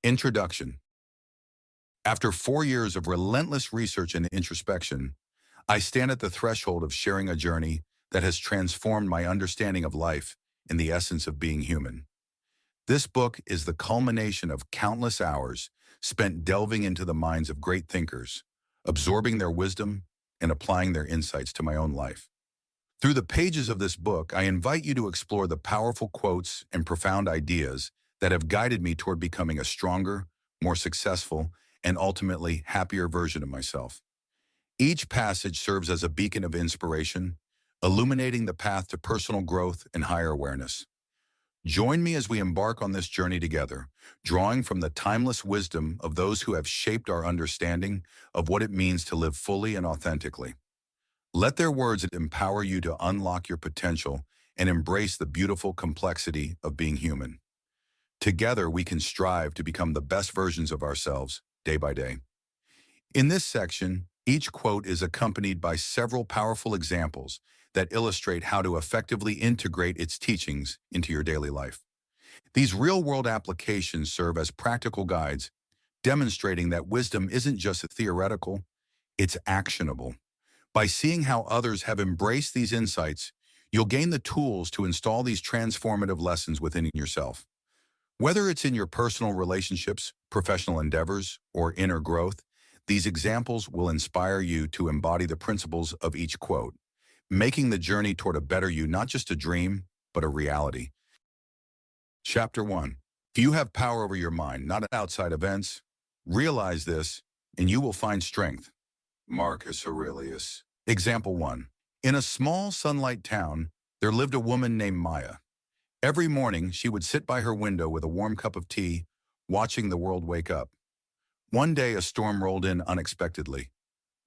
Introduction. After 4 years of relentless research and introspection, I stand at the threshold of sharing a journey that has transformed my understanding of life and the essence of being human. This book is the culmination of countless hours spent delving into the minds of great thinkers, absorbing their wisdom and applying their insights to my own life. Through the pages of this book, I invite you to explore the powerful quotes and profound ideas that have guided me toward becoming a stronger, more successful, and ultimately happier version of myself. Each passage serves as a beacon of inspiration, illuminating the path to personal growth and higher awareness. Join me as we embark on this journey together, drawing from the timeless wisdom of those who have shaped our understanding of what it means to live fully and authentically. Let their words empower you to unlock your potential and embrace the beautiful complexity of being human. Together, we can strive to become the best versions of ourselves day by day. In this section, each quote is accompanied by several powerful examples that illustrate how to effectively integrate its teachings into your daily life. These real-world applications serve as practical guides, demonstrating that wisdom isn't just theoretical, it's actionable. By seeing how others have embraced these insights, you'll gain the tools to install these transformative lessons within yourself. Whether it's in your personal relationships, professional endeavors, or inner growth, these examples will inspire you to embody the principles of each quote, making the journey toward a better you not just a dream, but a reality. Chapter 1. You have power over your mind, not outside events. Realize this, and you will find strength. Marcus Aurelius. Example 1. In a small sunlight town, there lived a woman named Maya. Every morning, she would sit by her window with a warm cup of tea, watching the world wake up. One day, a storm rolled in unexpectedly,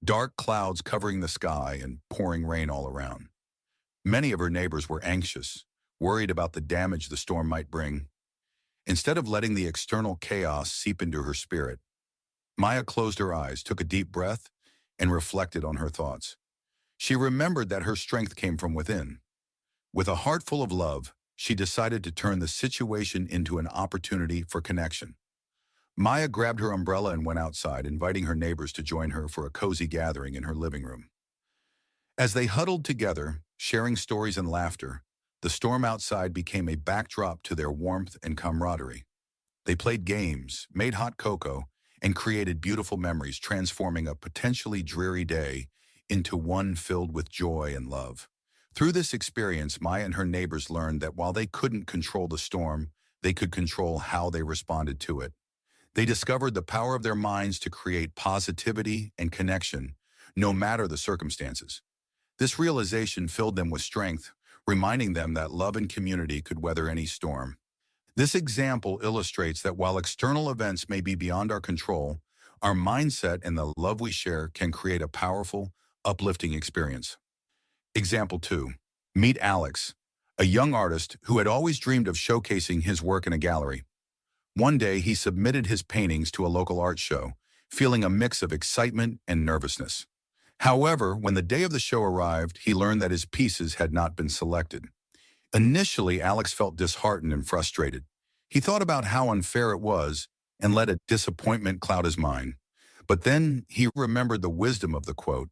dark clouds covering the sky and pouring rain all around. Many of her neighbors were anxious, worried about the damage the storm might bring. Instead of letting the external chaos seep into her spirit, Maya closed her eyes, took a deep breath, and reflected on her thoughts. She remembered that her strength came from within. With a heart full of love, she decided to turn the situation into an opportunity for connection. Maya grabbed her umbrella and went outside, inviting her neighbors to join her for a cozy gathering in her living room. As they huddled together, sharing stories and laughter, the storm outside became a backdrop to their warmth and camaraderie. They played games, made hot cocoa, and created beautiful memories, transforming a potentially dreary day into one filled with joy and love. Through this experience, Maya and her neighbors learned that while they couldn't control the storm, they could control how they responded to it. They discovered the power of their minds to create positivity and connection, no matter the circumstances. This realization filled them with strength, reminding them that love and community could weather any storm. This example illustrates that while external events may be beyond our control, our mindset and the love we share can create a powerful, uplifting experience. Example 2. Meet Alex, a young artist who had always dreamed of showcasing his work in a gallery. One day, he submitted his paintings to a local art show, feeling a mix of excitement and nervousness. However, when the day of the show arrived, he learned that his pieces had not been selected. Initially, Alex felt disheartened and frustrated. He thought about how unfair it was and let a disappointment cloud his mind. But then he remembered the wisdom of the quote.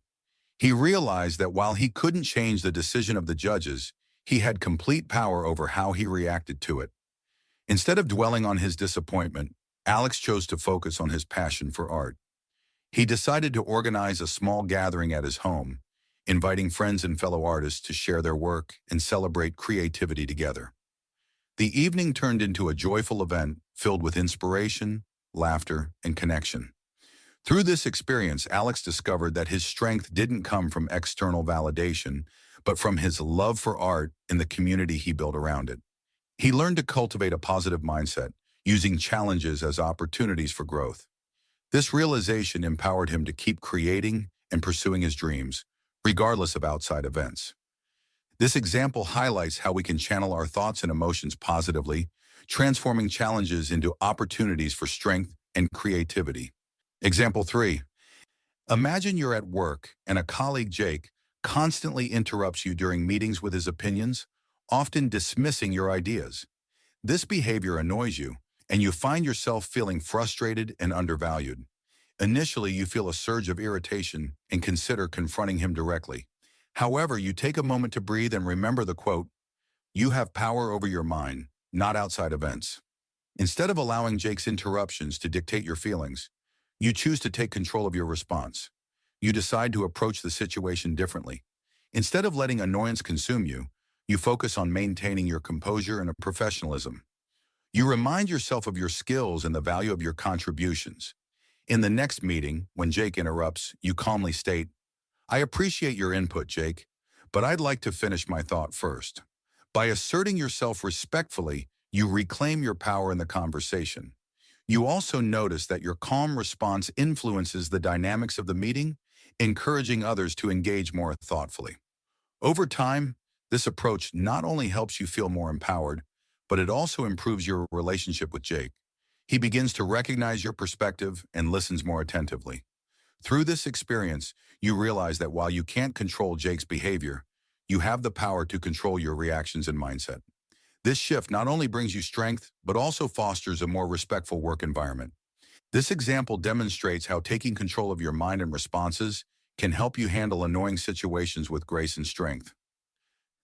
He realized that while he couldn't change the decision of the judges, he had complete power over how he reacted to it. Instead of dwelling on his disappointment, Alex chose to focus on his passion for art. He decided to organize a small gathering at his home, inviting friends and fellow artists to share their work and celebrate creativity together. The evening turned into a joyful event filled with inspiration, laughter, and connection. Through this experience, Alex discovered that his strength didn't come from external validation, but from his love for art and the community he built around it. He learned to cultivate a positive mindset, using challenges as opportunities for growth. This realization empowered him to keep creating and pursuing his dreams, regardless of outside events. This example highlights how we can channel our thoughts and emotions positively, transforming challenges into opportunities for strength and creativity. Example 3. Imagine you're at work and a colleague, Jake, constantly interrupts you during meetings with his opinions, often dismissing your ideas. This behavior annoys you, and you find yourself feeling frustrated and undervalued. Initially, you feel a surge of irritation and consider confronting him directly. However, you take a moment to breathe and remember the quote, "You have power over your mind, not outside events." Instead of allowing Jake's interruptions to dictate your feelings, you choose to take control of your response. You decide to approach the situation differently. Instead of letting annoyance consume you, you focus on maintaining your composure and professionalism. You remind yourself of your skills and the value of your contributions. In the next meeting, when Jake interrupts, you calmly state, "I appreciate your input, Jake, but I'd like to finish my thought first." By asserting yourself respectfully, you reclaim your power in the conversation. You also notice that your calm response influences the dynamics of the meeting, encouraging others to engage more thoughtfully. Over time, this approach not only helps you feel more empowered, but it also improves your relationship with Jake. He begins to recognize your perspective and listens more attentively. Through this experience, you realize that while you can't control Jake's behavior, you have the power to control your reactions and mindset. This shift not only brings you strength, but also fosters a more respectful work environment. This example demonstrates how taking control of your mind and responses can help you handle annoying situations with grace and strength.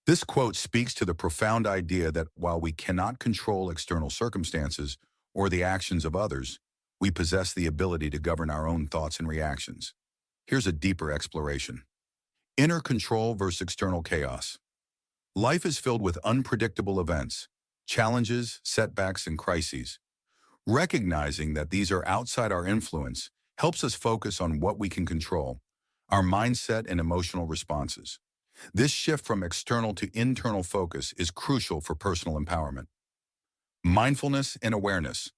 This quote speaks to the profound idea that while we cannot control external circumstances or the actions of others, we possess the ability to govern our own thoughts and reactions. Here's a deeper exploration. Inner control versus external chaos. Life is filled with unpredictable events, challenges, setbacks, and crises. Recognizing that these are outside our influence helps us focus on what we can control, our mindset and emotional responses. This shift from external to internal focus is crucial for personal empowerment. Mindfulness and awareness.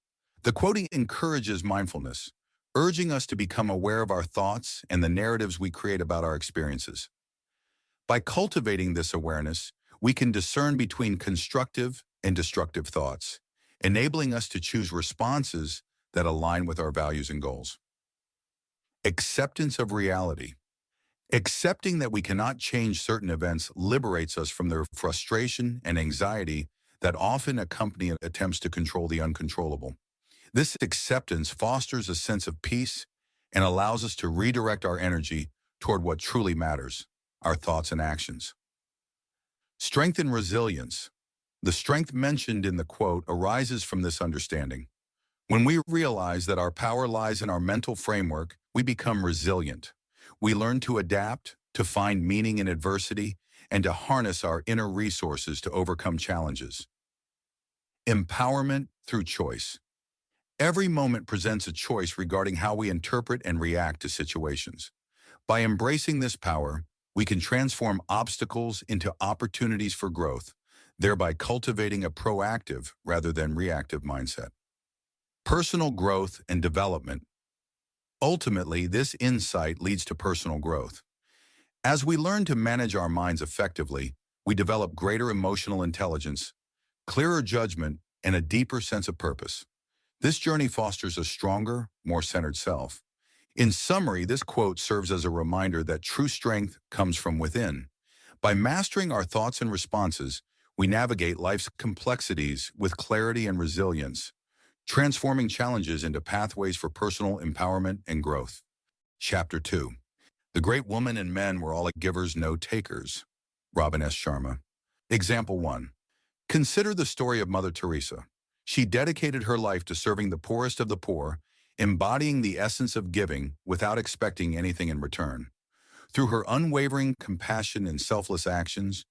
The quoting encourages mindfulness, urging us to become aware of our thoughts and the narratives we create about our experiences. By cultivating this awareness, we can discern between constructive and destructive thoughts, enabling us to choose responses that align with our values and goals. Acceptance of reality. Accepting that we cannot change certain events liberates us from the frustration and anxiety that often accompany attempts to control the uncontrollable. This acceptance fosters a sense of peace and allows us to redirect our energy toward what truly matters, our thoughts and actions. Strength and resilience. The strength mentioned in the quote arises from this understanding. When we realize that our power lies in our mental framework, we become resilient. We learn to adapt, to find meaning in adversity, and to harness our inner resources to overcome challenges. Empowerment through choice. Every moment presents a choice regarding how we interpret and react to situations. By embracing this power, we can transform obstacles into opportunities for growth, thereby cultivating a proactive rather than reactive mindset. Personal growth and development. Ultimately, this insight leads to personal growth. As we learn to manage our minds effectively, we develop greater emotional intelligence, clearer judgment, and a deeper sense of purpose. This journey fosters a stronger, more centered self. In summary, this quote serves as a reminder that true strength comes from within. By mastering our thoughts and responses, we navigate life's complexities with clarity and resilience, transforming challenges into pathways for personal empowerment and growth. Chapter 2. The great woman and men were all givers, no takers. Robin S. Sharma. Example 1. Consider the story of Mother Teresa. She dedicated her life to serving the poorest of the poor, embodying the essence of giving without expecting anything in return. Through her unwavering compassion and selfless actions,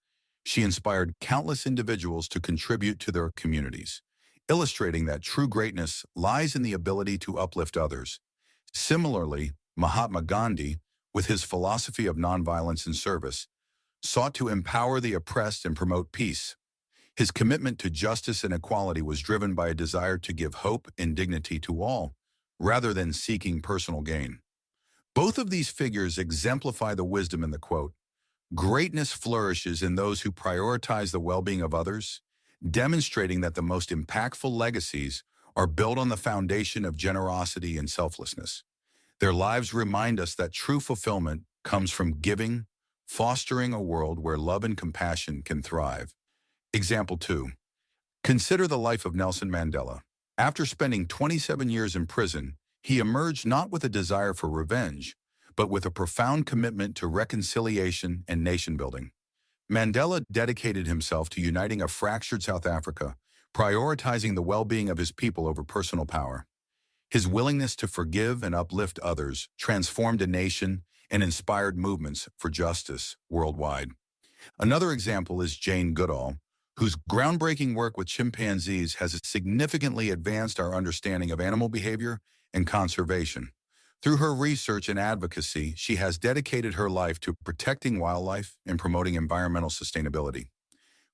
she inspired countless individuals to contribute to their communities, illustrating that true greatness lies in the ability to uplift others. Similarly, Mahatma Gandhi, with his philosophy of nonviolence and service, sought to empower the oppressed and promote peace. His commitment to justice and equality was driven by a desire to give hope and dignity to all, rather than seeking personal gain. Both of these figures exemplify the wisdom in the quote, "Greatness flourishes in those who prioritize the well-being of others," demonstrating that the most impactful legacies are built on the foundation of generosity and selflessness. Their lives remind us that true fulfillment comes from giving, fostering a world where love and compassion can thrive. Example 2. Consider the life of Nelson Mandela. After spending 27 years in prison, he emerged not with a desire for revenge, but with a profound commitment to reconciliation and nation-building. Mandela dedicated himself to uniting a fractured South Africa, prioritizing the well-being of his people over personal power. His willingness to forgive and uplift others transformed a nation and inspired movements for justice worldwide. Another example is Jane Goodall, whose groundbreaking work with chimpanzees has significantly advanced our understanding of animal behavior and conservation. Through her research and advocacy, she has dedicated her life to protecting wildlife and promoting environmental sustainability.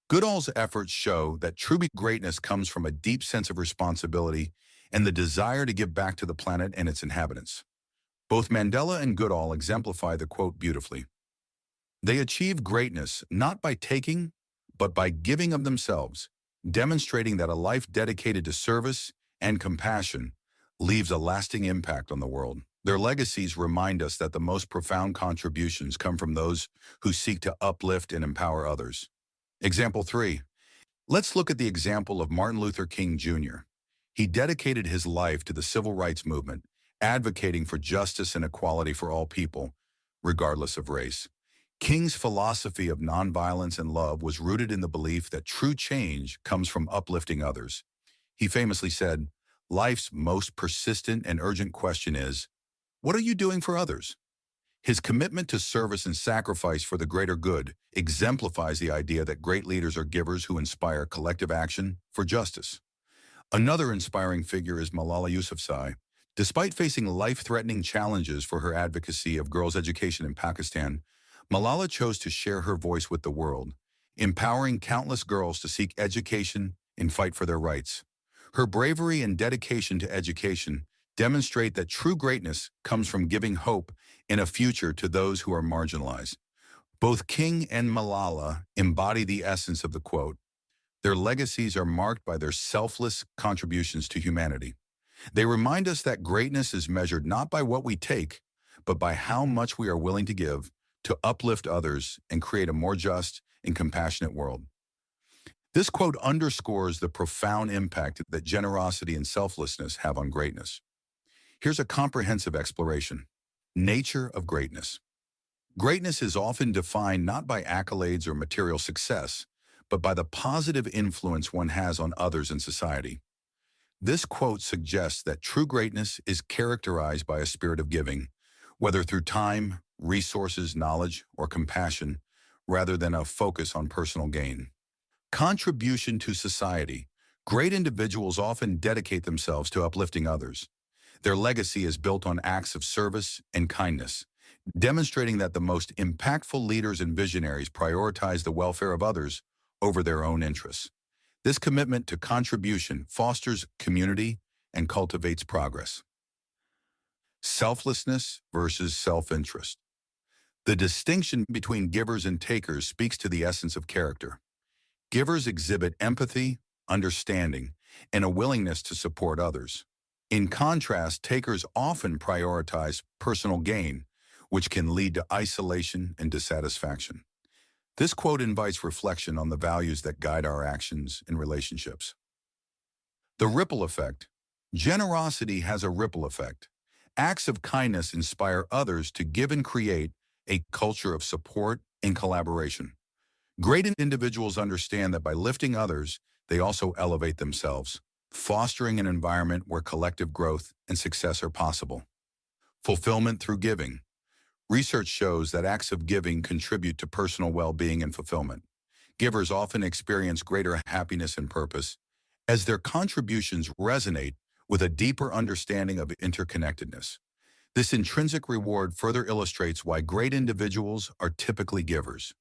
Goodall's efforts show that true greatness comes from a deep sense of responsibility and the desire to give back to the planet and its inhabitants. Both Mandela and Goodall exemplify the quote beautifully. They achieve greatness not by taking, but by giving of themselves, demonstrating that a life dedicated to service and compassion leaves a lasting impact on the world. Their legacies remind us that the most profound contributions come from those who seek to uplift and empower others. Example 3. Let's look at the example of Martin Luther King Jr. He dedicated his life to the civil rights movement, advocating for justice and equality for all people, regardless of race. King's philosophy of nonviolence and love was rooted in the belief that true change comes from uplifting others. He famously said, "Life's most persistent and urgent question is, what are you doing for others?" His commitment to service and sacrifice for the greater good exemplifies the idea that great leaders are givers who inspire collective action for justice. Another inspiring figure is Malala Yousafzai. Despite facing life-threatening challenges for her advocacy of girls' education in Pakistan, Malala chose to share her voice with the world, empowering countless girls to seek education and fight for their rights. Her bravery and dedication to education demonstrate that true greatness comes from giving hope and a future to those who are marginalized. Both King and Malala embody the essence of the quote. Their legacies are marked by their selfless contributions to humanity. They remind us that greatness is measured not by what we take, but by how much we are willing to give to uplift others and create a more just and compassionate world. This quote underscores the profound impact that generosity and selflessness have on greatness. Here's a comprehensive exploration. Nature of greatness. Greatness is often defined not by accolades or material success, but by the positive influence one has on others in society. This quote suggests that true greatness is characterized by a spirit of giving, whether through time, resources, knowledge, or compassion, rather than a focus on personal gain. Contribution to society. Great individuals often dedicate themselves to uplifting others. Their legacy is built on acts of service and kindness, demonstrating that the most impactful leaders and visionaries prioritize the welfare of others over their own interests. This commitment to contribution fosters community and cultivates progress. Selflessness versus self-interest. The distinction between givers and takers speaks to the essence of character. Givers exhibit empathy, understanding, and a willingness to support others. In contrast, takers often prioritize personal gain, which can lead to isolation and dissatisfaction. This quote invites reflection on the values that guide our actions and relationships. The ripple effect. Generosity has a ripple effect. Acts of kindness inspire others to give and create a culture of support and collaboration. Great individuals understand that by lifting others, they also elevate themselves, fostering an environment where collective growth and success are possible. Fulfillment through giving. Research shows that acts of giving contribute to personal well-being and fulfillment. Givers often experience greater happiness and purpose as their contributions resonate with a deeper understanding of interconnectedness. This intrinsic reward further illustrates why great individuals are typically givers.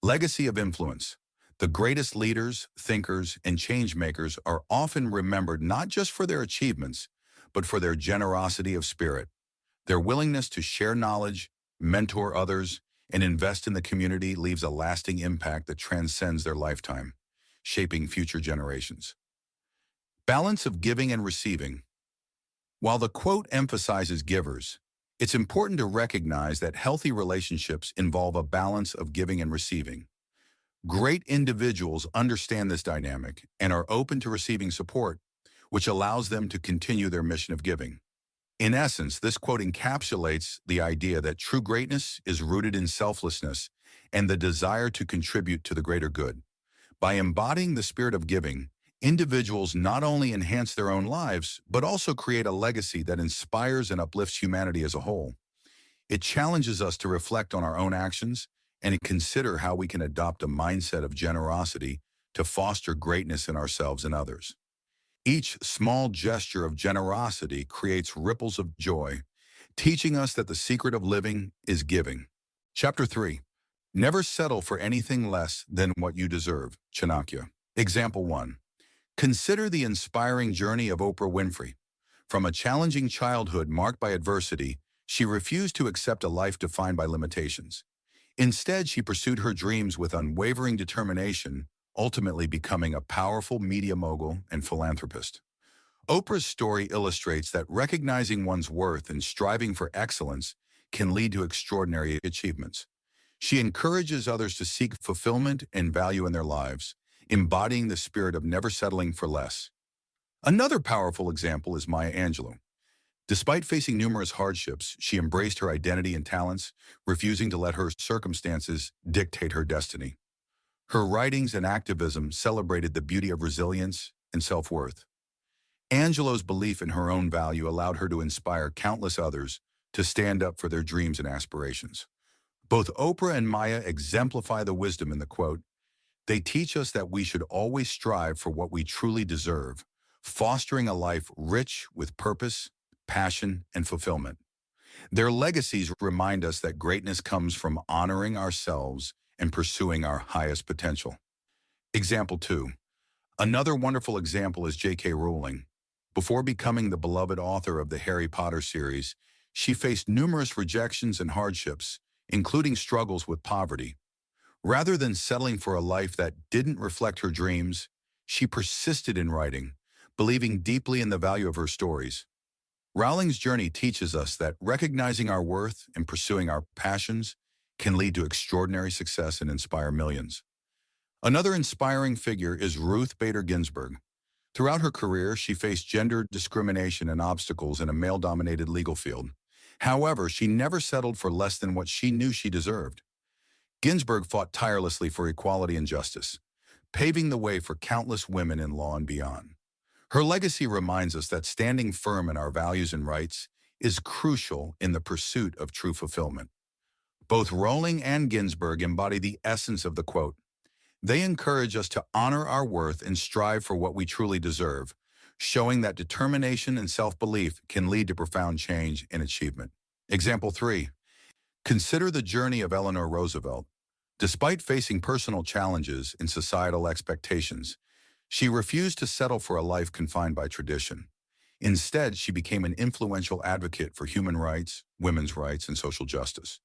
Legacy of influence. The greatest leaders, thinkers, and change-makers are often remembered not just for their achievements, but for their generosity of spirit. Their willingness to share knowledge, mentor others, and invest in the community leaves a lasting impact that transcends their lifetime, shaping future generations. Balance of giving and receiving. While the quote emphasizes givers, it's important to recognize that healthy relationships involve a balance of giving and receiving. Great individuals understand this dynamic and are open to receiving support, which allows them to continue their mission of giving. In essence, this quote encapsulates the idea that true greatness is rooted in selflessness and the desire to contribute to the greater good. By embodying the spirit of giving, individuals not only enhance their own lives, but also create a legacy that inspires and uplifts humanity as a whole. It challenges us to reflect on our own actions and consider how we can adopt a mindset of generosity to foster greatness in ourselves and others. Each small gesture of generosity creates ripples of joy, teaching us that the secret of living is giving. Chapter 3. Never settle for anything less than what you deserve. Chanakya. Example 1. Consider the inspiring journey of Oprah Winfrey. From a challenging childhood marked by adversity, she refused to accept a life defined by limitations. Instead, she pursued her dreams with unwavering determination, ultimately becoming a powerful media mogul and philanthropist. Oprah's story illustrates that recognizing one's worth and striving for excellence can lead to extraordinary achievements. She encourages others to seek fulfillment and value in their lives, embodying the spirit of never settling for less. Another powerful example is Maya Angelou. Despite facing numerous hardships, she embraced her identity and talents, refusing to let her circumstances dictate her destiny. Her writings and activism celebrated the beauty of resilience and self-worth. Angelou's belief in her own value allowed her to inspire countless others to stand up for their dreams and aspirations. Both Oprah and Maya exemplify the wisdom in the quote. They teach us that we should always strive for what we truly deserve, fostering a life rich with purpose, passion, and fulfillment. Their legacies remind us that greatness comes from honoring ourselves and pursuing our highest potential. Example 2. Another wonderful example is J.K. Rowling. Before becoming the beloved author of the Harry Potter series, she faced numerous rejections and hardships, including struggles with poverty. Rather than settling for a life that didn't reflect her dreams, she persisted in writing, believing deeply in the value of her stories. Rowling's journey teaches us that recognizing our worth and pursuing our passions can lead to extraordinary success and inspire millions. Another inspiring figure is Ruth Bader Ginsburg. Throughout her career, she faced gender discrimination and obstacles in a male-dominated legal field. However, she never settled for less than what she knew she deserved. Ginsburg fought tirelessly for equality and justice, paving the way for countless women in law and beyond. Her legacy reminds us that standing firm in our values and rights is crucial in the pursuit of true fulfillment. Both Rowling and Ginsburg embody the essence of the quote. They encourage us to honor our worth and strive for what we truly deserve, showing that determination and self-belief can lead to profound change and achievement. Example 3. Consider the journey of Eleanor Roosevelt. Despite facing personal challenges and societal expectations, she refused to settle for a life confined by tradition. Instead, she became an influential advocate for human rights, women's rights, and social justice.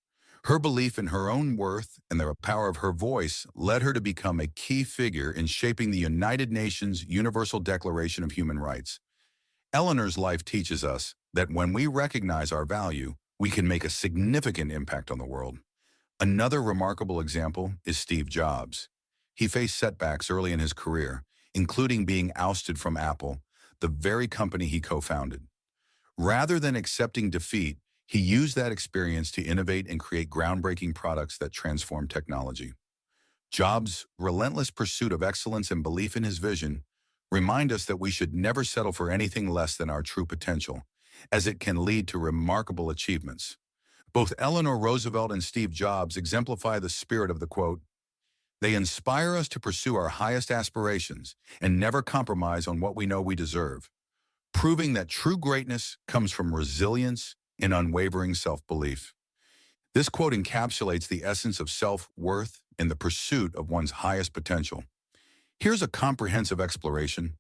Her belief in her own worth and the power of her voice led her to become a key figure in shaping the United Nations Universal Declaration of Human Rights. Eleanor's life teaches us that when we recognize our value, we can make a significant impact on the world. Another remarkable example is Steve Jobs. He faced setbacks early in his career, including being ousted from Apple, the very company he co-founded. Rather than accepting defeat, he used that experience to innovate and create groundbreaking products that transform technology. Jobs' relentless pursuit of excellence and belief in his vision remind us that we should never settle for anything less than our true potential, as it can lead to remarkable achievements. Both Eleanor Roosevelt and Steve Jobs exemplify the spirit of the quote. They inspire us to pursue our highest aspirations and never compromise on what we know we deserve, proving that true greatness comes from resilience and unwavering self-belief. This quote encapsulates the essence of self-worth in the pursuit of one's highest potential. Here's a comprehensive exploration: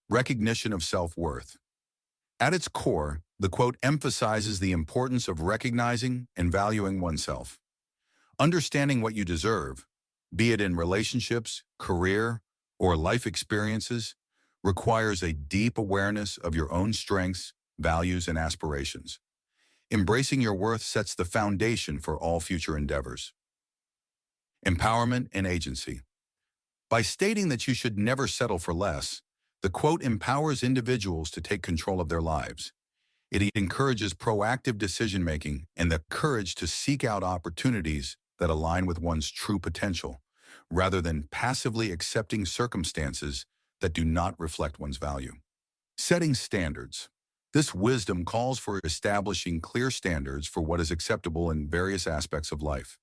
recognition of self-worth. At its core, the quote emphasizes the importance of recognizing and valuing oneself. Understanding what you deserve, be it in relationships, career, or life experiences, requires a deep awareness of your own strengths, values, and aspirations. Embracing your worth sets the foundation for all future endeavors. Empowerment and agency. By stating that you should never settle for less, The quote empowers individuals to take control of their lives. It encourages proactive decision-making and the courage to seek out opportunities that align with one's true potential, rather than passively accepting circumstances that do not reflect one's value. Setting standards. This wisdom calls for establishing clear standards for what is acceptable in various aspects of life.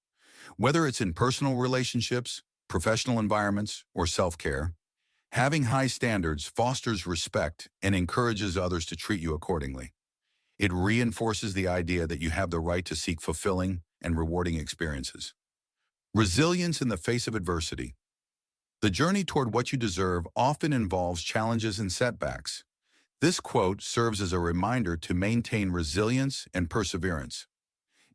Whether it's in personal relationships, professional environments, or self-care, having high standards fosters respect and encourages others to treat you accordingly. It reinforces the idea that you have the right to seek fulfilling and rewarding experiences. Resilience in the face of adversity. The journey toward what you deserve often involves challenges and setbacks. This quote serves as a reminder to maintain resilience and perseverance.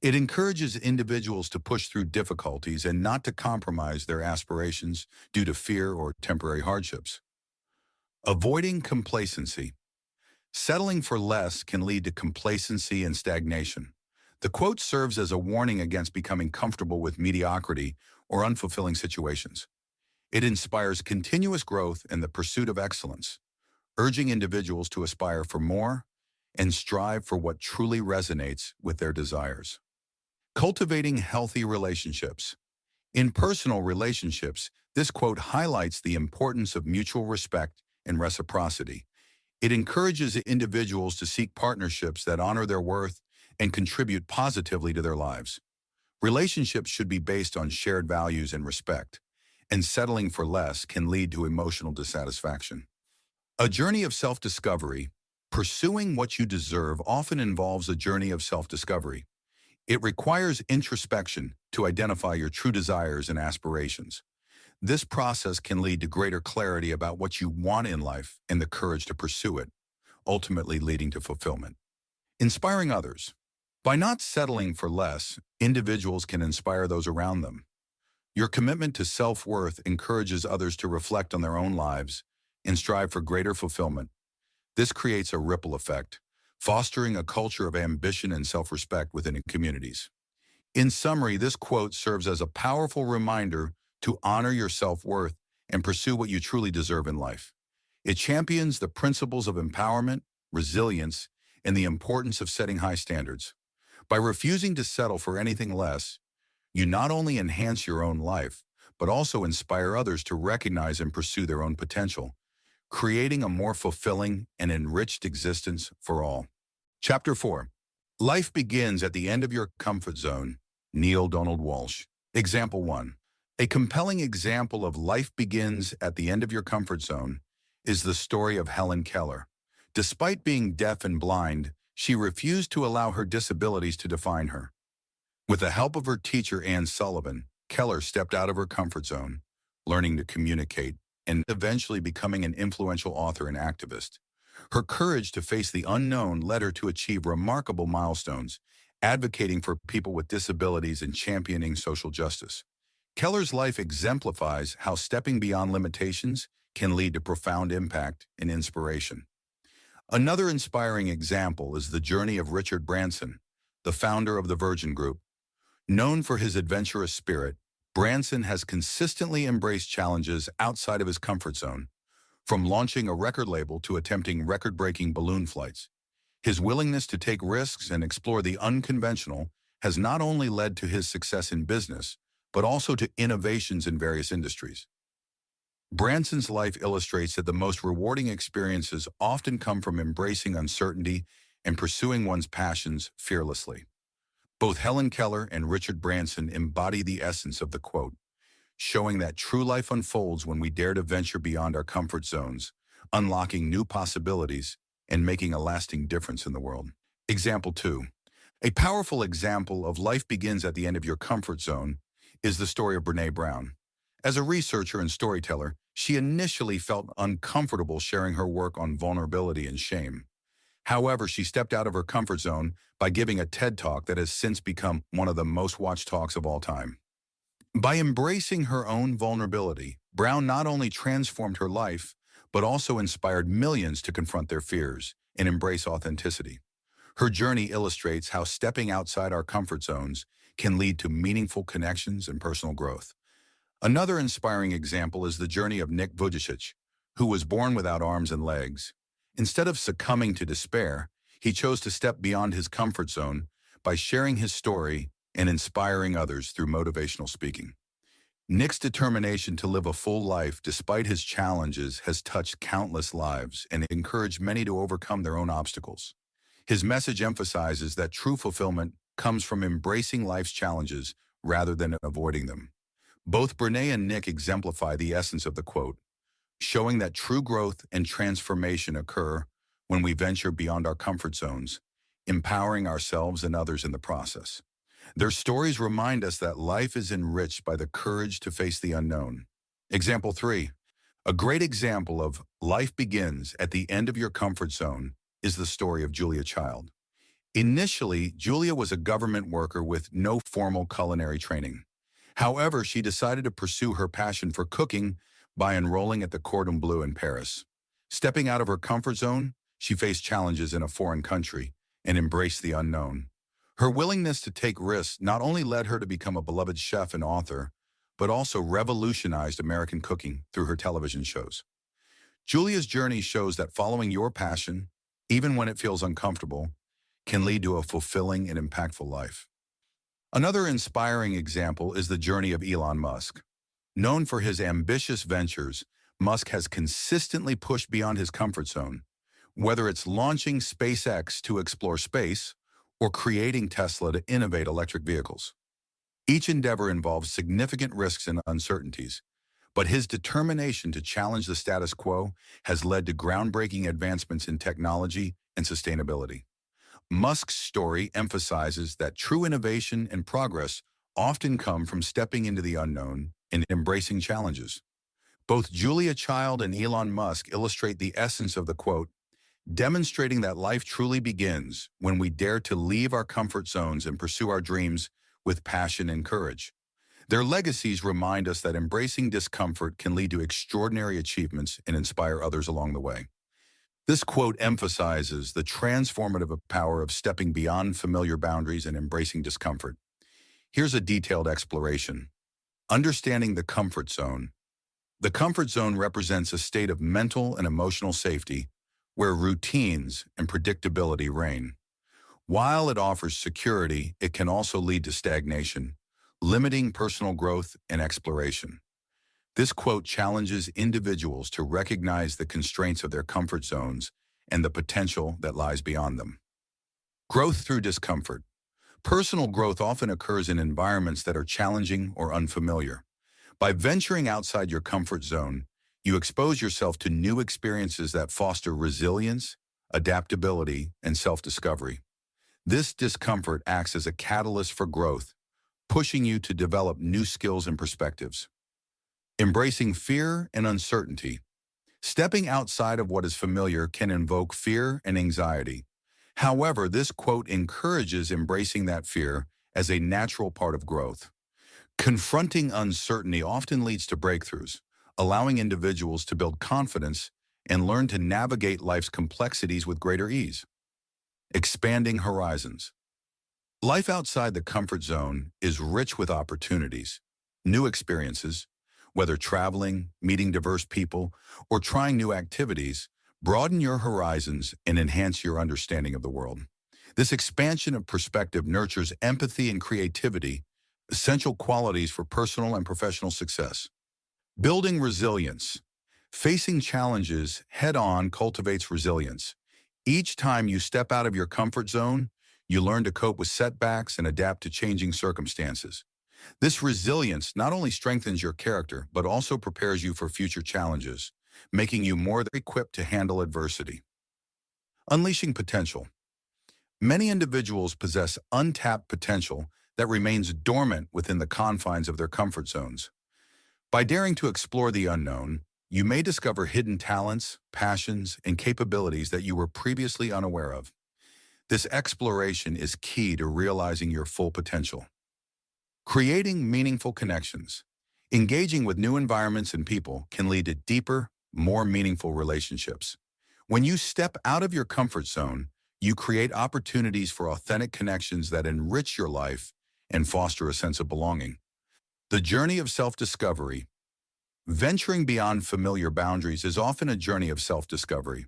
It encourages individuals to push through difficulties and not to compromise their aspirations due to fear or temporary hardships. Avoiding complacency. Settling for less can lead to complacency and stagnation. The quote serves as a warning against becoming comfortable with mediocrity or unfulfilling situations. It inspires continuous growth and the pursuit of excellence, urging individuals to aspire for more and strive for what truly resonates with their desires. Cultivating healthy relationships. In personal relationships, this quote highlights the importance of mutual respect and reciprocity. It encourages individuals to seek partnerships that honor their worth and contribute positively to their lives. Relationships should be based on shared values and respect, and settling for less can lead to emotional dissatisfaction. A journey of self-discovery. Pursuing what you deserve often involves a journey of self-discovery. It requires introspection to identify your true desires and aspirations. This process can lead to greater clarity about what you want in life and the courage to pursue it, ultimately leading to fulfillment. Inspiring others. By not settling for less, individuals can inspire those around them. Your commitment to self-worth encourages others to reflect on their own lives and strive for greater fulfillment. This creates a ripple effect, fostering a culture of ambition and self-respect within communities. In summary, this quote serves as a powerful reminder to honor your self-worth and pursue what you truly deserve in life. It champions the principles of empowerment, resilience, and the importance of setting high standards. By refusing to settle for anything less, you not only enhance your own life, but also inspire others to recognize and pursue their own potential, creating a more fulfilling and enriched existence for all. Chapter 4. Life begins at the end of your comfort zone. Neil Donald Walsh. Example 1. A compelling example of life begins at the end of your comfort zone is the story of Helen Keller. Despite being deaf and blind, she refused to allow her disabilities to define her. With the help of her teacher, Anne Sullivan, Keller stepped out of her comfort zone, learning to communicate, and eventually becoming an influential author and activist. Her courage to face the unknown led her to achieve remarkable milestones, advocating for people with disabilities and championing social justice. Keller's life exemplifies how stepping beyond limitations can lead to profound impact and inspiration. Another inspiring example is the journey of Richard Branson, the founder of the Virgin Group. Known for his adventurous spirit, Branson has consistently embraced challenges outside of his comfort zone, from launching a record label to attempting record-breaking balloon flights. His willingness to take risks and explore the unconventional has not only led to his success in business, but also to innovations in various industries. Branson's life illustrates that the most rewarding experiences often come from embracing uncertainty and pursuing one's passions fearlessly. Both Helen Keller and Richard Branson embody the essence of the quote, showing that true life unfolds when we dare to venture beyond our comfort zones, unlocking new possibilities and making a lasting difference in the world. Example 2. A powerful example of life begins at the end of your comfort zone is the story of Brené Brown. As a researcher and storyteller, she initially felt uncomfortable sharing her work on vulnerability and shame. However, she stepped out of her comfort zone by giving a TED Talk that has since become one of the most watched talks of all time. By embracing her own vulnerability, Brown not only transformed her life, but also inspired millions to confront their fears and embrace authenticity. Her journey illustrates how stepping outside our comfort zones can lead to meaningful connections and personal growth. Another inspiring example is the journey of Nick Vujicic, who was born without arms and legs. Instead of succumbing to despair, he chose to step beyond his comfort zone by sharing his story and inspiring others through motivational speaking. Nick's determination to live a full life despite his challenges has touched countless lives and encouraged many to overcome their own obstacles. His message emphasizes that true fulfillment comes from embracing life's challenges rather than avoiding them. Both Brene and Nick exemplify the essence of the quote, showing that true growth and transformation occur when we venture beyond our comfort zones, empowering ourselves and others in the process. Their stories remind us that life is enriched by the courage to face the unknown. Example 3. A great example of life begins at the end of your comfort zone is the story of Julia Child. Initially, Julia was a government worker with no formal culinary training. However, she decided to pursue her passion for cooking by enrolling at the Cordon Bleu in Paris. Stepping out of her comfort zone, she faced challenges in a foreign country and embraced the unknown. Her willingness to take risks not only led her to become a beloved chef and author, but also revolutionized American cooking through her television shows. Julia's journey shows that following your passion, even when it feels uncomfortable, can lead to a fulfilling and impactful life. Another inspiring example is the journey of Elon Musk. Known for his ambitious ventures, Musk has consistently pushed beyond his comfort zone, whether it's launching SpaceX to explore space or creating Tesla to innovate electric vehicles. Each endeavor involves significant risks and uncertainties, but his determination to challenge the status quo has led to groundbreaking advancements in technology and sustainability. Musk's story emphasizes that true innovation and progress often come from stepping into the unknown and embracing challenges. Both Julia Child and Elon Musk illustrate the essence of the quote, demonstrating that life truly begins when we dare to leave our comfort zones and pursue our dreams with passion and courage. Their legacies remind us that embracing discomfort can lead to extraordinary achievements and inspire others along the way. This quote emphasizes the transformative power of stepping beyond familiar boundaries and embracing discomfort. Here's a detailed exploration. Understanding the comfort zone. The comfort zone represents a state of mental and emotional safety where routines and predictability reign. While it offers security, it can also lead to stagnation, limiting personal growth and exploration. This quote challenges individuals to recognize the constraints of their comfort zones and the potential that lies beyond them. Growth through discomfort. Personal growth often occurs in environments that are challenging or unfamiliar. By venturing outside your comfort zone, you expose yourself to new experiences that foster resilience, adaptability, and self-discovery. This discomfort acts as a catalyst for growth, pushing you to develop new skills and perspectives. Embracing fear and uncertainty. Stepping outside of what is familiar can invoke fear and anxiety. However, this quote encourages embracing that fear as a natural part of growth. Confronting uncertainty often leads to breakthroughs, allowing individuals to build confidence and learn to navigate life's complexities with greater ease. Expanding horizons. Life outside the comfort zone is rich with opportunities, new experiences, whether traveling, meeting diverse people, or trying new activities, broaden your horizons and enhance your understanding of the world. This expansion of perspective nurtures empathy and creativity, essential qualities for personal and professional success. Building resilience. Facing challenges head-on cultivates resilience. Each time you step out of your comfort zone, you learn to cope with setbacks and adapt to changing circumstances. This resilience not only strengthens your character, but also prepares you for future challenges, making you more equipped to handle adversity. Unleashing potential. Many individuals possess untapped potential that remains dormant within the confines of their comfort zones. By daring to explore the unknown, you may discover hidden talents, passions, and capabilities that you were previously unaware of. This exploration is key to realizing your full potential. Creating meaningful connections. Engaging with new environments and people can lead to deeper, more meaningful relationships. When you step out of your comfort zone, you create opportunities for authentic connections that enrich your life and foster a sense of belonging. The journey of self-discovery. Venturing beyond familiar boundaries is often a journey of self-discovery.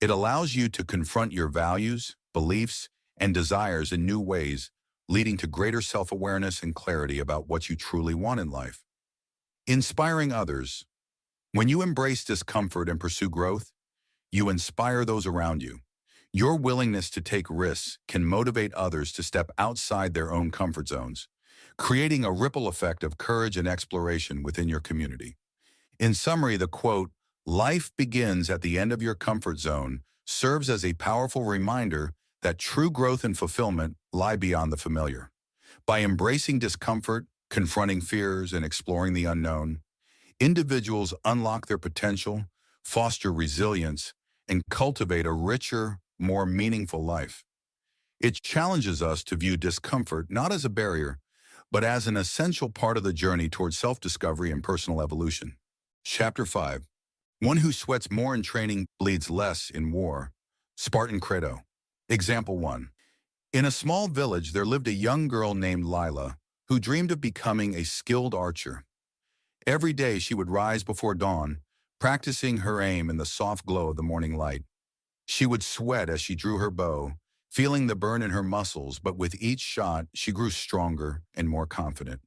It allows you to confront your values, beliefs, and desires in new ways, leading to greater self-awareness and clarity about what you truly want in life. Inspiring others. When you embrace discomfort and pursue growth, you inspire those around you. Your willingness to take risks can motivate others to step outside their own comfort zones, creating a ripple effect of courage and exploration within your community. In summary, the quote, "Life begins at the end of your comfort zone," serves as a powerful reminder that true growth and fulfillment lie beyond the familiar. By embracing discomfort, confronting fears, and exploring the unknown, individuals unlock their potential, foster resilience, and cultivate a richer, more meaningful life. It challenges us to view discomfort not as a barrier, but as an essential part of the journey towards self-discovery and personal evolution. Chapter 5. One who sweats more in training bleeds less in war. Spartan Credo. Example 1. In a small village, there lived a young girl named Lila who dreamed of becoming a skilled archer. Every day she would rise before dawn, practicing her aim in the soft glow of the morning light. She would sweat as she drew her bow, feeling the burn in her muscles, but with each shot, she grew stronger and more confident.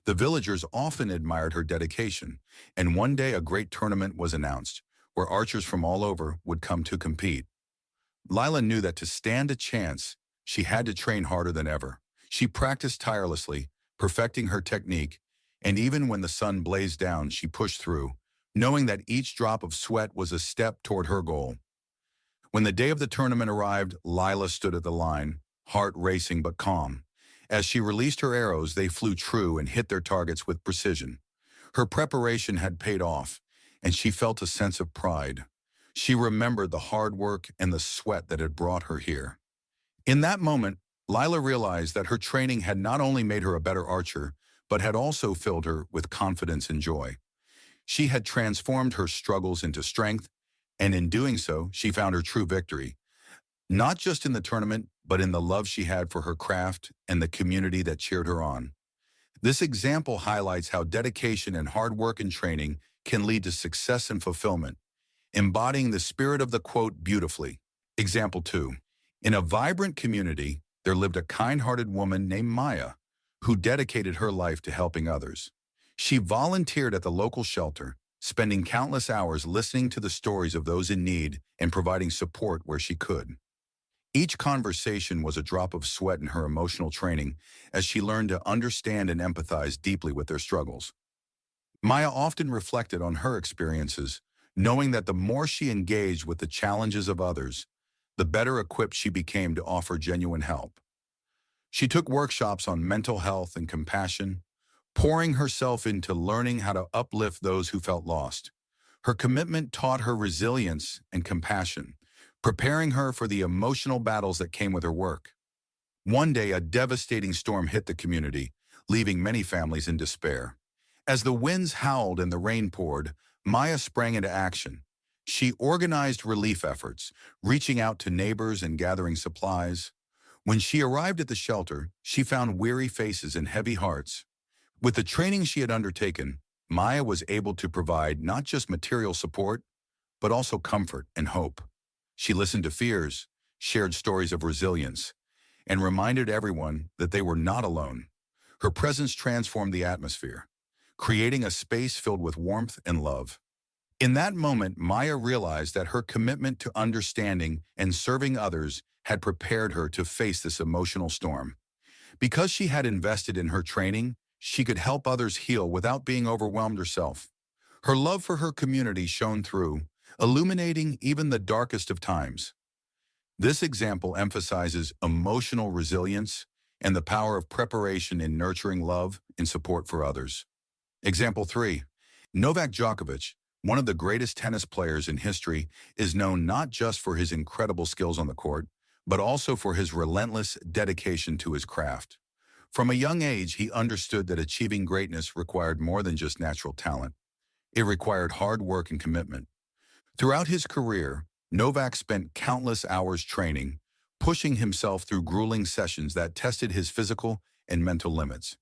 The villagers often admired her dedication, and one day a great tournament was announced, where archers from all over would come to compete. Lila knew that to stand a chance, she had to train harder than ever. She practiced tirelessly, perfecting her technique, and even when the sun blazed down, she pushed through, knowing that each drop of sweat was a step toward her goal. When the day of the tournament arrived, Lila stood at the line, heart racing but calm. As she released her arrows, they flew true and hit their targets with precision. Her preparation had paid off, and she felt a sense of pride. She remembered the hard work and the sweat that had brought her here. In that moment, Lila realized that her training had not only made her a better archer, but had also filled her with confidence and joy. She had transformed her struggles into strength, and in doing so, she found her true victory, not just in the tournament, but in the love she had for her craft and the community that cheered her on. This example highlights how dedication and hard work in training can lead to success and fulfillment, embodying the spirit of the quote beautifully. Example 2. In a vibrant community, there lived a kind-hearted woman named Maya, who dedicated her life to helping others. She volunteered at the local shelter, spending countless hours listening to the stories of those in need and providing support where she could. Each conversation was a drop of sweat in her emotional training as she learned to understand and empathize deeply with their struggles. Maya often reflected on her experiences, knowing that the more she engaged with the challenges of others, the better equipped she became to offer genuine help. She took workshops on mental health and compassion, pouring herself into learning how to uplift those who felt lost. Her commitment taught her resilience and compassion, preparing her for the emotional battles that came with her work. One day, a devastating storm hit the community, leaving many families in despair. As the winds howled and the rain poured, Maya sprang into action. She organized relief efforts, reaching out to neighbors and gathering supplies. When she arrived at the shelter, she found weary faces and heavy hearts. With the training she had undertaken, Maya was able to provide not just material support, but also comfort and hope. She listened to fears, shared stories of resilience, and reminded everyone that they were not alone. Her presence transformed the atmosphere, creating a space filled with warmth and love. In that moment, Maya realized that her commitment to understanding and serving others had prepared her to face this emotional storm. Because she had invested in her training, she could help others heal without being overwhelmed herself. Her love for her community shone through, illuminating even the darkest of times. This example emphasizes emotional resilience and the power of preparation in nurturing love and support for others. Example 3. Novak Djokovic, one of the greatest tennis players in history, is known not just for his incredible skills on the court, but also for his relentless dedication to his craft. From a young age, he understood that achieving greatness required more than just natural talent. It required hard work and commitment. Throughout his career, Novak spent countless hours training, pushing himself through grueling sessions that tested his physical and mental limits.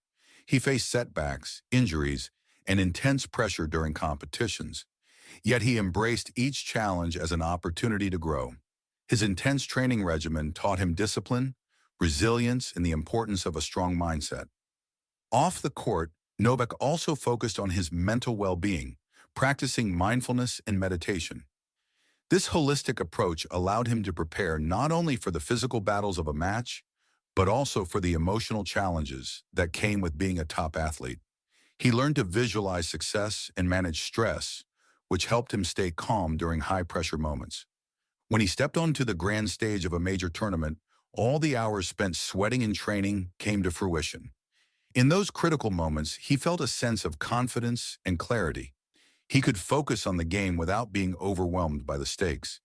He faced setbacks, injuries, and intense pressure during competitions. Yet he embraced each challenge as an opportunity to grow. His intense training regimen taught him discipline, resilience, and the importance of a strong mindset. Off the court, Novak also focused on his mental well-being, practicing mindfulness and meditation. This holistic approach allowed him to prepare not only for the physical battles of a match, but also for the emotional challenges that came with being a top athlete. He learned to visualize success and manage stress, which helped him stay calm during high-pressure moments. When he stepped onto the grand stage of a major tournament, all the hours spent sweating and training came to fruition. In those critical moments, he felt a sense of confidence and clarity. He could focus on the game without being overwhelmed by the stakes.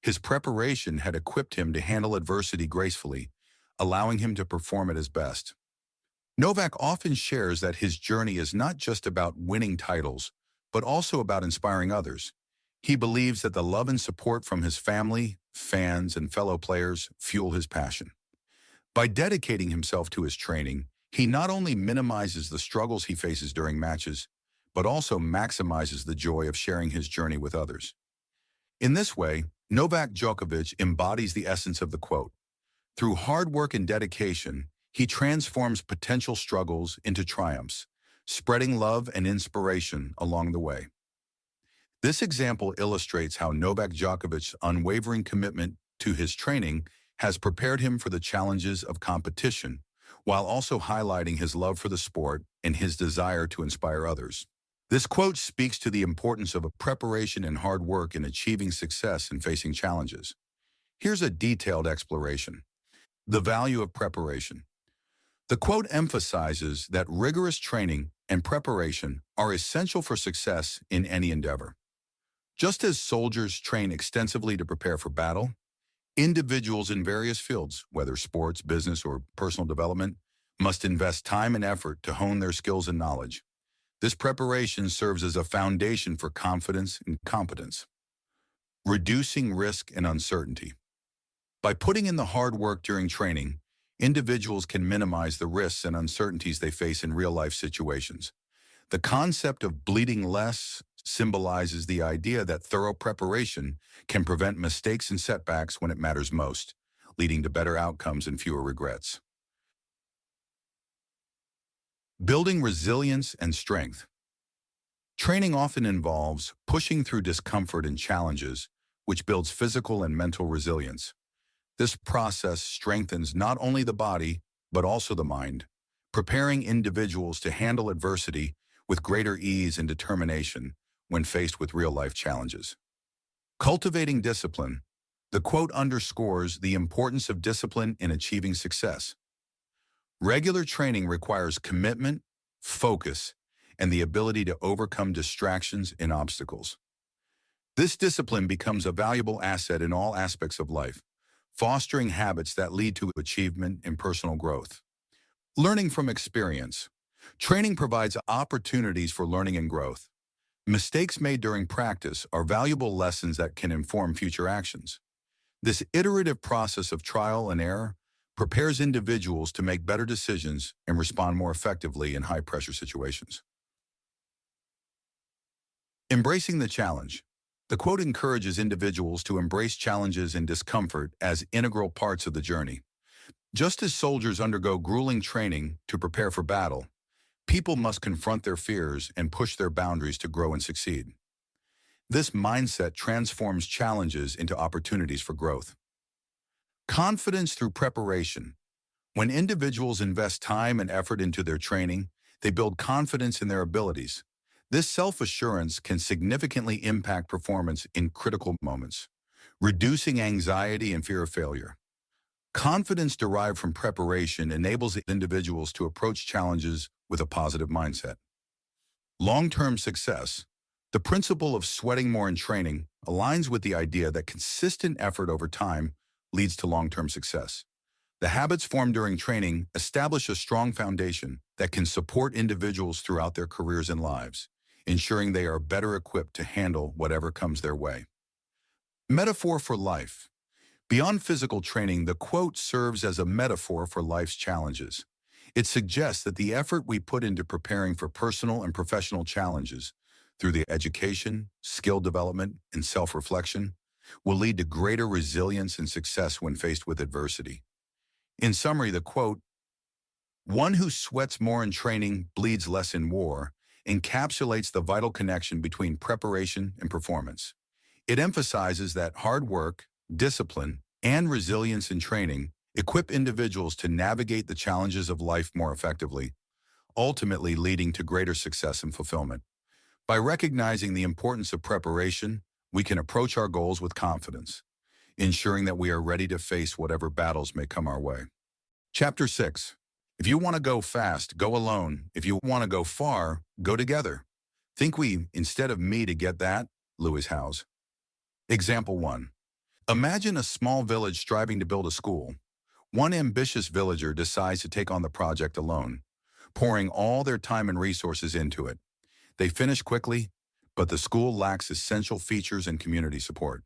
His preparation had equipped him to handle adversity gracefully, allowing him to perform at his best. Novak often shares that his journey is not just about winning titles, but also about inspiring others. He believes that the love and support from his family, fans, and fellow players fuel his passion. By dedicating himself to his training, he not only minimizes the struggles he faces during matches, but also maximizes the joy of sharing his journey with others. In this way, Novak Djokovic embodies the essence of the quote. Through hard work and dedication, he transforms potential struggles into triumphs, spreading love and inspiration along the way. This example illustrates how Novak Djokovic's unwavering commitment to his training has prepared him for the challenges of competition, while also highlighting his love for the sport and his desire to inspire others. This quote speaks to the importance of preparation and hard work in achieving success and facing challenges. Here's a detailed exploration. The value of preparation. The quote emphasizes that rigorous training and preparation are essential for success in any endeavor. Just as soldiers train extensively to prepare for battle, individuals in various fields, whether sports, business, or personal development, must invest time and effort to hone their skills and knowledge. This preparation serves as a foundation for confidence and competence. Reducing risk and uncertainty. By putting in the hard work during training, individuals can minimize the risks and uncertainties they face in real-life situations. The concept of bleeding less symbolizes the idea that thorough preparation can prevent mistakes and setbacks when it matters most, leading to better outcomes and fewer regrets. Building resilience and strength. Training often involves pushing through discomfort and challenges, which builds physical and mental resilience. This process strengthens not only the body, but also the mind, preparing individuals to handle adversity with greater ease and determination when faced with real-life challenges. Cultivating discipline. The quote underscores the importance of discipline in achieving success. Regular training requires commitment, focus, and the ability to overcome distractions and obstacles. This discipline becomes a valuable asset in all aspects of life, fostering habits that lead to achievement and personal growth. Learning from experience. Training provides opportunities for learning and growth. Mistakes made during practice are valuable lessons that can inform future actions. This iterative process of trial and error prepares individuals to make better decisions and respond more effectively in high-pressure situations. Embracing the challenge. The quote encourages individuals to embrace challenges and discomfort as integral parts of the journey. Just as soldiers undergo grueling training to prepare for battle, people must confront their fears and push their boundaries to grow and succeed. This mindset transforms challenges into opportunities for growth. Confidence through preparation. When individuals invest time and effort into their training, they build confidence in their abilities. This self-assurance can significantly impact performance in critical moments, reducing anxiety and fear of failure. Confidence derived from preparation enables individuals to approach challenges with a positive mindset. Long-term success. The principle of sweating more in training aligns with the idea that consistent effort over time leads to long-term success. The habits formed during training establish a strong foundation that can support individuals throughout their careers and lives, ensuring they are better equipped to handle whatever comes their way. Metaphor for life. Beyond physical training, the quote serves as a metaphor for life's challenges. It suggests that the effort we put into preparing for personal and professional challenges through the education, skill development, and self-reflection will lead to greater resilience and success when faced with adversity. In summary, the quote, "One who sweats more in training bleeds less in war," encapsulates the vital connection between preparation and performance. It emphasizes that hard work, discipline, and resilience in training equip individuals to navigate the challenges of life more effectively, ultimately leading to greater success and fulfillment. By recognizing the importance of preparation, we can approach our goals with confidence, ensuring that we are ready to face whatever battles may come our way. Chapter 6. If you want to go fast, go alone. If you want to go far, go together. Think we instead of me to get that? Lewis Howes. Example 1. Imagine a small village striving to build a school. One ambitious villager decides to take on the project alone, pouring all their time and resources into it. They finish quickly, but the school lacks essential features and community support.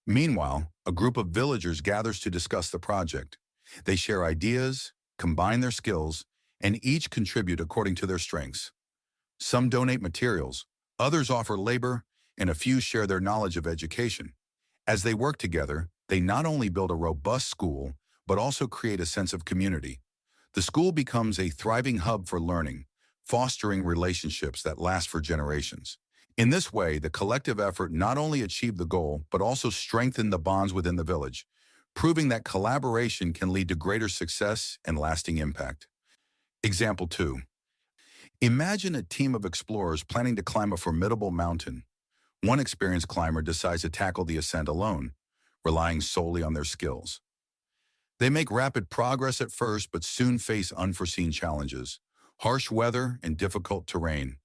Meanwhile, a group of villagers gathers to discuss the project. They share ideas, combine their skills, and each contribute according to their strengths. Some donate materials, others offer labor, and a few share their knowledge of education. As they work together, they not only build a robust school, but also create a sense of community. The school becomes a thriving hub for learning, fostering relationships that last for generations. In this way, the collective effort not only achieved the goal, but also strengthened the bonds within the village, proving that collaboration can lead to greater success and lasting impact. Example 2. Imagine a team of explorers planning to climb a formidable mountain. One experienced climber decides to tackle the ascent alone, relying solely on their skills. They make rapid progress at first, but soon face unforeseen challenges, harsh weather, and difficult terrain.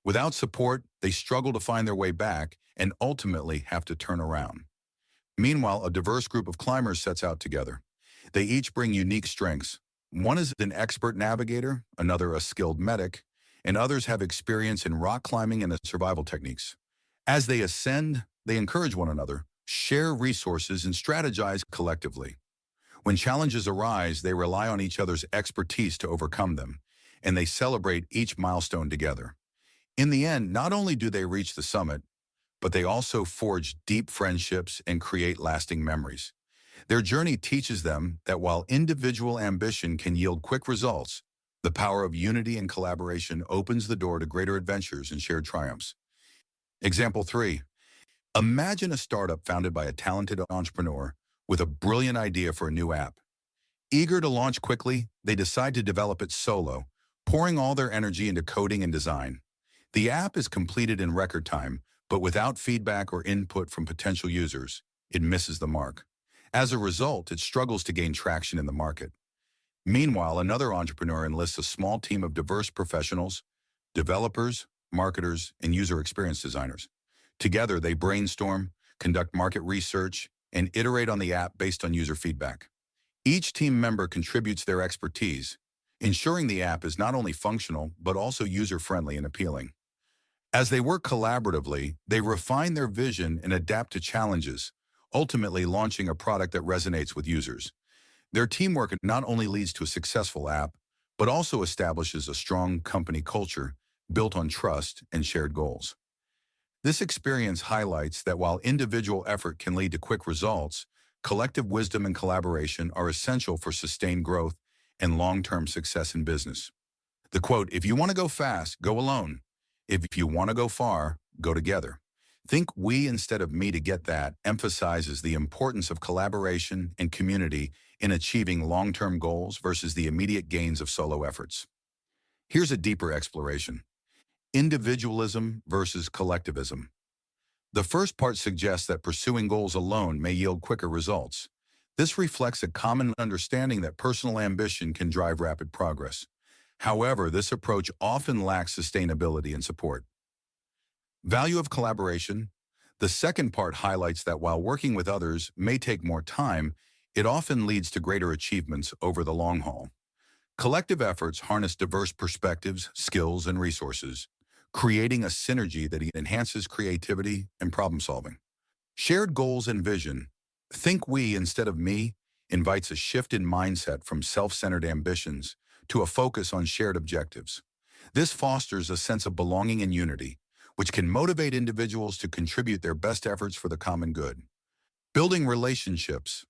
Without support, they struggle to find their way back and ultimately have to turn around. Meanwhile, a diverse group of climbers sets out together. They each bring unique strengths. One is an expert navigator, another a skilled medic, and others have experience in rock climbing and survival techniques. As they ascend, they encourage one another, share resources, and strategize collectively. When challenges arise, they rely on each other's expertise to overcome them, and they celebrate each milestone together. In the end, not only do they reach the summit, but they also forge deep friendships and create lasting memories. Their journey teaches them that while individual ambition can yield quick results, the power of unity and collaboration opens the door to greater adventures and shared triumphs. Example 3. Imagine a startup founded by a talented entrepreneur with a brilliant idea for a new app. Eager to launch quickly, they decide to develop it solo, pouring all their energy into coding and design. The app is completed in record time, but without feedback or input from potential users, it misses the mark. As a result, it struggles to gain traction in the market. Meanwhile, another entrepreneur enlists a small team of diverse professionals, developers, marketers, and user experience designers. Together, they brainstorm, conduct market research, and iterate on the app based on user feedback. Each team member contributes their expertise, ensuring the app is not only functional, but also user-friendly and appealing. As they work collaboratively, they refine their vision and adapt to challenges, ultimately launching a product that resonates with users. Their teamwork not only leads to a successful app, but also establishes a strong company culture built on trust and shared goals. This experience highlights that while individual effort can lead to quick results, collective wisdom and collaboration are essential for sustained growth and long-term success in business. The quote, "If you want to go fast, go alone. If you want to go far, go together. Think we instead of me to get that," emphasizes the importance of collaboration and community in achieving long-term goals versus the immediate gains of solo efforts. Here's a deeper exploration. Individualism versus collectivism. The first part suggests that pursuing goals alone may yield quicker results. This reflects a common understanding that personal ambition can drive rapid progress. However, this approach often lacks sustainability and support. Value of collaboration. The second part highlights that while working with others may take more time, it often leads to greater achievements over the long haul. Collective efforts harness diverse perspectives, skills, and resources, creating a synergy that enhances creativity and problem solving. Shared goals and vision. Think we instead of me invites a shift in mindset from self-centered ambitions to a focus on shared objectives. This fosters a sense of belonging and unity, which can motivate individuals to contribute their best efforts for the common good. Building relationships.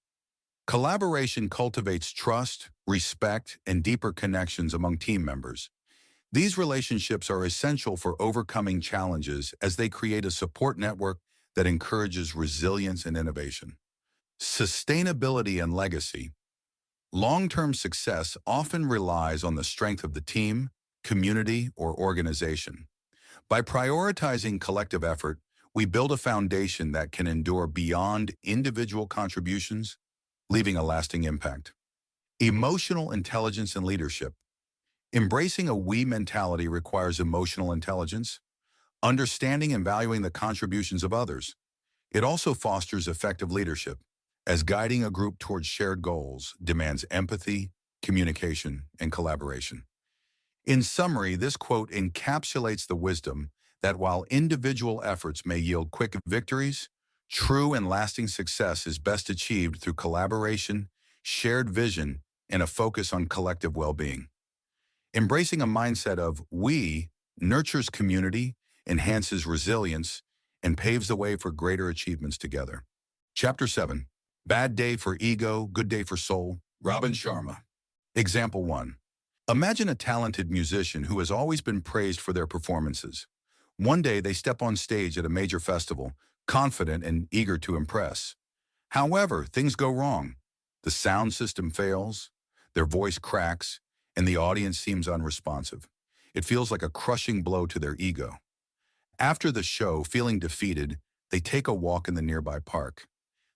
Collaboration cultivates trust, respect, and deeper connections among team members. These relationships are essential for overcoming challenges as they create a support network that encourages resilience and innovation. Sustainability and legacy. Long-term success often relies on the strength of the team, community, or organization. By prioritizing collective effort, we build a foundation that can endure beyond individual contributions, leaving a lasting impact. Emotional intelligence and leadership. Embracing a we mentality requires emotional intelligence, understanding and valuing the contributions of others. It also fosters effective leadership, as guiding a group towards shared goals demands empathy, communication, and collaboration. In summary, this quote encapsulates the wisdom that while individual efforts may yield quick victories, true and lasting success is best achieved through collaboration, shared vision, and a focus on collective well-being. Embracing a mindset of we nurtures community, enhances resilience, and paves the way for greater achievements together. Chapter 7. Bad Day for Ego, Good Day for Soul, Robin Sharma. Example 1. Imagine a talented musician who has always been praised for their performances. One day they step on stage at a major festival, confident and eager to impress. However, things go wrong. The sound system fails, their voice cracks, and the audience seems unresponsive. It feels like a crushing blow to their ego. After the show, feeling defeated, they take a walk in the nearby park.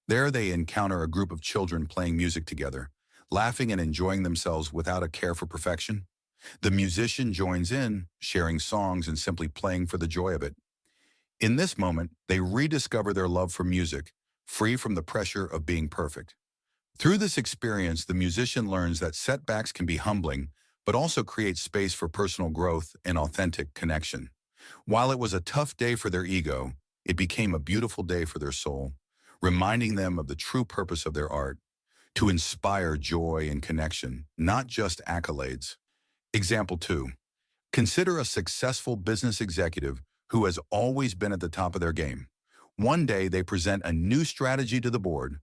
There they encounter a group of children playing music together, laughing and enjoying themselves without a care for perfection. The musician joins in, sharing songs and simply playing for the joy of it. In this moment, they rediscover their love for music, free from the pressure of being perfect. Through this experience, the musician learns that setbacks can be humbling, but also create space for personal growth and authentic connection. While it was a tough day for their ego, it became a beautiful day for their soul, reminding them of the true purpose of their art, to inspire joy and connection, not just accolades. Example 2. Consider a successful business executive who has always been at the top of their game. One day they present a new strategy to the board,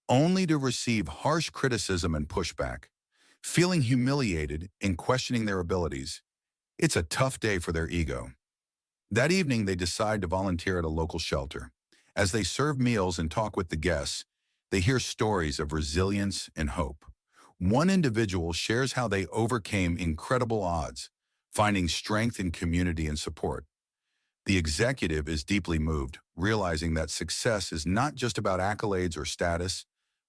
only to receive harsh criticism and pushback. Feeling humiliated and questioning their abilities, it's a tough day for their ego. That evening they decide to volunteer at a local shelter. As they serve meals and talk with the guests, they hear stories of resilience and hope. One individual shares how they overcame incredible odds, finding strength in community and support. The executive is deeply moved, realizing that success is not just about accolades or status,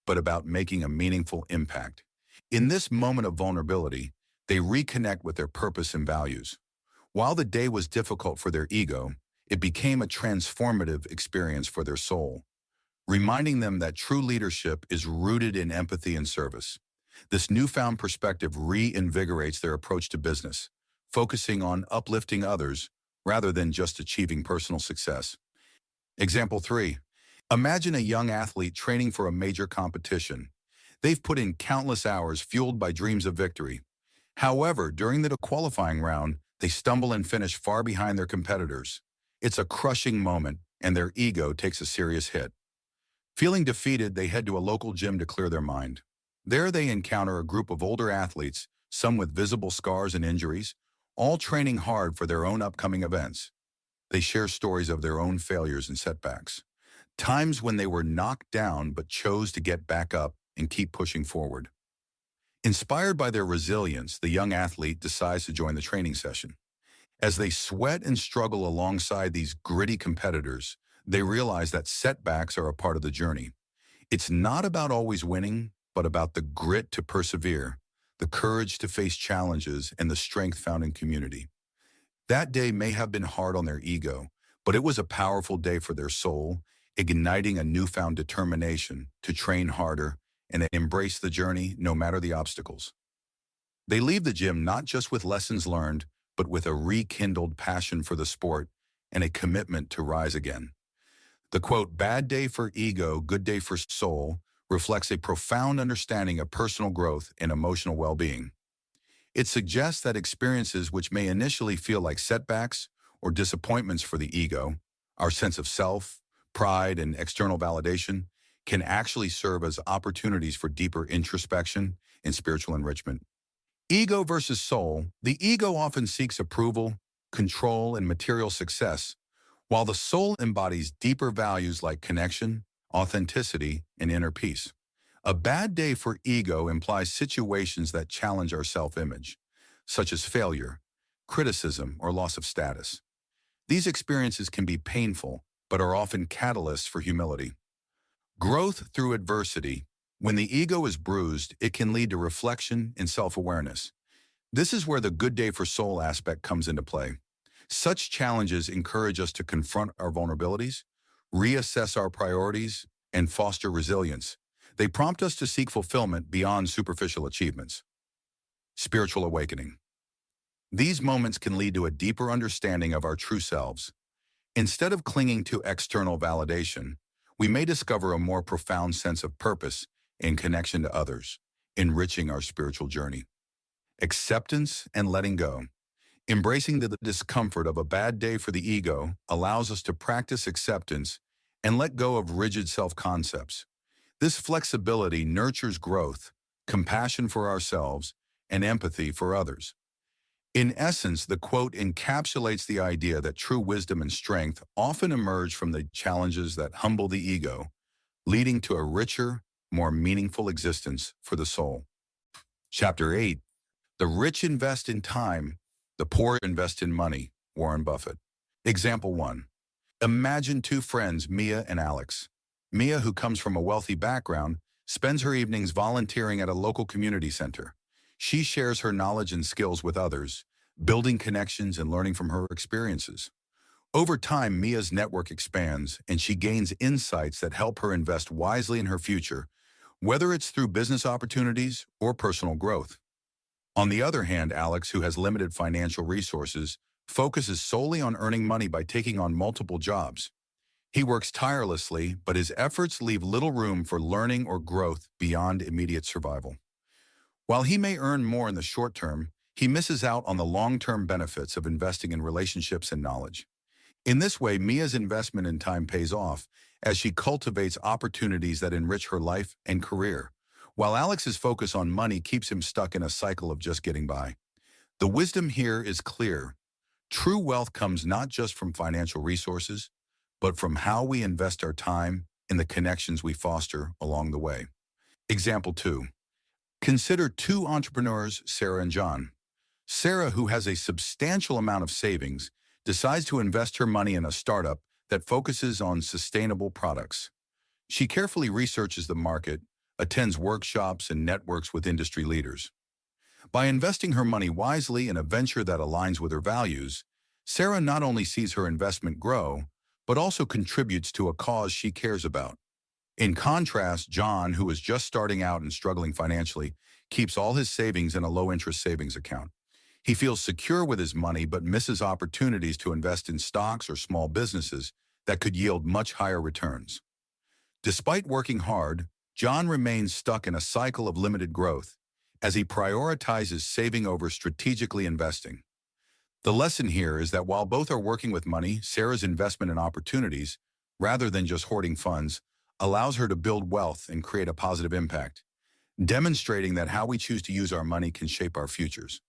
but about making a meaningful impact. In this moment of vulnerability, they reconnect with their purpose and values. While the day was difficult for their ego, it became a transformative experience for their soul, reminding them that true leadership is rooted in empathy and service. This newfound perspective reinvigorates their approach to business, focusing on uplifting others rather than just achieving personal success. Example 3. Imagine a young athlete training for a major competition. They've put in countless hours fueled by dreams of victory. However, during the qualifying round, they stumble and finish far behind their competitors. It's a crushing moment, and their ego takes a serious hit. Feeling defeated, they head to a local gym to clear their mind. There they encounter a group of older athletes, some with visible scars and injuries, all training hard for their own upcoming events. They share stories of their own failures and setbacks, times when they were knocked down but chose to get back up and keep pushing forward. Inspired by their resilience, the young athlete decides to join the training session. As they sweat and struggle alongside these gritty competitors, they realize that setbacks are a part of the journey. It's not about always winning, but about the grit to persevere, the courage to face challenges, and the strength found in community. That day may have been hard on their ego, but it was a powerful day for their soul, igniting a newfound determination to train harder and embrace the journey no matter the obstacles. They leave the gym not just with lessons learned, but with a rekindled passion for the sport and a commitment to rise again. The quote, "Bad day for ego, good day for soul," reflects a profound understanding of personal growth and emotional well-being. It suggests that experiences which may initially feel like setbacks or disappointments for the ego, our sense of self, pride, and external validation, can actually serve as opportunities for deeper introspection and spiritual enrichment. Ego versus soul. The ego often seeks approval, control, and material success, while the soul embodies deeper values like connection, authenticity, and inner peace. A bad day for ego implies situations that challenge our self-image, such as failure, criticism, or loss of status. These experiences can be painful, but are often catalysts for humility. Growth through adversity. When the ego is bruised, it can lead to reflection and self-awareness. This is where the good day for soul aspect comes into play. Such challenges encourage us to confront our vulnerabilities, reassess our priorities, and foster resilience. They prompt us to seek fulfillment beyond superficial achievements. Spiritual awakening. These moments can lead to a deeper understanding of our true selves. Instead of clinging to external validation, we may discover a more profound sense of purpose in connection to others, enriching our spiritual journey. Acceptance and letting go. Embracing the discomfort of a bad day for the ego allows us to practice acceptance and let go of rigid self-concepts. This flexibility nurtures growth, compassion for ourselves, and empathy for others. In essence, the quote encapsulates the idea that true wisdom and strength often emerge from the challenges that humble the ego, leading to a richer, more meaningful existence for the soul. Chapter 8. The rich invest in time, the poor invest in money. Warren Buffett. Example 1. Imagine two friends, Mia and Alex. Mia, who comes from a wealthy background, spends her evenings volunteering at a local community center. She shares her knowledge and skills with others, building connections and learning from her experiences. Over time, Mia's network expands, and she gains insights that help her invest wisely in her future, whether it's through business opportunities or personal growth. On the other hand, Alex, who has limited financial resources, focuses solely on earning money by taking on multiple jobs. He works tirelessly, but his efforts leave little room for learning or growth beyond immediate survival. While he may earn more in the short term, he misses out on the long-term benefits of investing in relationships and knowledge. In this way, Mia's investment in time pays off as she cultivates opportunities that enrich her life and career, while Alex's focus on money keeps him stuck in a cycle of just getting by. The wisdom here is clear. True wealth comes not just from financial resources, but from how we invest our time and the connections we foster along the way. Example 2. Consider two entrepreneurs, Sarah and John. Sarah, who has a substantial amount of savings, decides to invest her money in a startup that focuses on sustainable products. She carefully researches the market, attends workshops, and networks with industry leaders. By investing her money wisely in a venture that aligns with her values, Sarah not only sees her investment grow, but also contributes to a cause she cares about. In contrast, John, who is just starting out and struggling financially, keeps all his savings in a low-interest savings account. He feels secure with his money but misses opportunities to invest in stocks or small businesses that could yield much higher returns. Despite working hard, John remains stuck in a cycle of limited growth as he prioritizes saving over strategically investing. The lesson here is that while both are working with money, Sarah's investment in opportunities, rather than just hoarding funds, allows her to build wealth and create a positive impact, demonstrating that how we choose to use our money can shape our futures.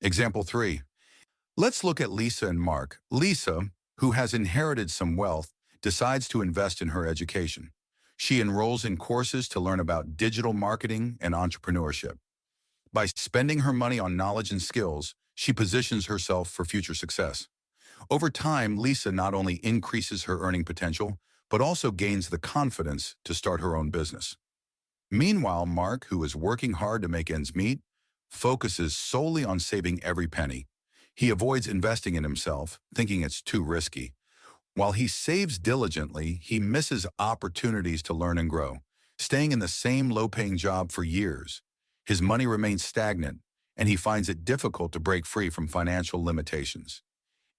Example 3. Let's look at Lisa and Mark. Lisa, who has inherited some wealth, decides to invest in her education. She enrolls in courses to learn about digital marketing and entrepreneurship. By spending her money on knowledge and skills, she positions herself for future success. Over time, Lisa not only increases her earning potential, but also gains the confidence to start her own business. Meanwhile, Mark, who is working hard to make ends meet, focuses solely on saving every penny. He avoids investing in himself, thinking it's too risky. While he saves diligently, he misses opportunities to learn and grow, staying in the same low-paying job for years. His money remains stagnant, and he finds it difficult to break free from financial limitations.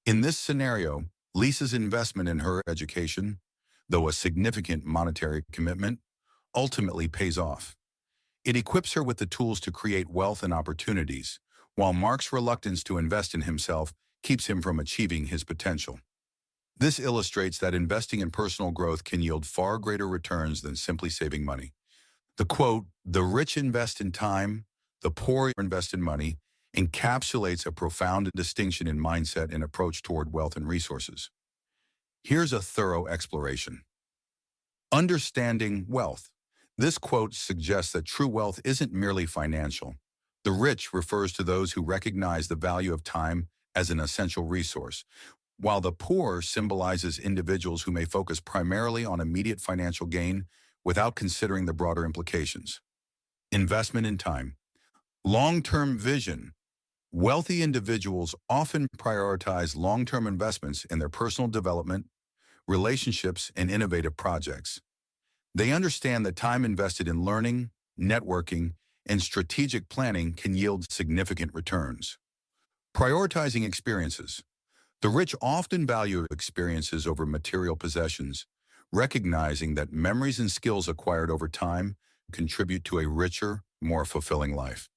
In this scenario, Lisa's investment in her education, though a significant monetary commitment, ultimately pays off. It equips her with the tools to create wealth and opportunities, while Mark's reluctance to invest in himself keeps him from achieving his potential. This illustrates that investing in personal growth can yield far greater returns than simply saving money. The quote, "The rich invest in time, the poor invest in money," encapsulates a profound distinction in mindset and approach toward wealth and resources. Here's a thorough exploration. Understanding wealth. This quote suggests that true wealth isn't merely financial. The rich refers to those who recognize the value of time as an essential resource, while the poor symbolizes individuals who may focus primarily on immediate financial gain without considering the broader implications. Investment in time. Long-term vision. Wealthy individuals often prioritize long-term investments in their personal development, relationships, and innovative projects. They understand that time invested in learning, networking, and strategic planning can yield significant returns. Prioritizing experiences. The rich often value experiences over material possessions, recognizing that memories and skills acquired over time contribute to a richer, more fulfilling life.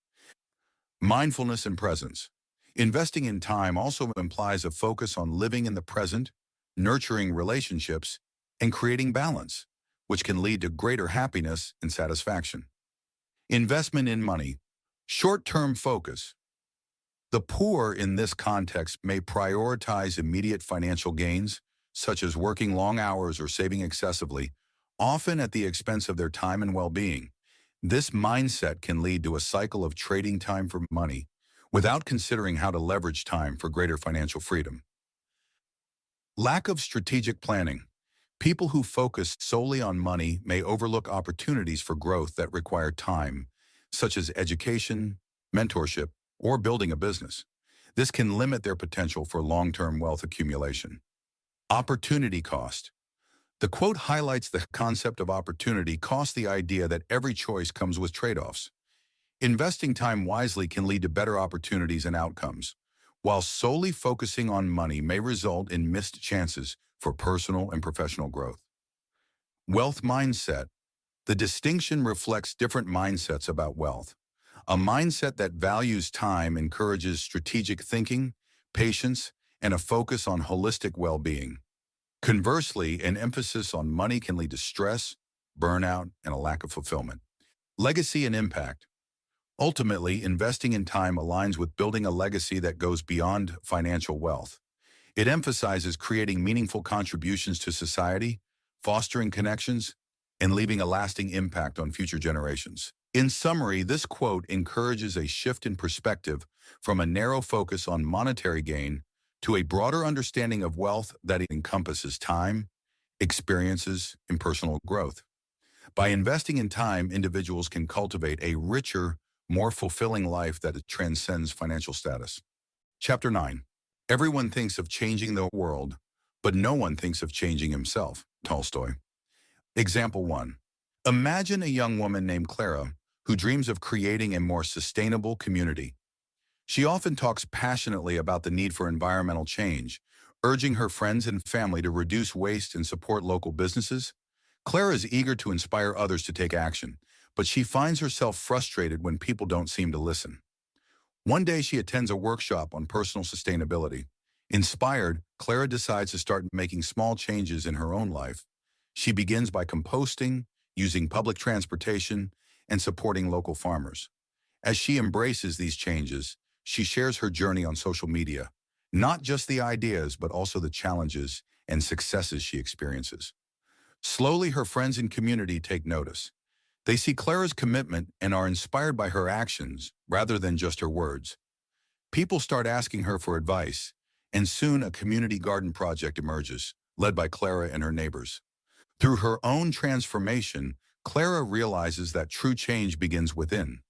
Mindfulness and presence. Investing in time also implies a focus on living in the present, nurturing relationships, and creating balance, which can lead to greater happiness and satisfaction. Investment in money. Short-term focus. The poor in this context may prioritize immediate financial gains, such as working long hours or saving excessively, often at the expense of their time and well-being. This mindset can lead to a cycle of trading time for money, without considering how to leverage time for greater financial freedom. Lack of strategic planning. People who focus solely on money may overlook opportunities for growth that require time, such as education, mentorship, or building a business. This can limit their potential for long-term wealth accumulation. Opportunity cost. The quote highlights the concept of opportunity cost, the idea that every choice comes with trade-offs. Investing time wisely can lead to better opportunities and outcomes, while solely focusing on money may result in missed chances for personal and professional growth. Wealth mindset. The distinction reflects different mindsets about wealth. A mindset that values time encourages strategic thinking, patience, and a focus on holistic well-being. Conversely, an emphasis on money can lead to stress, burnout, and a lack of fulfillment. Legacy and impact. Ultimately, investing in time aligns with building a legacy that goes beyond financial wealth. It emphasizes creating meaningful contributions to society, fostering connections, and leaving a lasting impact on future generations. In summary, this quote encourages a shift in perspective from a narrow focus on monetary gain to a broader understanding of wealth that encompasses time, experiences, and personal growth. By investing in time, individuals can cultivate a richer, more fulfilling life that transcends financial status. Chapter 9. Everyone thinks of changing the world, but no one thinks of changing himself. Tolstoy. Example 1. Imagine a young woman named Clara who dreams of creating a more sustainable community. She often talks passionately about the need for environmental change, urging her friends and family to reduce waste and support local businesses. Clara is eager to inspire others to take action, but she finds herself frustrated when people don't seem to listen. One day she attends a workshop on personal sustainability. Inspired, Clara decides to start making small changes in her own life. She begins by composting, using public transportation, and supporting local farmers. As she embraces these changes, she shares her journey on social media, not just the ideas, but also the challenges and successes she experiences. Slowly, her friends and community take notice. They see Clara's commitment and are inspired by her actions rather than just her words. People start asking her for advice, and soon a community garden project emerges, led by Clara and her neighbors. Through her own transformation, Clara realizes that true change begins within.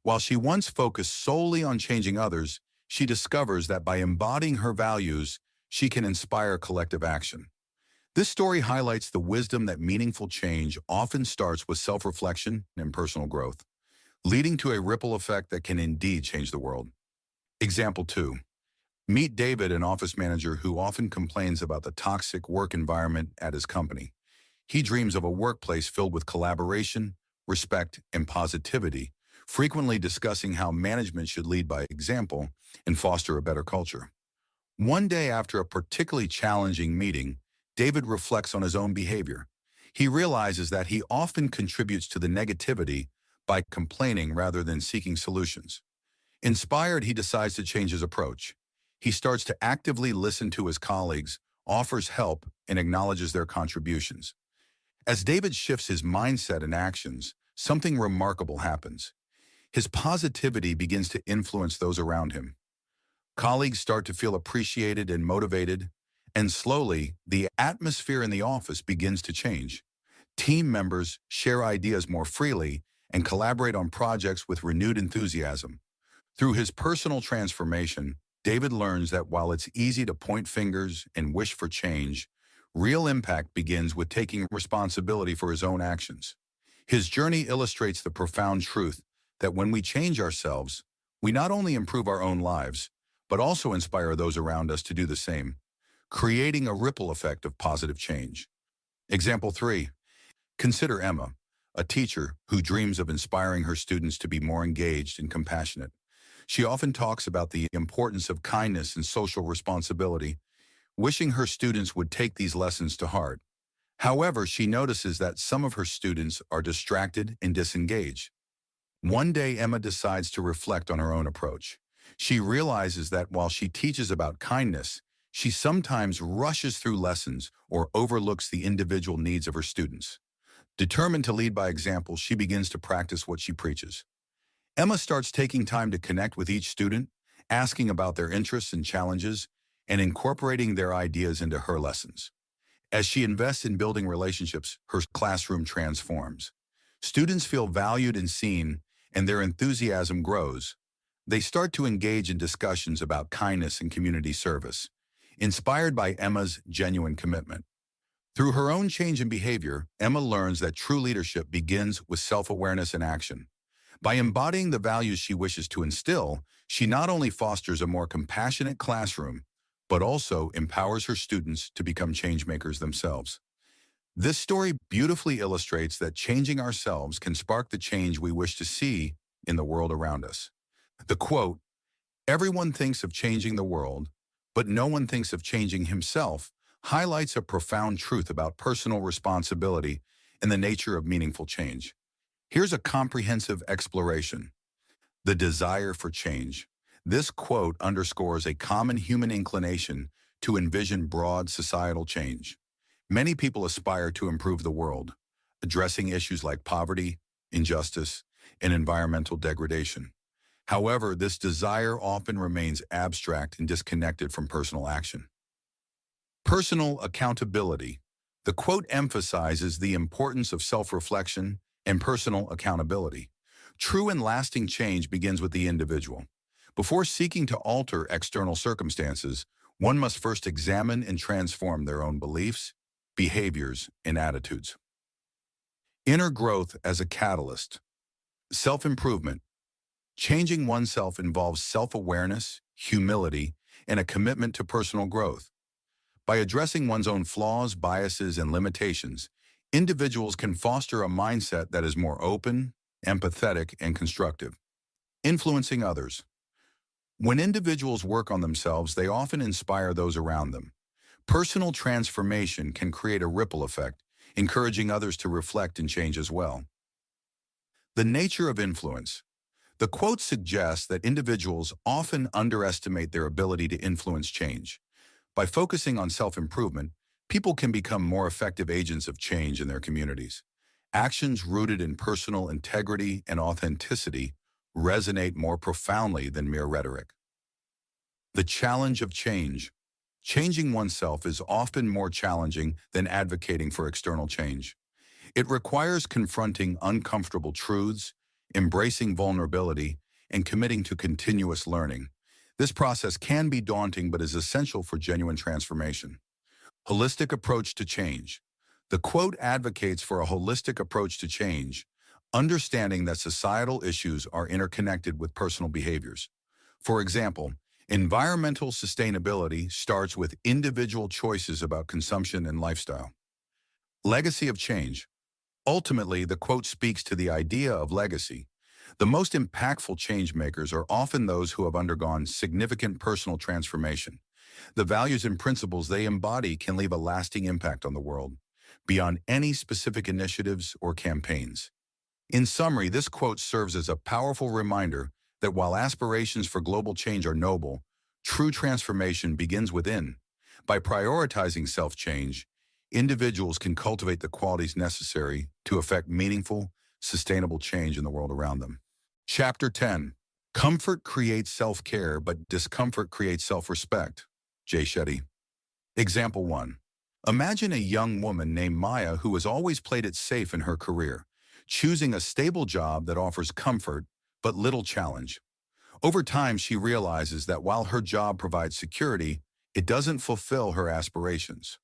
While she once focused solely on changing others, she discovers that by embodying her values, she can inspire collective action. This story highlights the wisdom that meaningful change often starts with self-reflection and personal growth, leading to a ripple effect that can indeed change the world. Example 2. Meet David, an office manager who often complains about the toxic work environment at his company. He dreams of a workplace filled with collaboration, respect, and positivity, frequently discussing how management should lead by example and foster a better culture. One day after a particularly challenging meeting, David reflects on his own behavior. He realizes that he often contributes to the negativity by complaining rather than seeking solutions. Inspired, he decides to change his approach. He starts to actively listen to his colleagues, offers help, and acknowledges their contributions. As David shifts his mindset and actions, something remarkable happens. His positivity begins to influence those around him. Colleagues start to feel appreciated and motivated, and slowly, the atmosphere in the office begins to change. Team members share ideas more freely and collaborate on projects with renewed enthusiasm. Through his personal transformation, David learns that while it's easy to point fingers and wish for change, real impact begins with taking responsibility for his own actions. His journey illustrates the profound truth that when we change ourselves, we not only improve our own lives, but also inspire those around us to do the same, creating a ripple effect of positive change. Example 3. Consider Emma, a teacher who dreams of inspiring her students to be more engaged and compassionate. She often talks about the importance of kindness and social responsibility, wishing her students would take these lessons to heart. However, she notices that some of her students are distracted and disengaged. One day, Emma decides to reflect on her own approach. She realizes that while she teaches about kindness, she sometimes rushes through lessons or overlooks the individual needs of her students. Determined to lead by example, she begins to practice what she preaches. Emma starts taking time to connect with each student, asking about their interests and challenges, and incorporating their ideas into her lessons. As she invests in building relationships, her classroom transforms. Students feel valued and seen, and their enthusiasm grows. They start to engage in discussions about kindness and community service, inspired by Emma's genuine commitment. Through her own change in behavior, Emma learns that true leadership begins with self-awareness and action. By embodying the values she wishes to instill, she not only fosters a more compassionate classroom, but also empowers her students to become changemakers themselves. This story beautifully illustrates that changing ourselves can spark the change we wish to see in the world around us. The quote, "Everyone thinks of changing the world, but no one thinks of changing himself," highlights a profound truth about personal responsibility and the nature of meaningful change. Here's a comprehensive exploration: the desire for change. This quote underscores a common human inclination to envision broad societal change. Many people aspire to improve the world, addressing issues like poverty, injustice, and environmental degradation. However, this desire often remains abstract and disconnected from personal action. Personal accountability. The quote emphasizes the importance of self-reflection and personal accountability. True and lasting change begins with the individual. Before seeking to alter external circumstances, one must first examine and transform their own beliefs, behaviors, and attitudes. Inner growth as a catalyst. Self-improvement. Changing oneself involves self-awareness, humility, and a commitment to personal growth. By addressing one's own flaws, biases, and limitations, individuals can foster a mindset that is more open, empathetic, and constructive. Influencing others. When individuals work on themselves, they often inspire those around them. Personal transformation can create a ripple effect, encouraging others to reflect and change as well. The nature of influence. The quote suggests that individuals often underestimate their ability to influence change. By focusing on self-improvement, people can become more effective agents of change in their communities. Actions rooted in personal integrity and authenticity resonate more profoundly than mere rhetoric. The challenge of change. Changing oneself is often more challenging than advocating for external change. It requires confronting uncomfortable truths, embracing vulnerability, and committing to continuous learning. This process can be daunting but is essential for genuine transformation. Holistic approach to change. The quote advocates for a holistic approach to change, understanding that societal issues are interconnected with personal behaviors. For example, environmental sustainability starts with individual choices about consumption and lifestyle. Legacy of change. Ultimately, the quote speaks to the idea of legacy. The most impactful change makers are often those who have undergone significant personal transformation. The values and principles they embody can leave a lasting impact on the world, beyond any specific initiatives or campaigns. In summary, this quote serves as a powerful reminder that while aspirations for global change are noble, true transformation begins within. By prioritizing self-change, individuals can cultivate the qualities necessary to effect meaningful, sustainable change in the world around them. Chapter 10. Comfort creates self-care, but discomfort creates self-respect. Jay Shetty. Example 1. Imagine a young woman named Maya who has always played it safe in her career, choosing a stable job that offers comfort but little challenge. Over time, she realizes that while her job provides security, it doesn't fulfill her aspirations.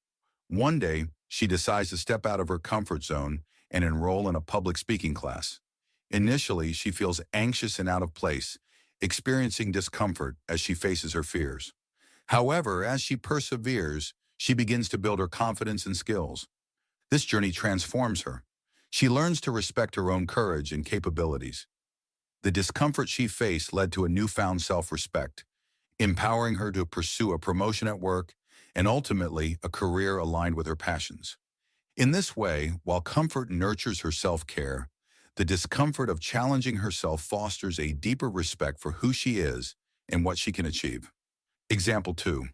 One day, she decides to step out of her comfort zone and enroll in a public speaking class. Initially, she feels anxious and out of place, experiencing discomfort as she faces her fears. However, as she perseveres, she begins to build her confidence and skills. This journey transforms her. She learns to respect her own courage and capabilities. The discomfort she faced led to a newfound self-respect, empowering her to pursue a promotion at work and ultimately a career aligned with her passions. In this way, while comfort nurtures her self-care, the discomfort of challenging herself fosters a deeper respect for who she is and what she can achieve. Example 2.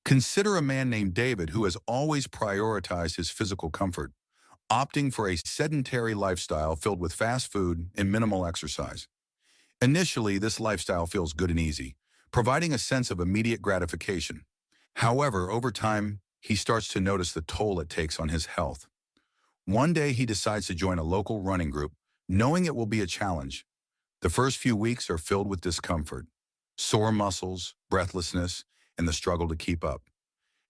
Consider a man named David who has always prioritized his physical comfort, opting for a sedentary lifestyle filled with fast food and minimal exercise. Initially, this lifestyle feels good and easy, providing a sense of immediate gratification. However, over time, he starts to notice the toll it takes on his health. One day, he decides to join a local running group, knowing it will be a challenge. The first few weeks are filled with discomfort, sore muscles, breathlessness, and the struggle to keep up.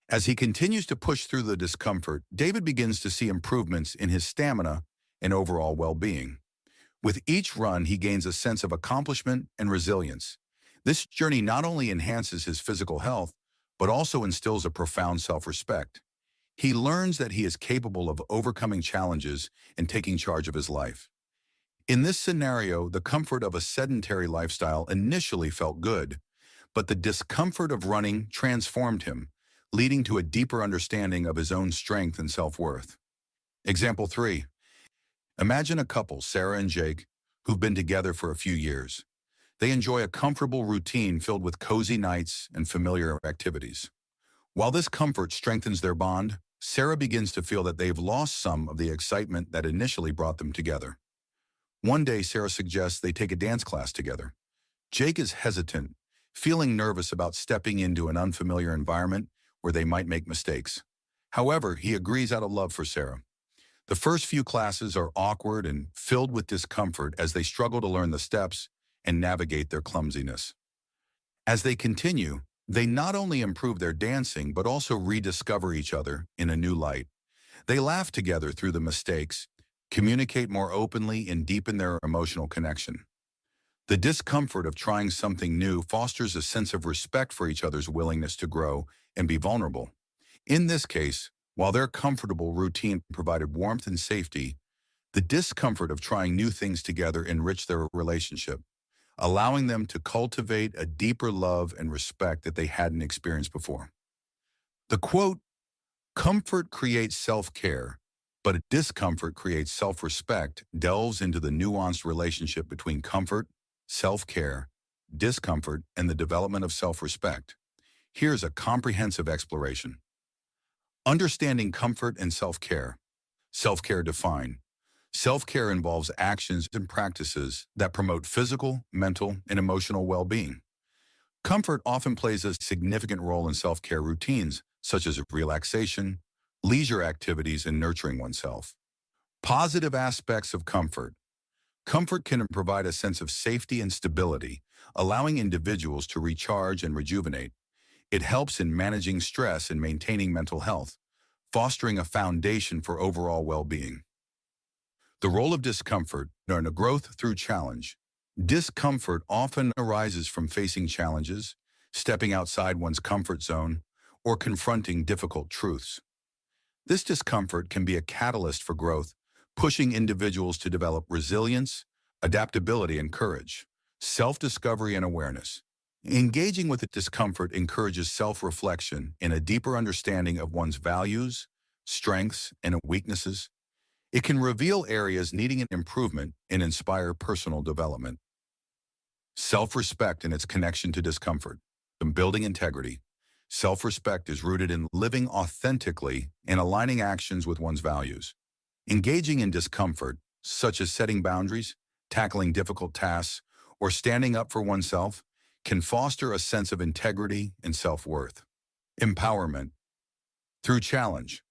As he continues to push through the discomfort, David begins to see improvements in his stamina and overall well-being. With each run, he gains a sense of accomplishment and resilience. This journey not only enhances his physical health, but also instills a profound self-respect. He learns that he is capable of overcoming challenges and taking charge of his life. In this scenario, the comfort of a sedentary lifestyle initially felt good, but the discomfort of running transformed him, leading to a deeper understanding of his own strength and self-worth. Example 3. Imagine a couple, Sarah and Jake, who've been together for a few years. They enjoy a comfortable routine filled with cozy nights and familiar activities. While this comfort strengthens their bond, Sarah begins to feel that they've lost some of the excitement that initially brought them together. One day, Sarah suggests they take a dance class together. Jake is hesitant, feeling nervous about stepping into an unfamiliar environment where they might make mistakes. However, he agrees out of love for Sarah. The first few classes are awkward and filled with discomfort as they struggle to learn the steps and navigate their clumsiness. As they continue, they not only improve their dancing but also rediscover each other in a new light. They laugh together through the mistakes, communicate more openly, and deepen their emotional connection. The discomfort of trying something new fosters a sense of respect for each other's willingness to grow and be vulnerable. In this case, while their comfortable routine provided warmth and safety, the discomfort of trying new things together enriched their relationship, allowing them to cultivate a deeper love and respect that they hadn't experienced before. The quote, "Comfort creates self-care, but discomfort creates self-respect," delves into the nuanced relationship between comfort, self-care, discomfort, and the development of self-respect. Here's a comprehensive exploration. Understanding comfort and self-care. Self-care defined. Self-care involves actions and practices that promote physical, mental, and emotional well-being. Comfort often plays a significant role in self-care routines, such as relaxation, leisure activities, and nurturing oneself. Positive aspects of comfort. Comfort can provide a sense of safety and stability, allowing individuals to recharge and rejuvenate. It helps in managing stress and maintaining mental health, fostering a foundation for overall well-being. The role of discomfort in a growth through challenge. Discomfort often arises from facing challenges, stepping outside one's comfort zone, or confronting difficult truths. This discomfort can be a catalyst for growth, pushing individuals to develop resilience, adaptability and courage, self-discovery and awareness. Engaging with the discomfort encourages self-reflection and a deeper understanding of one's values, strengths, and weaknesses. It can reveal areas needing an improvement and inspire personal development. Self-respect and its connection to discomfort. And building integrity. Self-respect is rooted in living authentically and aligning actions with one's values. Engaging in discomfort, such as setting boundaries, tackling difficult tasks, or standing up for oneself, can foster a sense of integrity and self-worth. Empowerment. Through challenge.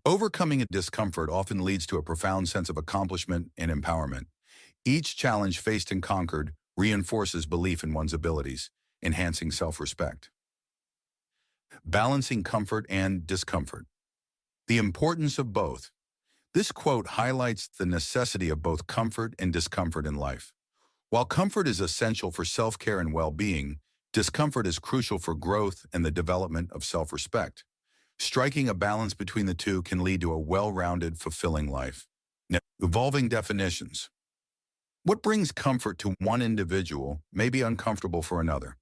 Overcoming a discomfort often leads to a profound sense of accomplishment and empowerment. Each challenge faced and conquered reinforces belief in one's abilities, enhancing self-respect. Balancing comfort and discomfort. The importance of both. This quote highlights the necessity of both comfort and discomfort in life. While comfort is essential for self-care and well-being, discomfort is crucial for growth and the development of self-respect. Striking a balance between the two can lead to a well-rounded, fulfilling life. Now, evolving definitions. What brings comfort to one individual may be uncomfortable for another.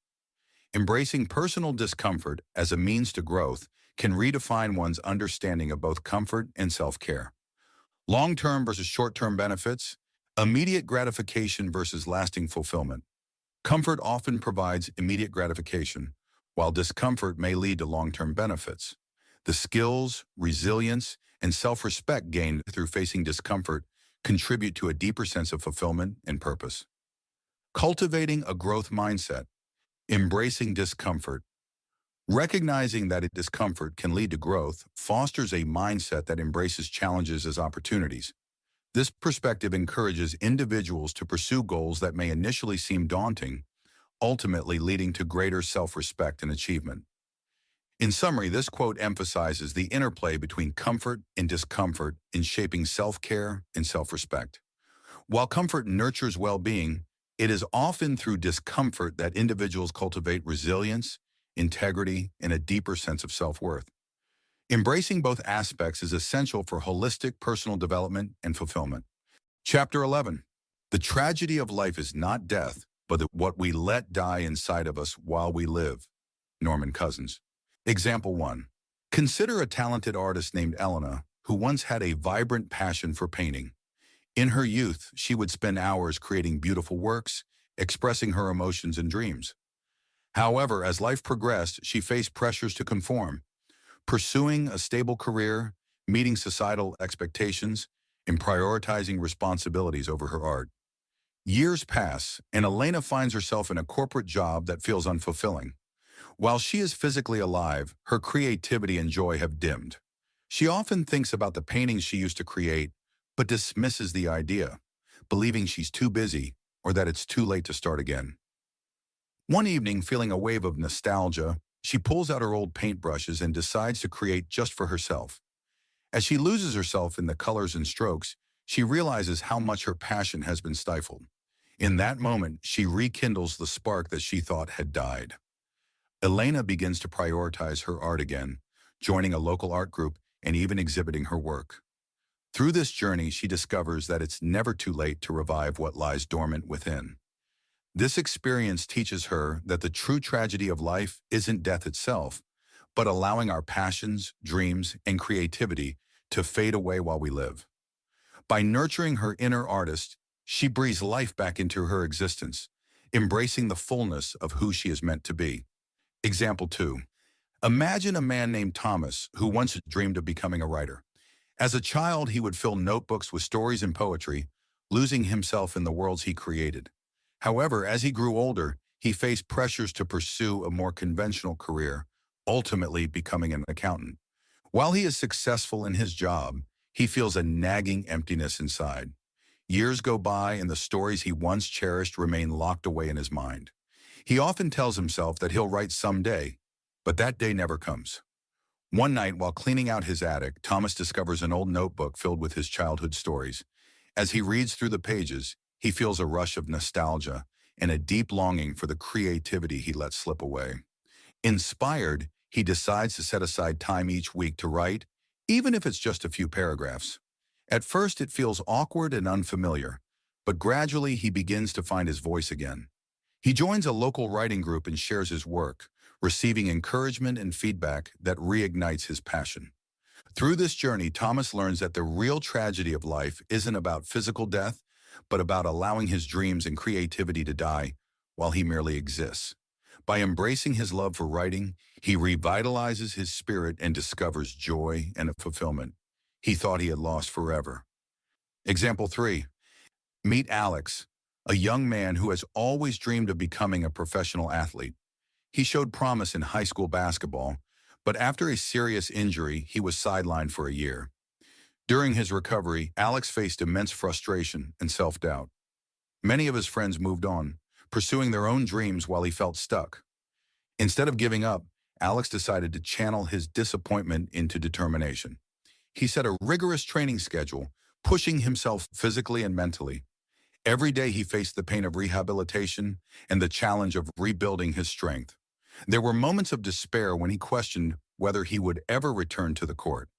Embracing personal discomfort as a means to growth can redefine one's understanding of both comfort and self-care. Long-term versus short-term benefits, immediate gratification versus lasting fulfillment. Comfort often provides immediate gratification, while discomfort may lead to long-term benefits. The skills, resilience, and self-respect gained through facing discomfort contribute to a deeper sense of fulfillment and purpose. Cultivating a growth mindset, embracing discomfort. Recognizing that discomfort can lead to growth fosters a mindset that embraces challenges as opportunities. This perspective encourages individuals to pursue goals that may initially seem daunting, ultimately leading to greater self-respect and achievement. In summary, this quote emphasizes the interplay between comfort and discomfort in shaping self-care and self-respect. While comfort nurtures well-being, it is often through discomfort that individuals cultivate resilience, integrity, and a deeper sense of self-worth. Embracing both aspects is essential for holistic personal development and fulfillment. Chapter 11. The tragedy of life is not death, but what we let die inside of us while we live. Norman Cousins. Example 1. Consider a talented artist named Elena, who once had a vibrant passion for painting. In her youth, she would spend hours creating beautiful works, expressing her emotions and dreams. However, as life progressed, she faced pressures to conform, pursuing a stable career, meeting societal expectations, and prioritizing responsibilities over her art. Years pass, and Elena finds herself in a corporate job that feels unfulfilling. While she is physically alive, her creativity and joy have dimmed. She often thinks about the paintings she used to create, but dismisses the idea, believing she's too busy or that it's too late to start again. One evening, feeling a wave of nostalgia, she pulls out her old paintbrushes and decides to create just for herself. As she loses herself in the colors and strokes, she realizes how much her passion has been stifled. In that moment, she rekindles the spark that she thought had died. Elena begins to prioritize her art again, joining a local art group and even exhibiting her work. Through this journey, she discovers that it's never too late to revive what lies dormant within. This experience teaches her that the true tragedy of life isn't death itself, but allowing our passions, dreams, and creativity to fade away while we live. By nurturing her inner artist, she breathes life back into her existence, embracing the fullness of who she is meant to be. Example 2. Imagine a man named Thomas who once dreamed of becoming a writer. As a child, he would fill notebooks with stories and poetry, losing himself in the worlds he created. However, as he grew older, he faced pressures to pursue a more conventional career, ultimately becoming an accountant. While he is successful in his job, he feels a nagging emptiness inside. Years go by and the stories he once cherished remain locked away in his mind. He often tells himself that he'll write someday, but that day never comes. One night, while cleaning out his attic, Thomas discovers an old notebook filled with his childhood stories. As he reads through the pages, he feels a rush of nostalgia and a deep longing for the creativity he let slip away. Inspired, he decides to set aside time each week to write, even if it's just a few paragraphs. At first, it feels awkward and unfamiliar, but gradually he begins to find his voice again. He joins a local writing group and shares his work, receiving encouragement and feedback that reignites his passion. Through this journey, Thomas learns that the real tragedy of life isn't about physical death, but about allowing his dreams and creativity to die while he merely exists. By embracing his love for writing, he revitalizes his spirit and discovers joy and fulfillment he thought he had lost forever. Example 3. Meet Alex, a young man who has always dreamed of becoming a professional athlete. He showed promise in high school basketball, but after a serious injury, he was sidelined for a year. During his recovery, Alex faced immense frustration and self-doubt. Many of his friends moved on, pursuing their own dreams while he felt stuck. Instead of giving up, Alex decided to channel his disappointment into determination. He set a rigorous training schedule, pushing himself physically and mentally. Every day he faced the pain of rehabilitation and the challenge of rebuilding his strength. There were moments of despair when he questioned whether he would ever return to the court.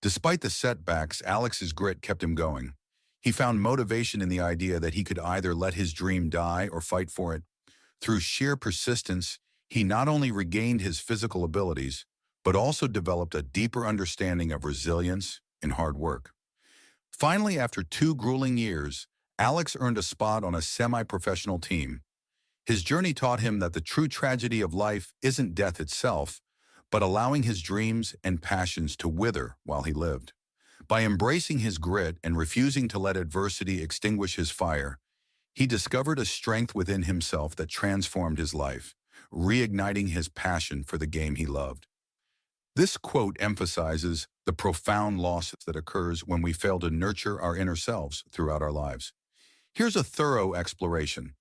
Despite the setbacks, Alex's grit kept him going. He found motivation in the idea that he could either let his dream die or fight for it. Through sheer persistence, he not only regained his physical abilities, but also developed a deeper understanding of resilience and hard work. Finally, after 2 grueling years, Alex earned a spot on a semi-professional team. His journey taught him that the true tragedy of life isn't death itself, but allowing his dreams and passions to wither while he lived. By embracing his grit and refusing to let adversity extinguish his fire, he discovered a strength within himself that transformed his life, reigniting his passion for the game he loved. This quote emphasizes the profound loss that occurs when we fail to nurture our inner selves throughout our lives. Here's a thorough exploration.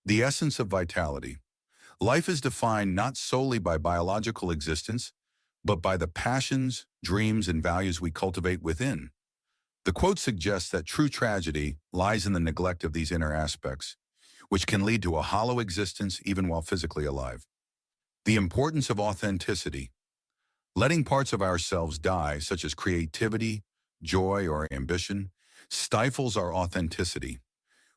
The essence of vitality. Life is defined not solely by biological existence, but by the passions, dreams, and values we cultivate within. The quote suggests that true tragedy lies in the neglect of these inner aspects, which can lead to a hollow existence even while physically alive. The importance of authenticity. Letting parts of ourselves die, such as creativity, joy, or ambition, stifles our authenticity.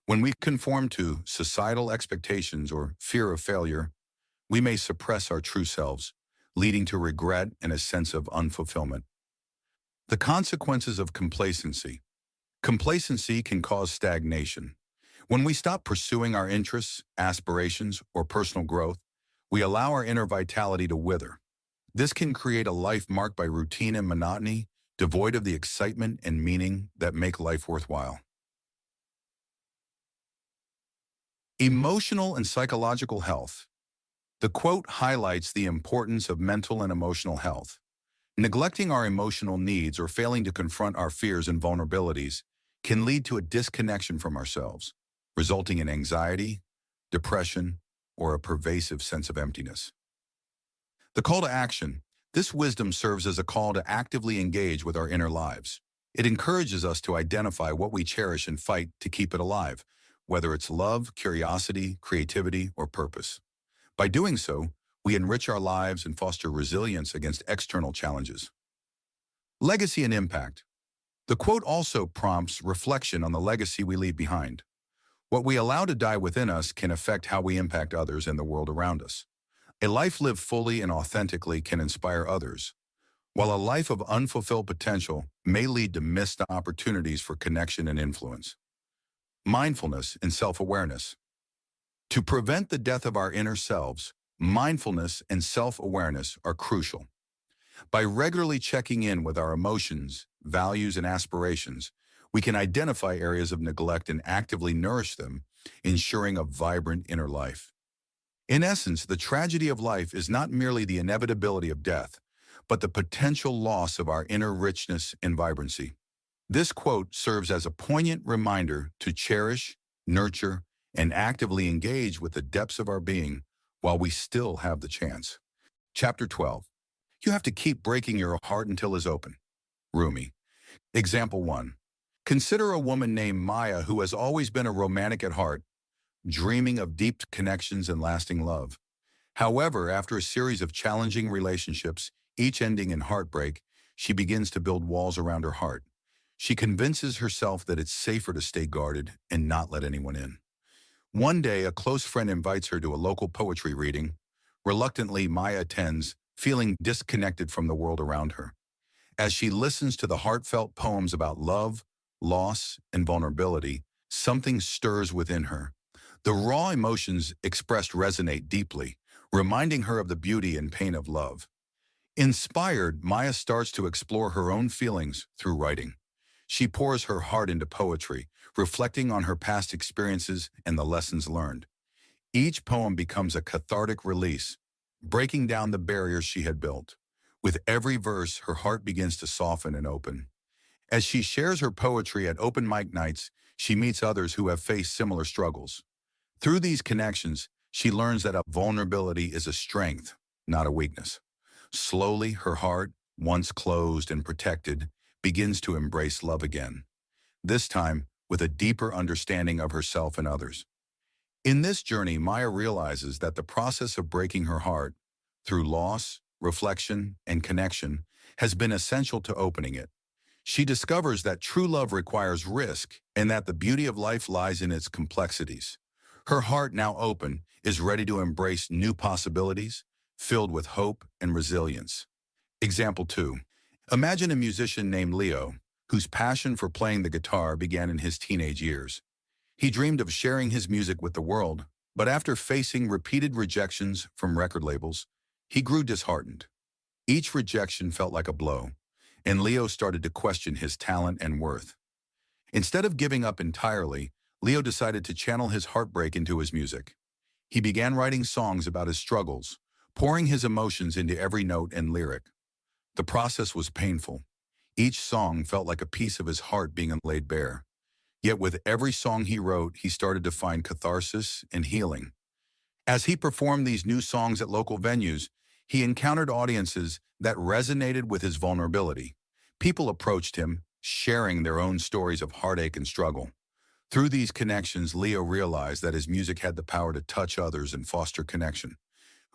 When we conform to societal expectations or fear of failure, we may suppress our true selves, leading to regret and a sense of unfulfillment. The consequences of complacency. Complacency can cause stagnation. When we stop pursuing our interests, aspirations, or personal growth, we allow our inner vitality to wither. This can create a life marked by routine and monotony, devoid of the excitement and meaning that make life worthwhile. Emotional and psychological health. The quote highlights the importance of mental and emotional health. Neglecting our emotional needs or failing to confront our fears and vulnerabilities can lead to a disconnection from ourselves, resulting in anxiety, depression, or a pervasive sense of emptiness. The call to action. This wisdom serves as a call to actively engage with our inner lives. It encourages us to identify what we cherish and fight to keep it alive, whether it's love, curiosity, creativity, or purpose. By doing so, we enrich our lives and foster resilience against external challenges. Legacy and impact. The quote also prompts reflection on the legacy we leave behind. What we allow to die within us can affect how we impact others and the world around us. A life lived fully and authentically can inspire others, while a life of unfulfilled potential may lead to missed opportunities for connection and influence. Mindfulness and self-awareness. To prevent the death of our inner selves, mindfulness and self-awareness are crucial. By regularly checking in with our emotions, values, and aspirations, we can identify areas of neglect and actively nourish them, ensuring a vibrant inner life. In essence, the tragedy of life is not merely the inevitability of death, but the potential loss of our inner richness and vibrancy. This quote serves as a poignant reminder to cherish, nurture, and actively engage with the depths of our being while we still have the chance. Chapter 12. You have to keep breaking your heart until it's open. Rumi. Example 1. Consider a woman named Maya who has always been a romantic at heart, dreaming of deep connections and lasting love. However, after a series of challenging relationships, each ending in heartbreak, she begins to build walls around her heart. she convinces herself that it's safer to stay guarded and not let anyone in. One day, a close friend invites her to a local poetry reading. Reluctantly, Maya attends, feeling disconnected from the world around her. As she listens to the heartfelt poems about love, loss, and vulnerability, something stirs within her. The raw emotions expressed resonate deeply, reminding her of the beauty and pain of love. Inspired, Maya starts to explore her own feelings through writing. She pours her heart into poetry, reflecting on her past experiences and the lessons learned. Each poem becomes a cathartic release, breaking down the barriers she had built. With every verse, her heart begins to soften and open. As she shares her poetry at open mic nights, she meets others who have faced similar struggles. Through these connections, she learns that a vulnerability is a strength, not a weakness. Slowly, her heart, once closed and protected, begins to embrace love again, this time with a deeper understanding of herself and others. In this journey, Maya realizes that the process of breaking her heart, through loss, reflection, and connection, has been essential to opening it. She discovers that true love requires risk and that the beauty of life lies in its complexities. Her heart, now open, is ready to embrace new possibilities, filled with hope and resilience. Example 2. Imagine a musician named Leo, whose passion for playing the guitar began in his teenage years. He dreamed of sharing his music with the world, but after facing repeated rejections from record labels, he grew disheartened. Each rejection felt like a blow, and Leo started to question his talent and worth. Instead of giving up entirely, Leo decided to channel his heartbreak into his music. He began writing songs about his struggles, pouring his emotions into every note and lyric. The process was painful. Each song felt like a piece of his heart being laid bare. Yet with every song he wrote, he started to find catharsis and healing. As he performed these new songs at local venues, he encountered audiences that resonated with his vulnerability. People approached him, sharing their own stories of heartache and struggle. Through these connections, Leo realized that his music had the power to touch others and foster connection.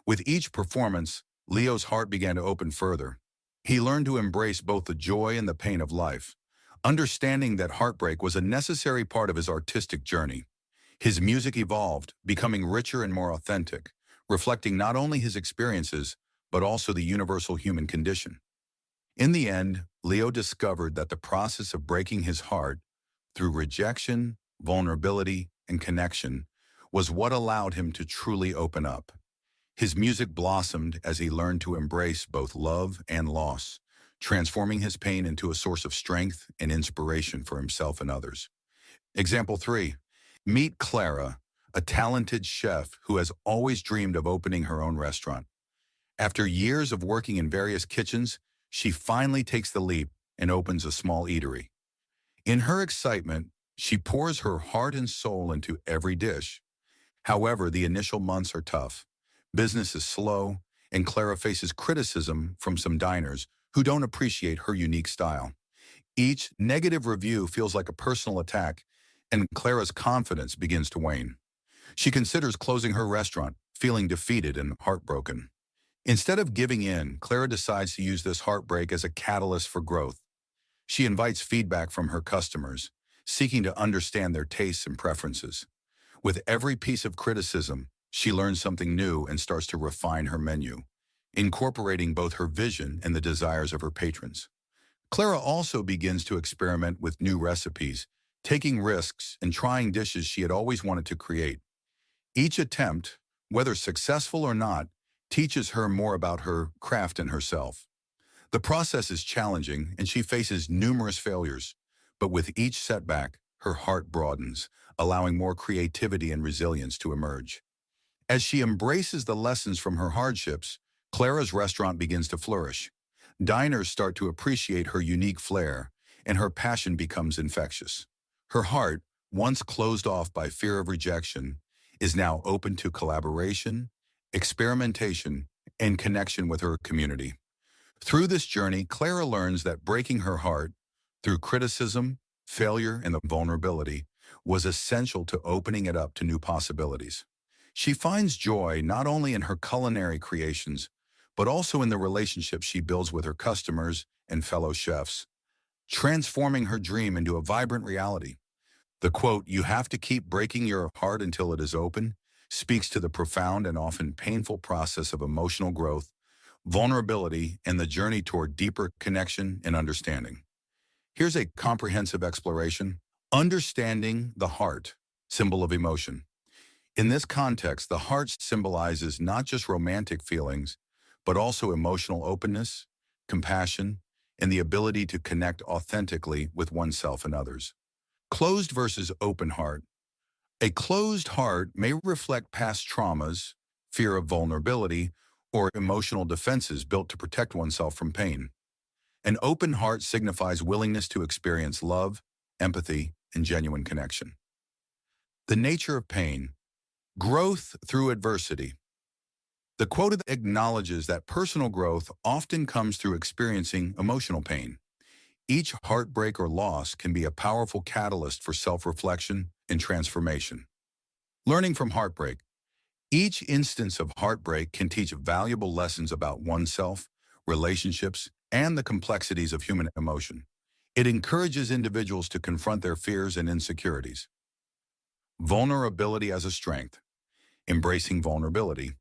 With each performance, Leo's heart began to open further. He learned to embrace both the joy and the pain of life, understanding that heartbreak was a necessary part of his artistic journey. His music evolved, becoming richer and more authentic, reflecting not only his experiences, but also the universal human condition. In the end, Leo discovered that the process of breaking his heart through rejection, vulnerability, and connection was what allowed him to truly open up. His music blossomed as he learned to embrace both love and loss, transforming his pain into a source of strength and inspiration for himself and others. Example 3. Meet Clara, a talented chef who has always dreamed of opening her own restaurant. After years of working in various kitchens, she finally takes the leap and opens a small eatery. In her excitement, she pours her heart and soul into every dish. However, the initial months are tough. Business is slow, and Clara faces criticism from some diners who don't appreciate her unique style. Each negative review feels like a personal attack, and Clara's confidence begins to wane. She considers closing her restaurant, feeling defeated and heartbroken. Instead of giving in, Clara decides to use this heartbreak as a catalyst for growth. She invites feedback from her customers, seeking to understand their tastes and preferences. With every piece of criticism, she learns something new and starts to refine her menu, incorporating both her vision and the desires of her patrons. Clara also begins to experiment with new recipes, taking risks and trying dishes she had always wanted to create. Each attempt, whether successful or not, teaches her more about her craft and herself. The process is challenging and she faces numerous failures, but with each setback, her heart broadens, allowing more creativity and resilience to emerge. As she embraces the lessons from her hardships, Clara's restaurant begins to flourish. Diners start to appreciate her unique flair, and her passion becomes infectious. Her heart, once closed off by fear of rejection, is now open to collaboration, experimentation, and connection with her community. Through this journey, Clara learns that breaking her heart, through criticism, failure, and the vulnerability, was essential to opening it up to new possibilities. She finds joy not only in her culinary creations, but also in the relationships she builds with her customers and fellow chefs. transforming her dream into a vibrant reality. The quote, "You have to keep breaking your heart until it is open," speaks to the profound and often painful process of emotional growth, vulnerability, and the journey toward deeper connection and understanding. Here's a comprehensive exploration. Understanding the heart, symbol of emotion. In this context, the heart symbolizes not just romantic feelings, but also emotional openness, compassion, and the ability to connect authentically with oneself and others. Closed versus open heart. A closed heart may reflect past traumas, fear of vulnerability, or emotional defenses built to protect oneself from pain. An open heart signifies willingness to experience love, empathy, and genuine connection. The nature of pain. Growth through adversity. The quote acknowledges that personal growth often comes through experiencing emotional pain. Each heartbreak or loss can be a powerful catalyst for self-reflection and transformation. Learning from heartbreak. Each instance of heartbreak can teach valuable lessons about oneself, relationships, and the complexities of human emotion. It encourages individuals to confront their fears and insecurities. Vulnerability as a strength. Embracing vulnerability.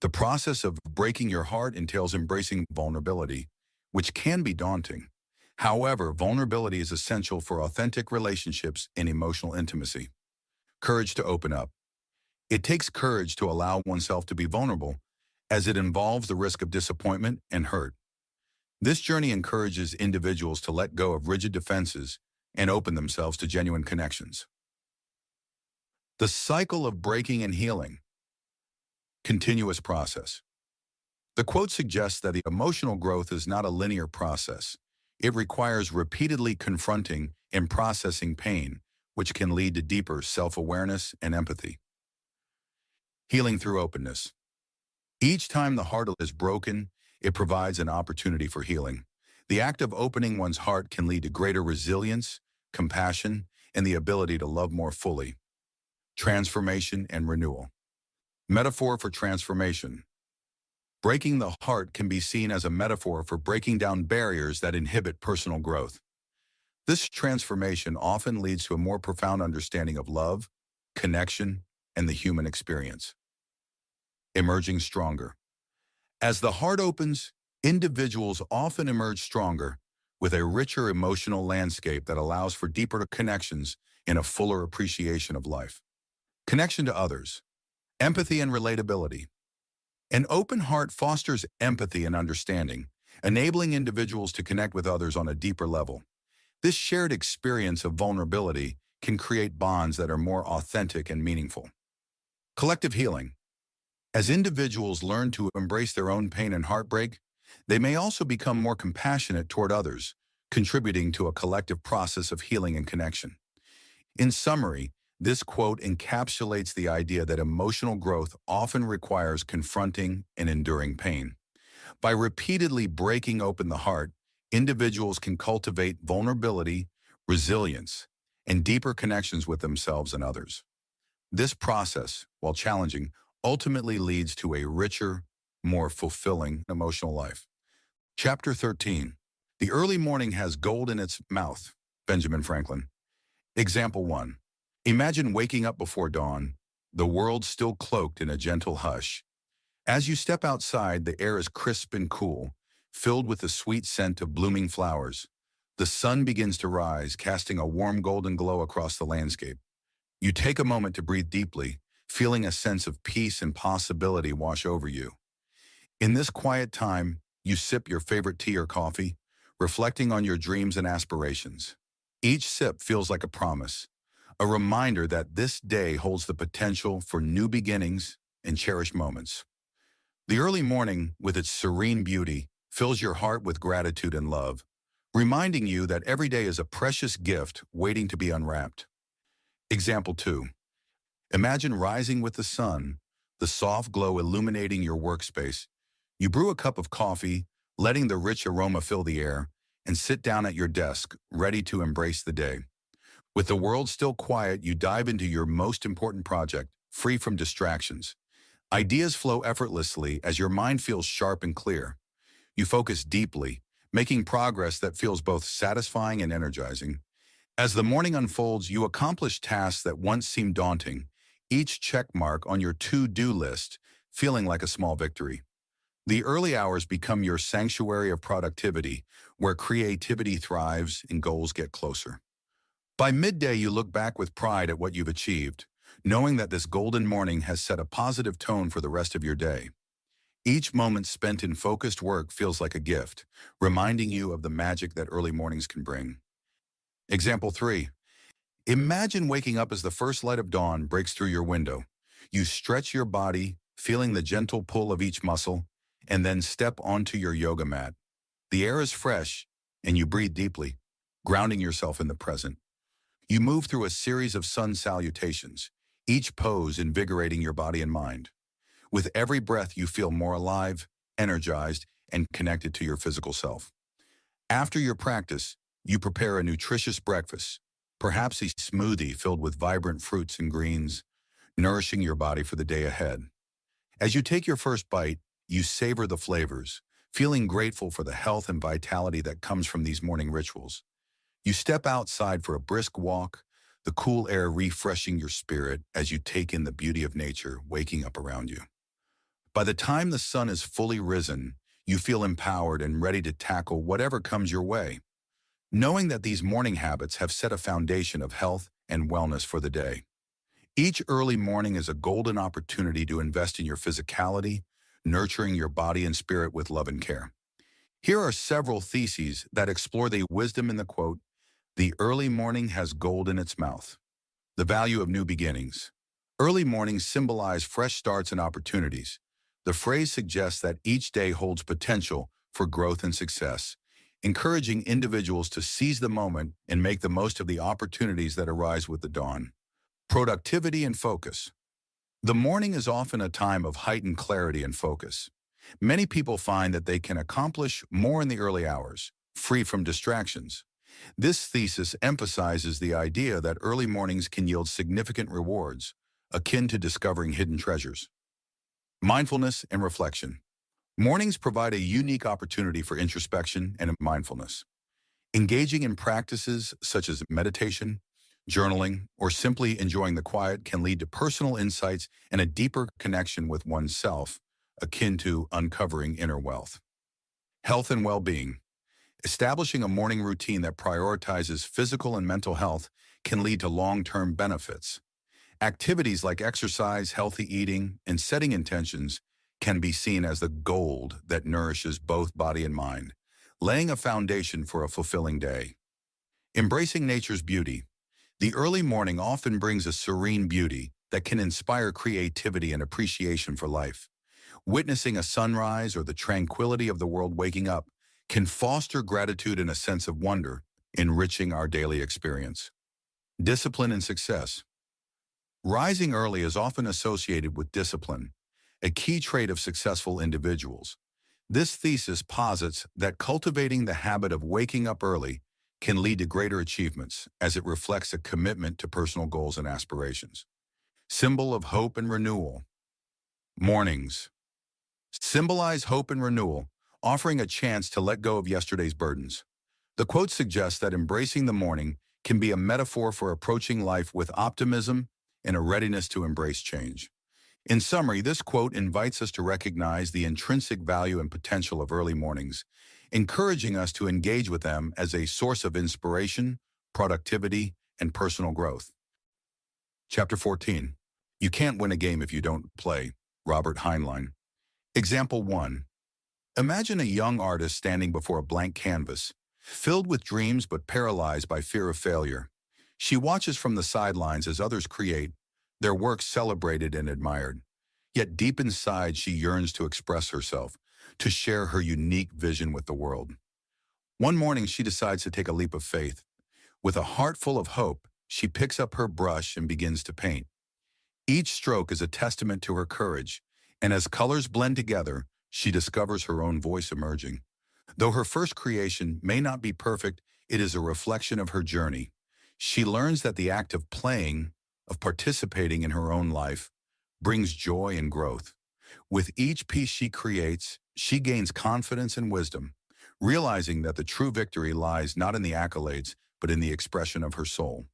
The process of breaking your heart entails embracing vulnerability, which can be daunting. However, vulnerability is essential for authentic relationships and emotional intimacy. Courage to open up. It takes courage to allow oneself to be vulnerable, as it involves the risk of disappointment and hurt. This journey encourages individuals to let go of rigid defenses and open themselves to genuine connections. The cycle of breaking and healing. Continuous process. The quote suggests that the emotional growth is not a linear process. It requires repeatedly confronting and processing pain, which can lead to deeper self-awareness and empathy. Healing through openness. Each time the heart is broken, it provides an opportunity for healing. The act of opening one's heart can lead to greater resilience, compassion, and the ability to love more fully. Transformation and renewal. Metaphor for transformation. Breaking the heart can be seen as a metaphor for breaking down barriers that inhibit personal growth. This transformation often leads to a more profound understanding of love, connection, and the human experience. Emerging stronger. As the heart opens, individuals often emerge stronger, with a richer emotional landscape that allows for deeper connections and a fuller appreciation of life. Connection to others. Empathy and relatability. An open heart fosters empathy and understanding, enabling individuals to connect with others on a deeper level. This shared experience of vulnerability can create bonds that are more authentic and meaningful. Collective healing. As individuals learn to embrace their own pain and heartbreak, they may also become more compassionate toward others, contributing to a collective process of healing and connection. In summary, this quote encapsulates the idea that emotional growth often requires confronting and enduring pain. By repeatedly breaking open the heart, individuals can cultivate vulnerability, resilience, and deeper connections with themselves and others. This process, while challenging, ultimately leads to a richer, more fulfilling emotional life. Chapter 13. The early morning has gold in its mouth. Benjamin Franklin. Example 1. Imagine waking up before dawn, the world still cloaked in a gentle hush. As you step outside, the air is crisp and cool, filled with the sweet scent of blooming flowers. The sun begins to rise, casting a warm golden glow across the landscape. You take a moment to breathe deeply, feeling a sense of peace and possibility wash over you. In this quiet time, you sip your favorite tea or coffee, reflecting on your dreams and aspirations. Each sip feels like a promise, a reminder that this day holds the potential for new beginnings and cherished moments. The early morning, with its serene beauty, fills your heart with gratitude and love, reminding you that every day is a precious gift waiting to be unwrapped. Example 2. Imagine rising with the sun, the soft glow illuminating your workspace. You brew a cup of coffee, letting the rich aroma fill the air, and sit down at your desk, ready to embrace the day. With the world still quiet, you dive into your most important project, free from distractions. Ideas flow effortlessly as your mind feels sharp and clear. You focus deeply, making progress that feels both satisfying and energizing. As the morning unfolds, you accomplish tasks that once seemed daunting, each check mark on your to-do list feeling like a small victory. The early hours become your sanctuary of productivity, where creativity thrives and goals get closer. By midday, you look back with pride at what you've achieved, knowing that this golden morning has set a positive tone for the rest of your day. Each moment spent in focused work feels like a gift, reminding you of the magic that early mornings can bring. Example 3. Imagine waking up as the first light of dawn breaks through your window. You stretch your body, feeling the gentle pull of each muscle, and then step onto your yoga mat. The air is fresh, and you breathe deeply, grounding yourself in the present. You move through a series of sun salutations, each pose invigorating your body and mind. With every breath, you feel more alive, energized, and connected to your physical self. After your practice, you prepare a nutritious breakfast, perhaps a smoothie filled with vibrant fruits and greens, nourishing your body for the day ahead. As you take your first bite, you savor the flavors, feeling grateful for the health and vitality that comes from these morning rituals. You step outside for a brisk walk, the cool air refreshing your spirit as you take in the beauty of nature waking up around you. By the time the sun is fully risen, you feel empowered and ready to tackle whatever comes your way, knowing that these morning habits have set a foundation of health and wellness for the day. Each early morning is a golden opportunity to invest in your physicality, nurturing your body and spirit with love and care. Here are several theses that explore the wisdom in the quote, "The early morning has gold in its mouth." The value of new beginnings. Early mornings symbolize fresh starts and opportunities. The phrase suggests that each day holds potential for growth and success, encouraging individuals to seize the moment and make the most of the opportunities that arise with the dawn. Productivity and focus. The morning is often a time of heightened clarity and focus. Many people find that they can accomplish more in the early hours, free from distractions. This thesis emphasizes the idea that early mornings can yield significant rewards, akin to discovering hidden treasures. Mindfulness and reflection. Mornings provide a unique opportunity for introspection and mindfulness. Engaging in practices such as meditation, journaling, or simply enjoying the quiet can lead to personal insights and a deeper connection with oneself, akin to uncovering inner wealth. Health and well-being. Establishing a morning routine that prioritizes physical and mental health can lead to long-term benefits. Activities like exercise, healthy eating, and setting intentions can be seen as the gold that nourishes both body and mind, laying a foundation for a fulfilling day. Embracing nature's beauty. The early morning often brings a serene beauty that can inspire creativity and appreciation for life. Witnessing a sunrise or the tranquility of the world waking up can foster gratitude and a sense of wonder, enriching our daily experience. Discipline and success. Rising early is often associated with discipline, a key trait of successful individuals. This thesis posits that cultivating the habit of waking up early can lead to greater achievements as it reflects a commitment to personal goals and aspirations. Symbol of hope and renewal. Mornings symbolize hope and renewal, offering a chance to let go of yesterday's burdens. The quote suggests that embracing the morning can be a metaphor for approaching life with optimism and a readiness to embrace change. In summary, this quote invites us to recognize the intrinsic value and potential of early mornings, encouraging us to engage with them as a source of inspiration, productivity, and personal growth. Chapter 14. You can't win a game if you don't play. Robert Heinlein. Example 1. Imagine a young artist standing before a blank canvas, filled with dreams but paralyzed by fear of failure. She watches from the sidelines as others create, their work celebrated and admired. Yet deep inside, she yearns to express herself, to share her unique vision with the world. One morning, she decides to take a leap of faith. With a heart full of hope, she picks up her brush and begins to paint. Each stroke is a testament to her courage, and as colors blend together, she discovers her own voice emerging. Though her first creation may not be perfect, it is a reflection of her journey. She learns that the act of playing, of participating in her own life, brings joy and growth. With each piece she creates, she gains confidence and wisdom, realizing that the true victory lies not in the accolades, but in the expression of her soul.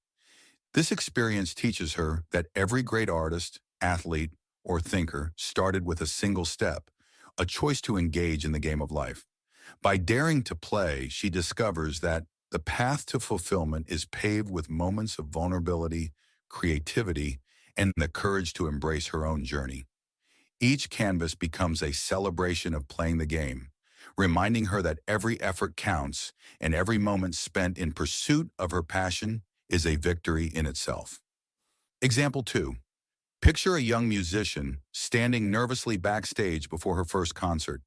This experience teaches her that every great artist, athlete, or thinker started with a single step, a choice to engage in the game of life. By daring to play, she discovers that the path to fulfillment is paved with moments of vulnerability, creativity, and the courage to embrace her own journey. Each canvas becomes a celebration of playing the game, reminding her that every effort counts and every moment spent in pursuit of her passion is a victory in itself. Example 2. Picture a young musician standing nervously backstage before her first concert.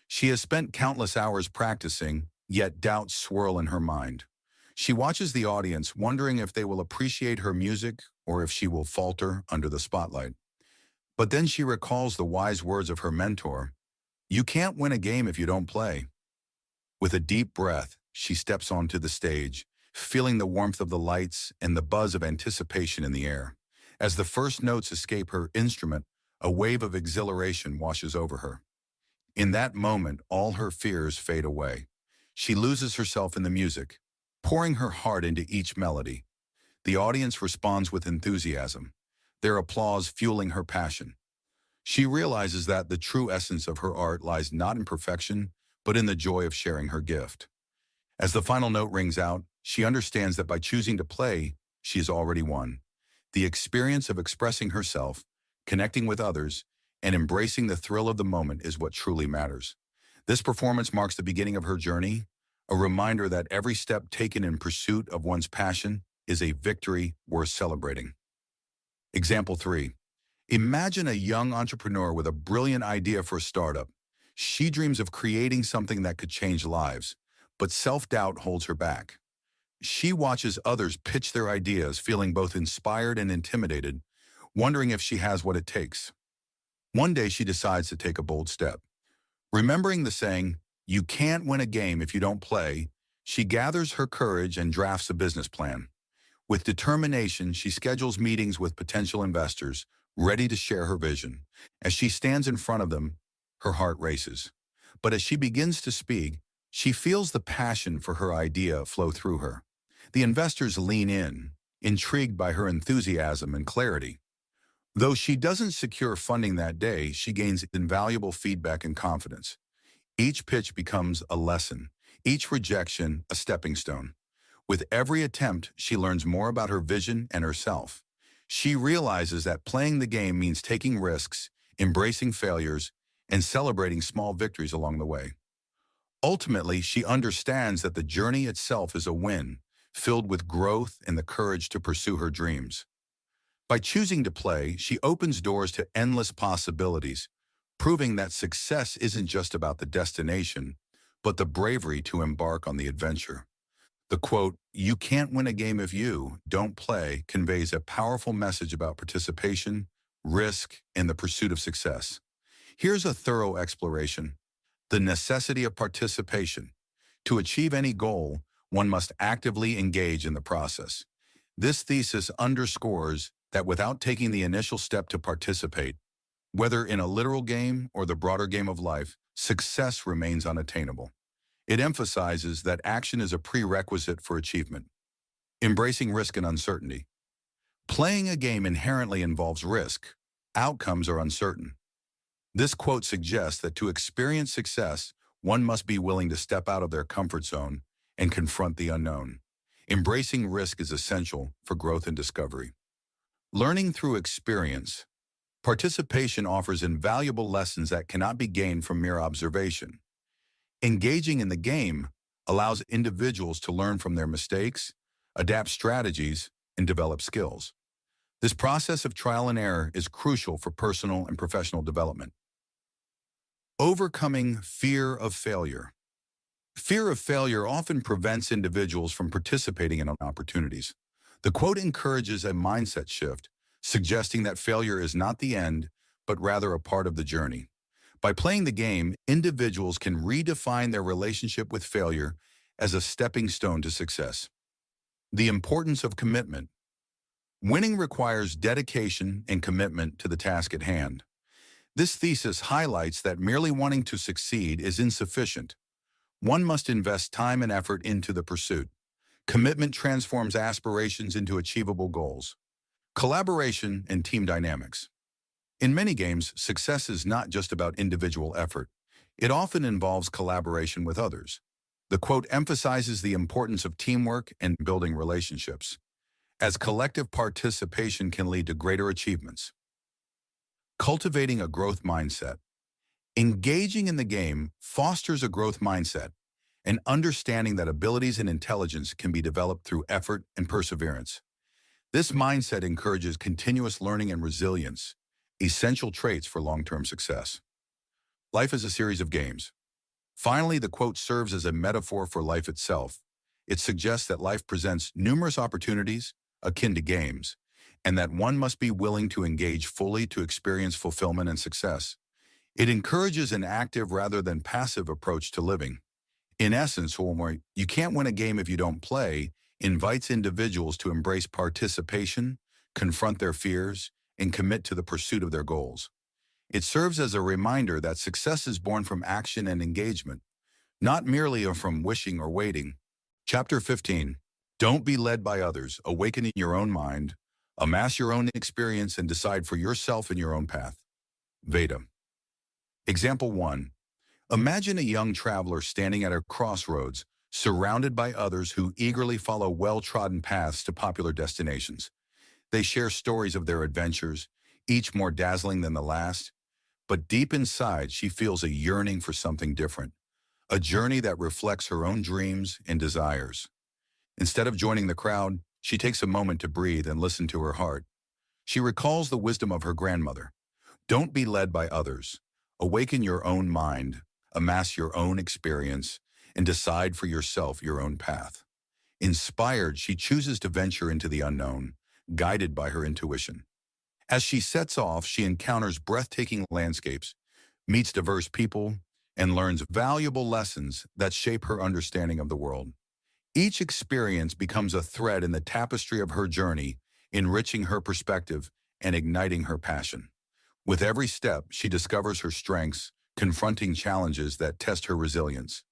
She has spent countless hours practicing, yet doubts swirl in her mind. She watches the audience, wondering if they will appreciate her music or if she will falter under the spotlight. But then she recalls the wise words of her mentor, "You can't win a game if you don't play." With a deep breath, she steps onto the stage, feeling the warmth of the lights and the buzz of anticipation in the air. As the first notes escape her instrument, a wave of exhilaration washes over her. In that moment, all her fears fade away. She loses herself in the music, pouring her heart into each melody. The audience responds with enthusiasm, their applause fueling her passion. She realizes that the true essence of her art lies not in perfection, but in the joy of sharing her gift. As the final note rings out, she understands that by choosing to play, she has already won. The experience of expressing herself, connecting with others, and embracing the thrill of the moment is what truly matters. This performance marks the beginning of her journey, a reminder that every step taken in pursuit of one's passion is a victory worth celebrating. Example 3. Imagine a young entrepreneur with a brilliant idea for a startup. She dreams of creating something that could change lives, but self-doubt holds her back. She watches others pitch their ideas, feeling both inspired and intimidated, wondering if she has what it takes. One day she decides to take a bold step. Remembering the saying, "You can't win a game if you don't play," she gathers her courage and drafts a business plan. With determination, she schedules meetings with potential investors, ready to share her vision. As she stands in front of them, her heart races. But as she begins to speak, she feels the passion for her idea flow through her. The investors lean in, intrigued by her enthusiasm and clarity. Though she doesn't secure funding that day, she gains invaluable feedback and confidence. Each pitch becomes a lesson, each rejection a stepping stone. With every attempt, she learns more about her vision and herself. She realizes that playing the game means taking risks, embracing failures, and celebrating small victories along the way. Ultimately, she understands that the journey itself is a win, filled with growth and the courage to pursue her dreams. By choosing to play, she opens doors to endless possibilities, proving that success isn't just about the destination, but the bravery to embark on the adventure. The quote, "You can't win a game if you don't play," conveys a powerful message about participation, risk, and the pursuit of success. Here's a thorough exploration. The necessity of participation. To achieve any goal, one must actively engage in the process. This thesis underscores that without taking the initial step to participate, whether in a literal game or the broader game of life, success remains unattainable. It emphasizes that action is a prerequisite for achievement. Embracing risk and uncertainty. Playing a game inherently involves risk. Outcomes are uncertain. This quote suggests that to experience success, one must be willing to step out of their comfort zone and confront the unknown. Embracing risk is essential for growth and discovery. Learning through experience. Participation offers invaluable lessons that cannot be gained from mere observation. Engaging in the game allows individuals to learn from their mistakes, adapt strategies, and develop skills. This process of trial and error is crucial for personal and professional development. Overcoming fear of failure. Fear of failure often prevents individuals from participating in opportunities. The quote encourages a mindset shift, suggesting that failure is not the end, but rather a part of the journey. By playing the game, individuals can redefine their relationship with failure as a stepping stone to success. The importance of commitment. Winning requires dedication and commitment to the task at hand. This thesis highlights that merely wanting to succeed is insufficient. One must invest time and effort into the pursuit. Commitment transforms aspirations into achievable goals. Collaboration and team dynamics. In many games, success is not just about individual effort. It often involves collaboration with others. The quote emphasizes the importance of teamwork and building relationships, as collective participation can lead to greater achievements. Cultivating a growth mindset. Engaging in the game fosters a growth mindset, an understanding that abilities and intelligence can be developed through effort and perseverance. This mindset encourages continuous learning and resilience, essential traits for long-term success. Life is a series of games. Finally, the quote serves as a metaphor for life itself. It suggests that life presents numerous opportunities, akin to games, and that one must be willing to engage fully to experience fulfillment and success. It encourages an active rather than passive approach to living. In essence, Homer, you can't win a game if you don't play, invites individuals to embrace participation, confront their fears, and commit to the pursuit of their goals. It serves as a reminder that success is born from action and engagement, not merely from wishing or waiting. Chapter 15. Don't be led by others. Awaken your own mind, amass your own experience, and decide for yourself in your own path. Veda. Example 1. Imagine a young traveler standing at a crossroads, surrounded by others who eagerly follow well-trodden paths to popular destinations. They share stories of their adventures, each more dazzling than the last, but deep inside she feels a yearning for something different, a journey that reflects her own dreams and desires. Instead of joining the crowd, she takes a moment to breathe and listen to her heart. She recalls the wisdom of her grandmother. Don't be led by others. Awaken your own mind, amass your own experience, and decide for yourself your own path. Inspired, she chooses to venture into the unknown, guided by her intuition. As she sets off, she encounters breathtaking landscapes, meets diverse people, and learns valuable lessons that shape her understanding of the world. Each experience becomes a thread in the tapestry of her journey, enriching her perspective and igniting her passion. With every step, she discovers her strengths, confronting challenges that test her resilience.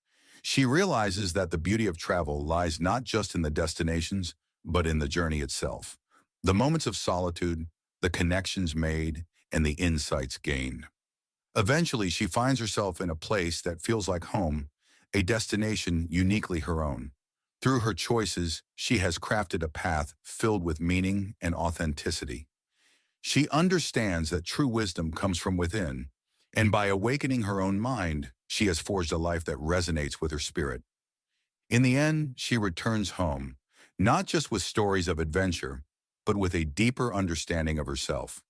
She realizes that the beauty of travel lies not just in the destinations, but in the journey itself. The moments of solitude, the connections made, and the insights gained. Eventually, she finds herself in a place that feels like home, a destination uniquely her own. Through her choices, she has crafted a path filled with meaning and authenticity. She understands that true wisdom comes from within, and by awakening her own mind, she has forged a life that resonates with her spirit. In the end, she returns home, not just with stories of adventure, but with a deeper understanding of herself.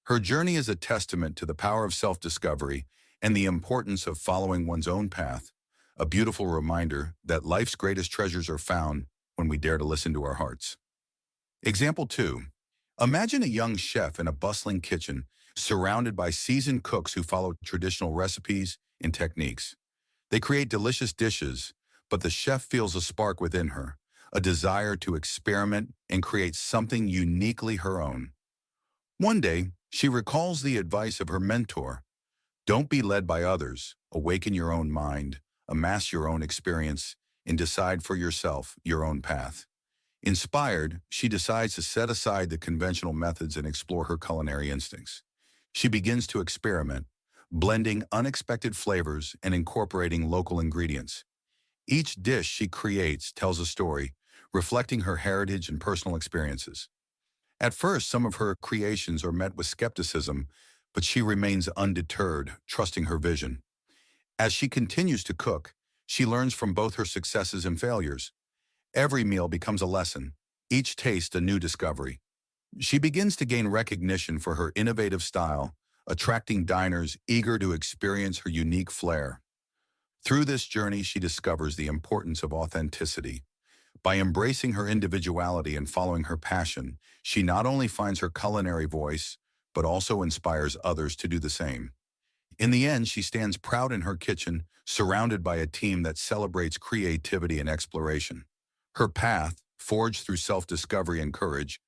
Her journey is a testament to the power of self-discovery and the importance of following one's own path, a beautiful reminder that life's greatest treasures are found when we dare to listen to our hearts. Example 2. Imagine a young chef in a bustling kitchen, surrounded by seasoned cooks who follow traditional recipes and techniques. They create delicious dishes, but the chef feels a spark within her, a desire to experiment and create something uniquely her own. One day, she recalls the advice of her mentor. Don't be led by others. Awaken your own mind, amass your own experience, and decide for yourself your own path. Inspired, she decides to set aside the conventional methods and explore her culinary instincts. She begins to experiment, blending unexpected flavors and incorporating local ingredients. Each dish she creates tells a story, reflecting her heritage and personal experiences. At first, some of her creations are met with skepticism, but she remains undeterred, trusting her vision. As she continues to cook, she learns from both her successes and failures. Every meal becomes a lesson, each taste a new discovery. She begins to gain recognition for her innovative style, attracting diners eager to experience her unique flair. Through this journey, she discovers the importance of authenticity. By embracing her individuality and following her passion, she not only finds her culinary voice, but also inspires others to do the same. In the end, she stands proud in her kitchen, surrounded by a team that celebrates creativity and exploration. Her path, forged through self-discovery and courage,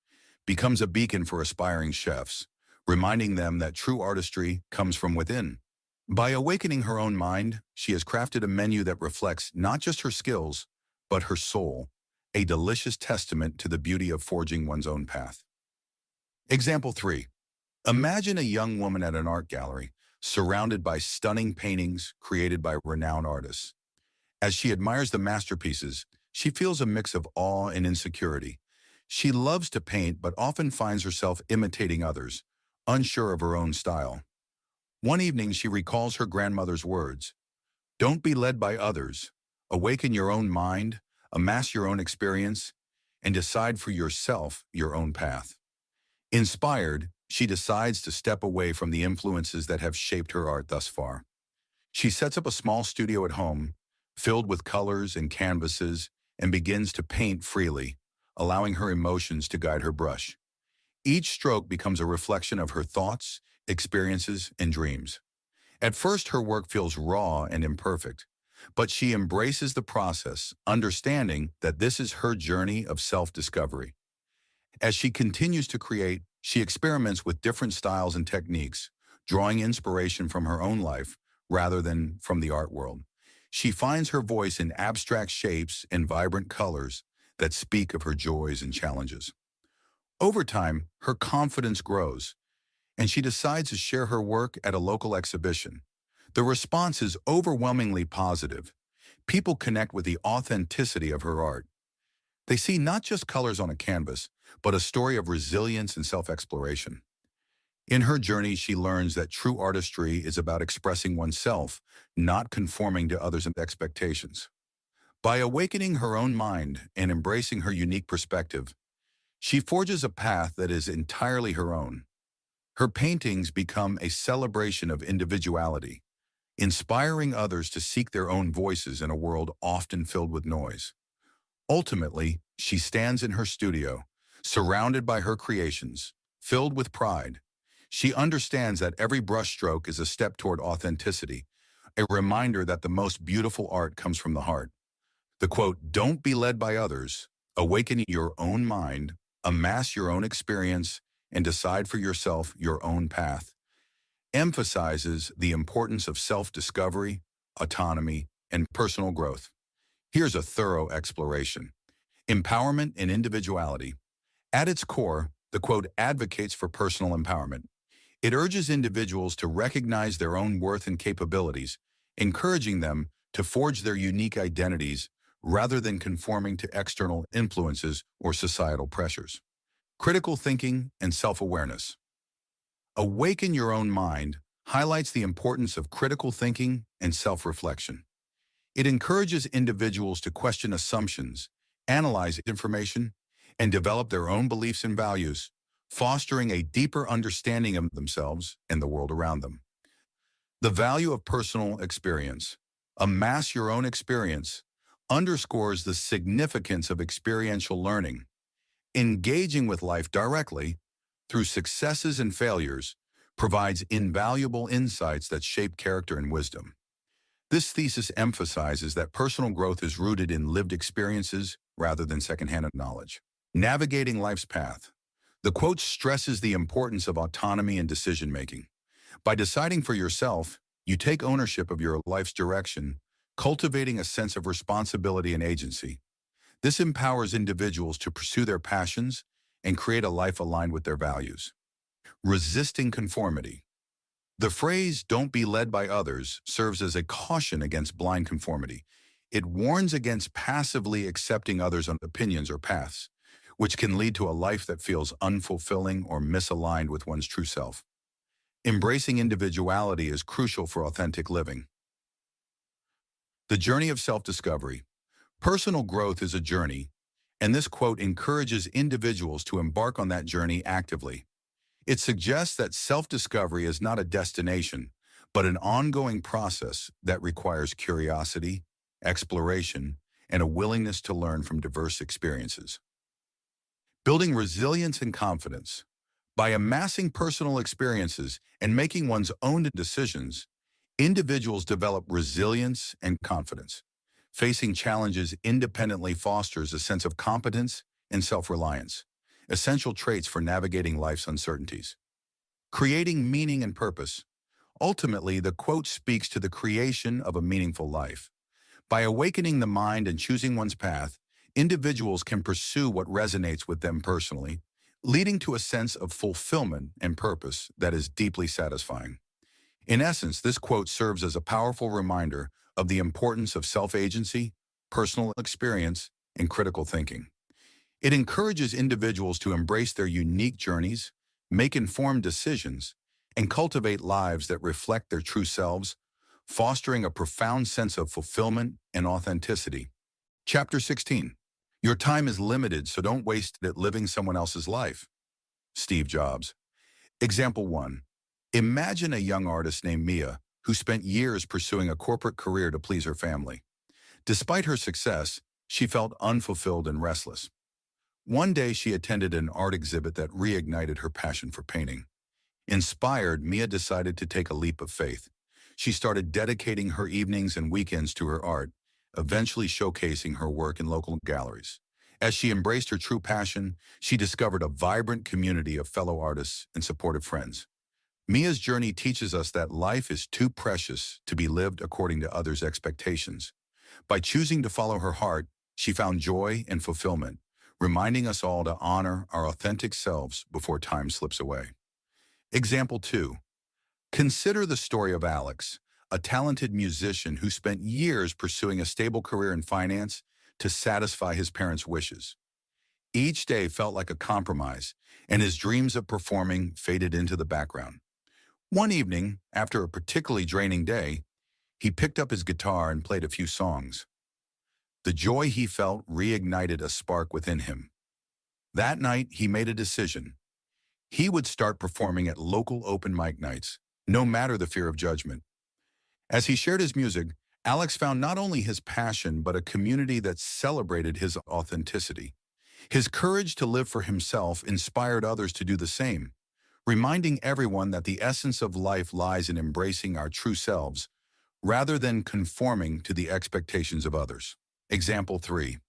becomes a beacon for aspiring chefs, reminding them that true artistry comes from within. By awakening her own mind, she has crafted a menu that reflects not just her skills, but her soul, a delicious testament to the beauty of forging one's own path. Example 3. Imagine a young woman at an art gallery, surrounded by stunning paintings created by renowned artists. As she admires the masterpieces, she feels a mix of awe and insecurity. She loves to paint but often finds herself imitating others, unsure of her own style. One evening she recalls her grandmother's words, "Don't be led by others. Awaken your own mind, amass your own experience, and decide for yourself your own path." Inspired, she decides to step away from the influences that have shaped her art thus far. She sets up a small studio at home, filled with colors and canvases, and begins to paint freely, allowing her emotions to guide her brush. Each stroke becomes a reflection of her thoughts, experiences, and dreams. At first, her work feels raw and imperfect, but she embraces the process, understanding that this is her journey of self-discovery. As she continues to create, she experiments with different styles and techniques, drawing inspiration from her own life rather than from the art world. She finds her voice in abstract shapes and vibrant colors that speak of her joys and challenges. Over time, her confidence grows, and she decides to share her work at a local exhibition. The response is overwhelmingly positive. People connect with the authenticity of her art. They see not just colors on a canvas, but a story of resilience and self-exploration. In her journey, she learns that true artistry is about expressing oneself, not conforming to others' expectations. By awakening her own mind and embracing her unique perspective, she forges a path that is entirely her own. Her paintings become a celebration of individuality, inspiring others to seek their own voices in a world often filled with noise. Ultimately, she stands in her studio, surrounded by her creations, filled with pride. She understands that every brushstroke is a step toward authenticity, a reminder that the most beautiful art comes from the heart. The quote, "Don't be led by others, awaken your own mind, amass your own experience, and decide for yourself your own path," emphasizes the importance of self-discovery, autonomy, and personal growth. Here's a thorough exploration. Empowerment and individuality. At its core, the quote advocates for personal empowerment. It urges individuals to recognize their own worth and capabilities, encouraging them to forge their unique identities rather than conforming to external influences or societal pressures. Critical thinking and self-awareness. Awaken Your Own Mind highlights the importance of critical thinking and self-reflection. It encourages individuals to question assumptions, analyze information, and develop their own beliefs and values, fostering a deeper understanding of themselves and the world around them. The value of personal experience. Amass your own experience underscores the significance of experiential learning. Engaging with life directly, through successes and failures, provides invaluable insights that shape character and wisdom. This thesis emphasizes that personal growth is rooted in lived experiences rather than secondhand knowledge. Navigating life's path. The quote stresses the importance of autonomy and decision-making. By deciding for yourself, you take ownership of your life's direction, cultivating a sense of responsibility and agency. This empowers individuals to pursue their passions and create a life aligned with their values. Resisting conformity. The phrase, "don't be led by others," serves as a caution against blind conformity. It warns against passively accepting others' opinions or paths, which can lead to a life that feels unfulfilling or misaligned with one's true self. Embracing individuality is crucial for authentic living. The journey of self-discovery. Personal growth is a journey, and this quote encourages individuals to embark on that journey actively. It suggests that self-discovery is not a destination, but an ongoing process that requires curiosity, exploration, and a willingness to learn from diverse experiences. Building resilience and confidence. By amassing personal experiences and making one's own decisions, individuals develop resilience and confidence. Facing challenges independently fosters a sense of competence and self-reliance, essential traits for navigating life's uncertainties. Creating meaning and purpose. Ultimately, the quote speaks to the creation of a meaningful life. By awakening the mind and choosing one's path, individuals can pursue what resonates with them personally, leading to a sense of fulfillment and purpose that is deeply satisfying. In essence, this quote serves as a powerful reminder of the importance of self-agency, personal experience, and critical thinking. It encourages individuals to embrace their unique journeys, make informed decisions, and cultivate lives that reflect their true selves, fostering a profound sense of fulfillment and authenticity. Chapter 16. Your time is limited, so don't waste it living someone else's life. Steve Jobs. Example 1. Imagine a young artist named Mia who spent years pursuing a corporate career to please her family. Despite her success, she felt unfulfilled and restless. One day, she attended an art exhibit that reignited her passion for painting. Inspired, Mia decided to take a leap of faith. She started dedicating her evenings and weekends to her art, eventually showcasing her work in local galleries. As she embraced her true passion, she discovered a vibrant community of fellow artists and supportive friends. Mia's journey teaches us that life is too precious to be lived according to others' expectations. By choosing to follow her heart, she found joy and fulfillment, reminding us all to honor our authentic selves before time slips away. Example 2. Consider the story of Alex, a talented musician who spent years pursuing a stable career in finance to satisfy his parents' wishes. Each day felt like a compromise, and his dreams of performing faded into the background. One evening, after a particularly draining day, he picked up his guitar and played a few songs. The joy he felt reignited a spark within him. That night, he made a decision. He would start performing at local open mic nights, no matter the fear of judgment. As he shared his music, Alex found not only his passion, but a community that celebrated his authenticity. His courage to live for himself inspired others to do the same, reminding everyone that the essence of life lies in embracing our true selves rather than conforming to the expectations of others. Example 3.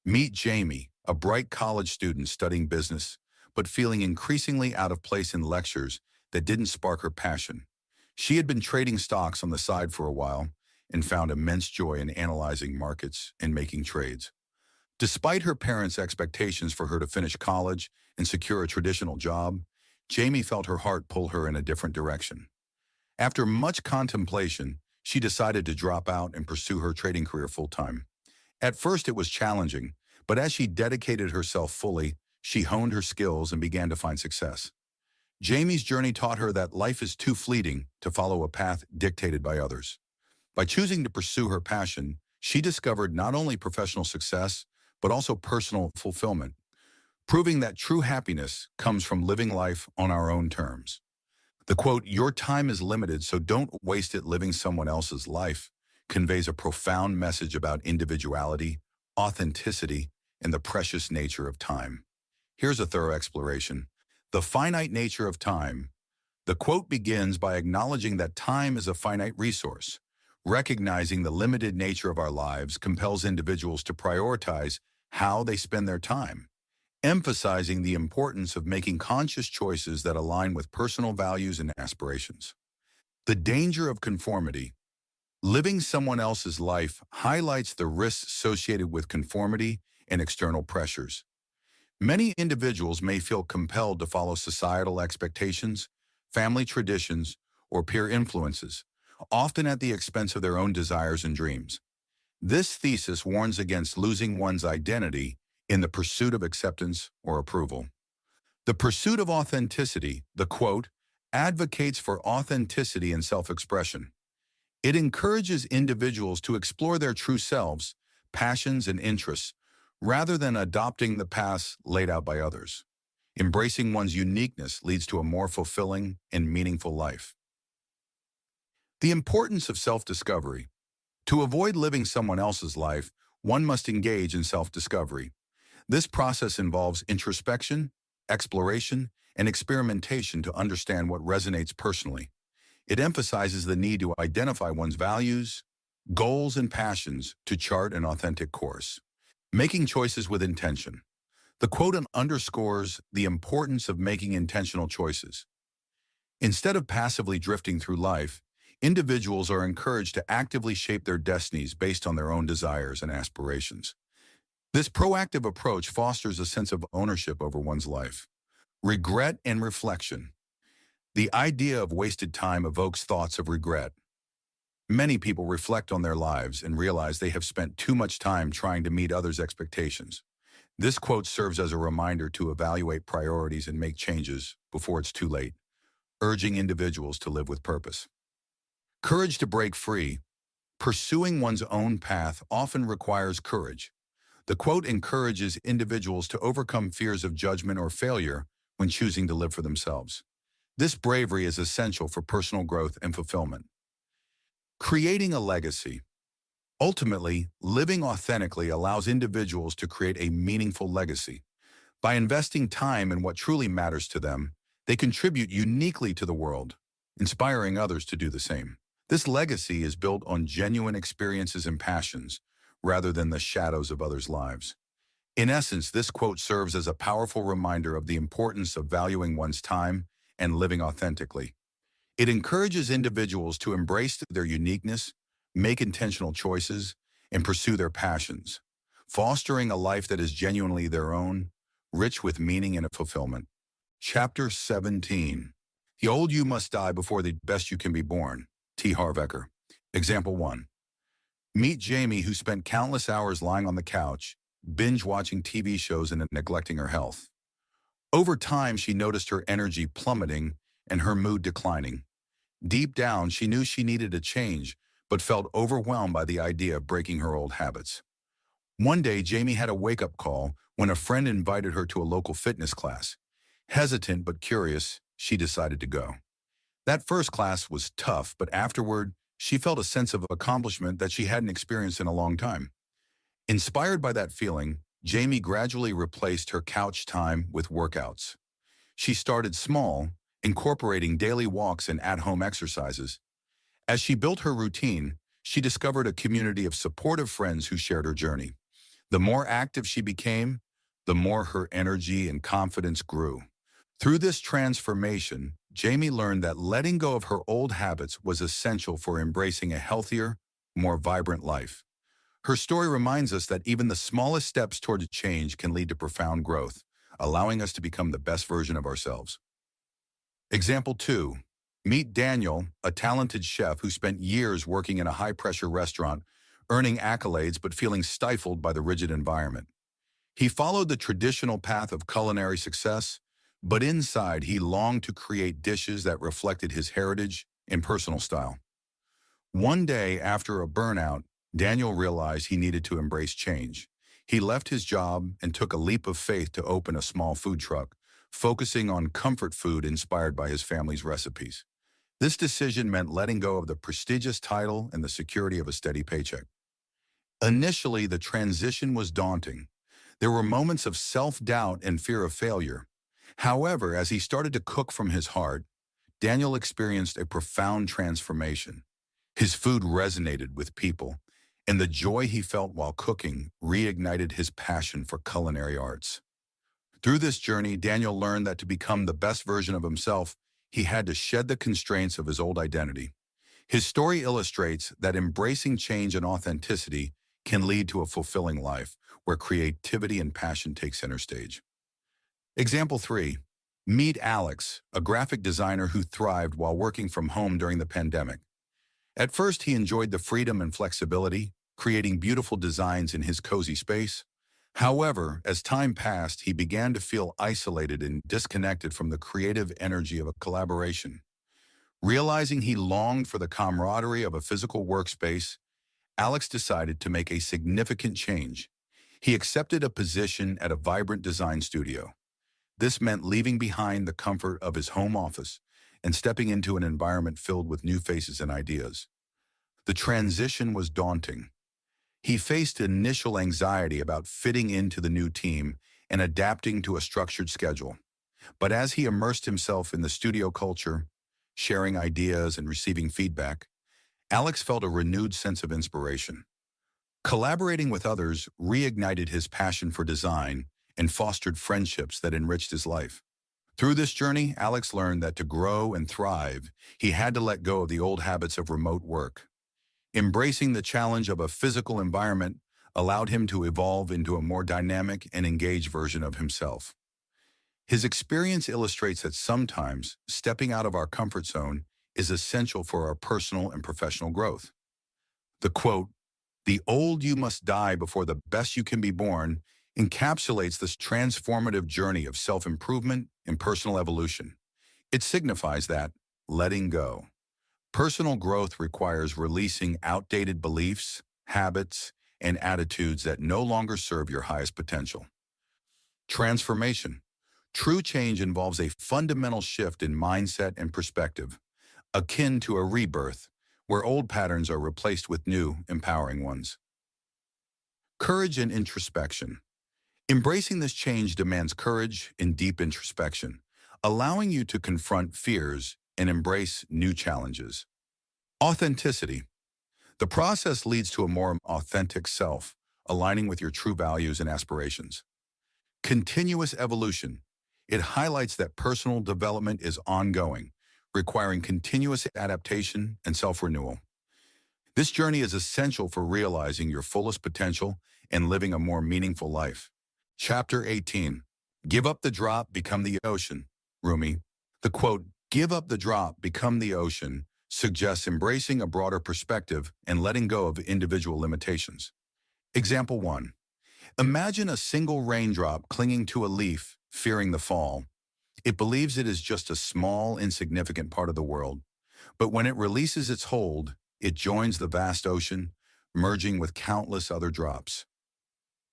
Meet Jamie, a bright college student studying business, but feeling increasingly out of place in lectures that didn't spark her passion. She had been trading stocks on the side for a while and found immense joy in analyzing markets and making trades. Despite her parents' expectations for her to finish college and secure a traditional job, Jamie felt her heart pull her in a different direction. After much contemplation, she decided to drop out and pursue her trading career full-time. At first, it was challenging, but as she dedicated herself fully, she honed her skills and began to find success. Jamie's journey taught her that life is too fleeting to follow a path dictated by others. By choosing to pursue her passion, she discovered not only professional success, but also personal fulfillment, proving that true happiness comes from living life on our own terms. The quote, "Your time is limited, so don't waste it living someone else's life," conveys a profound message about individuality, authenticity, and the precious nature of time. Here's a thorough exploration. The finite nature of time. The quote begins by acknowledging that time is a finite resource. Recognizing the limited nature of our lives compels individuals to prioritize how they spend their time, emphasizing the importance of making conscious choices that align with personal values and aspirations. The danger of conformity. Living someone else's life highlights the risks associated with conformity and external pressures. Many individuals may feel compelled to follow societal expectations, family traditions, or peer influences, often at the expense of their own desires and dreams. This thesis warns against losing one's identity in the pursuit of acceptance or approval. The pursuit of authenticity, the quote, advocates for authenticity and self-expression. It encourages individuals to explore their true selves, passions, and interests, rather than adopting the paths laid out by others. Embracing one's uniqueness leads to a more fulfilling and meaningful life. The importance of self-discovery. To avoid living someone else's life, one must engage in self-discovery. This process involves introspection, exploration, and experimentation to understand what resonates personally. It emphasizes the need to identify one's values, goals, and passions to chart an authentic course. Making choices with intention. The quote underscores the importance of making intentional choices. Instead of passively drifting through life, individuals are encouraged to actively shape their destinies based on their own desires and aspirations. This proactive approach fosters a sense of ownership over one's life. Regret and reflection. The idea of wasted time evokes thoughts of regret. Many people reflect on their lives and realize they have spent too much time trying to meet others' expectations. This quote serves as a reminder to evaluate priorities and make changes before it's too late, urging individuals to live with purpose. Courage to break free. Pursuing one's own path often requires courage. The quote encourages individuals to overcome fears of judgment or failure when choosing to live for themselves. This bravery is essential for personal growth and fulfillment. Creating a legacy. Ultimately, living authentically allows individuals to create a meaningful legacy. By investing time in what truly matters to them, they contribute uniquely to the world, inspiring others to do the same. This legacy is built on genuine experiences and passions, rather than the shadows of others' lives. In essence, this quote serves as a powerful reminder of the importance of valuing one's time and living authentically. It encourages individuals to embrace their uniqueness, make intentional choices, and pursue their passions, fostering a life that is genuinely their own, rich with meaning and fulfillment. Chapter 17. The old you must die before the best you can be born. T. Harv Eker. Example 1. Meet Jamie, who spent countless hours lying on the couch, binge-watching TV shows and neglecting her health. Over time, she noticed her energy plummeting and her mood declining. Deep down, she knew she needed a change, but felt overwhelmed by the idea of breaking her old habits. One day, Jamie had a wake-up call when a friend invited her to a local fitness class. Hesitant but curious, she decided to go. That first class was tough, but afterward, she felt a sense of accomplishment that she hadn't experienced in a long time. Inspired by that feeling, Jamie gradually replaced her couch time with workouts. She started small, incorporating daily walks and at-home exercises. As she built her routine, she discovered a community of supportive friends who shared her journey. The more active she became, the more her energy and confidence grew. Through this transformation, Jamie learned that letting go of her old habits was essential for embracing a healthier, more vibrant life. Her story reminds us that even the smallest steps towards change can lead to profound growth, allowing us to become the best version of ourselves. Example 2. Meet Daniel, a talented chef who spent years working in a high-pressure restaurant, earning accolades but feeling stifled by the rigid environment. He followed the traditional path of culinary success, but inside he longed to create dishes that reflected his heritage and personal style. One day, after a burnout, Daniel realized he needed to embrace change. He left his job and took a leap of faith to open a small food truck, focusing on comfort food inspired by his family's recipes. This decision meant letting go of the prestigious title and the security of a steady paycheck. Initially, the transition was daunting. There were moments of self-doubt and fear of failure. However, as he started to cook from his heart, Daniel experienced a profound transformation. His food resonated with people, and the joy he felt while cooking reignited his passion for culinary arts. Through this journey, Daniel learned that to become the best version of himself, he had to shed the constraints of his old identity. His story illustrates that embracing change and authenticity can lead to a fulfilling life, where creativity and passion take center stage. Example 3. Meet Alex, a graphic designer who thrived while working from home during the pandemic. At first, he enjoyed the freedom and flexibility, creating beautiful designs in his cozy space. However, as time passed, he began to feel isolated and disconnected from the creative energy of a collaboration. Realizing he longed for the camaraderie of a physical workspace, Alex decided to make a significant change. He accepted a position at a vibrant design studio. This meant leaving behind the comfort of his home office and stepping into an environment filled with new faces and ideas. The transition was daunting. He faced initial anxiety about fitting into the new team and adapting to a structured schedule. But as he immersed himself in the studio culture, sharing ideas and receiving feedback, Alex felt a renewed sense of inspiration. Collaborating with others reignited his passion for design and fostered friendships that enriched his life. Through this journey, Alex learned that to grow and thrive, he had to let go of the old habits of remote work. Embracing the challenge of a physical environment allowed him to evolve into a more dynamic and engaged version of himself. His experience illustrates that sometimes stepping out of our comfort zone is essential for our personal and professional growth. The quote, "The old you must die before the best you can be born," encapsulates this transformative journey of self-improvement and personal evolution. It signifies that letting go. Personal growth requires releasing outdated beliefs, habits, and attitudes that no longer serve your highest potential. Transformation. True change involves a fundamental shift in mindset and perspective, akin to a rebirth, where old patterns are replaced with new, empowering ones. Courage and introspection. Embracing this change demands courage and deep introspection, allowing you to confront fears and embrace new challenges. Authenticity. The process leads to a more authentic self, aligning with your true values and aspirations. Continuous evolution. It highlights that personal development is ongoing, requiring continuous adaptation and self-renewal. This journey is essential for realizing your fullest potential and living a more meaningful life. Chapter 18. Give up the drop, become the ocean. Rumi. The quote, "Give up the drop, become the ocean," suggests embracing a broader perspective and letting go of individual limitations. Example 1. Imagine a single raindrop clinging to a leaf, fearing the fall. It believes it is just a small, insignificant part of the world. But when it releases its hold, it joins the vast ocean, merging with countless other drops.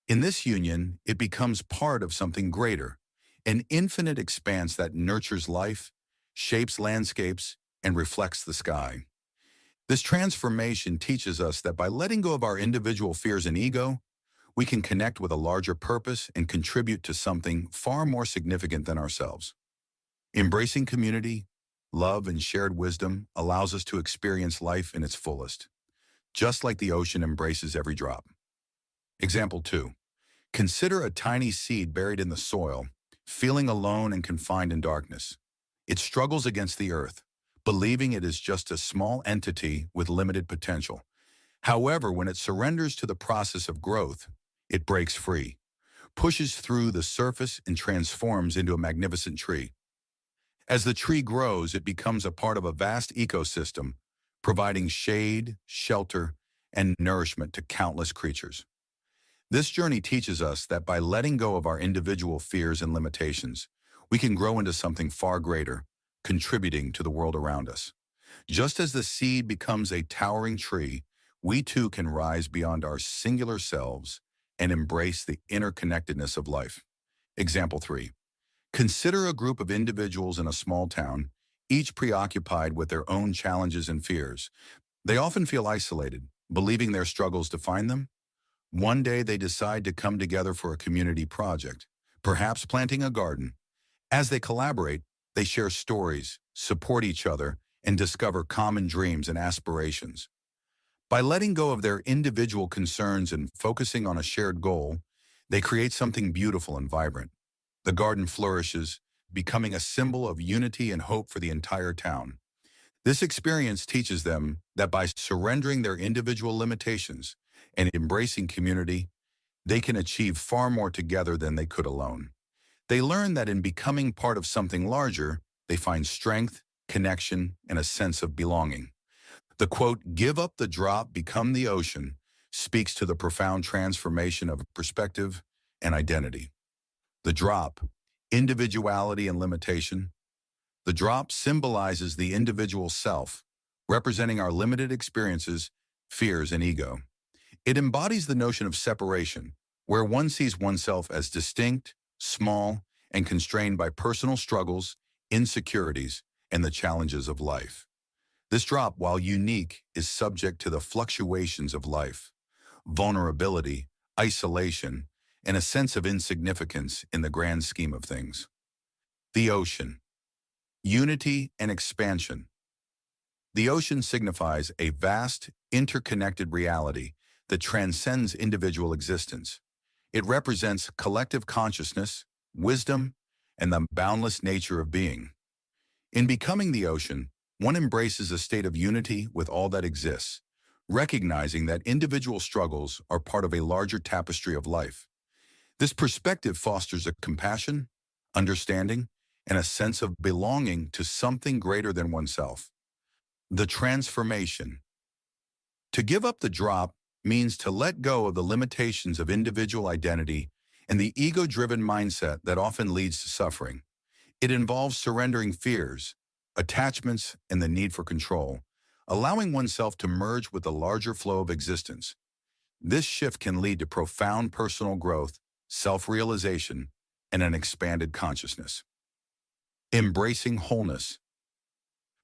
In this union, it becomes part of something greater, an infinite expanse that nurtures life, shapes landscapes, and reflects the sky. This transformation teaches us that by letting go of our individual fears and ego, we can connect with a larger purpose and contribute to something far more significant than ourselves. Embracing community, love, and shared wisdom allows us to experience life in its fullest, just like the ocean embraces every drop. Example 2. Consider a tiny seed buried in the soil, feeling alone and confined in darkness. It struggles against the earth, believing it is just a small entity with limited potential. However, when it surrenders to the process of growth, it breaks free, pushes through the surface, and transforms into a magnificent tree. As the tree grows, it becomes a part of a vast ecosystem, providing shade, shelter, and nourishment to countless creatures. This journey teaches us that by letting go of our individual fears and limitations, we can grow into something far greater, contributing to the world around us. Just as the seed becomes a towering tree, we too can rise beyond our singular selves and embrace the interconnectedness of life. Example 3. Consider a group of individuals in a small town, each preoccupied with their own challenges and fears. They often feel isolated, believing their struggles define them. One day they decide to come together for a community project, perhaps planting a garden. As they collaborate, they share stories, support each other, and discover common dreams and aspirations. By letting go of their individual concerns and focusing on a shared goal, they create something beautiful and vibrant. The garden flourishes, becoming a symbol of unity and hope for the entire town. This experience teaches them that by surrendering their individual limitations and embracing community, they can achieve far more together than they could alone. They learn that in becoming part of something larger, they find strength, connection, and a sense of belonging. The quote, "Give up the drop, become the ocean," speaks to the profound transformation of perspective and identity. The drop, individuality and limitation. The drop symbolizes the individual self, representing our limited experiences, fears, and ego. It embodies the notion of separation, where one sees oneself as distinct, small, and constrained by personal struggles, insecurities, and the challenges of life. This drop, while unique, is subject to the fluctuations of life, vulnerability, isolation, and a sense of insignificance in the grand scheme of things. The ocean. Unity and expansion. The ocean signifies a vast, interconnected reality that transcends individual existence. It represents collective consciousness, wisdom, and the boundless nature of being. In becoming the ocean, one embraces a state of unity with all that exists, recognizing that individual struggles are part of a larger tapestry of life. This perspective fosters a compassion, understanding, and a sense of belonging to something greater than oneself. The transformation. To give up the drop means to let go of the limitations of individual identity and the ego-driven mindset that often leads to suffering. It involves surrendering fears, attachments, and the need for control, allowing oneself to merge with the larger flow of existence. This shift can lead to profound personal growth, self-realization, and an expanded consciousness. Embracing wholeness.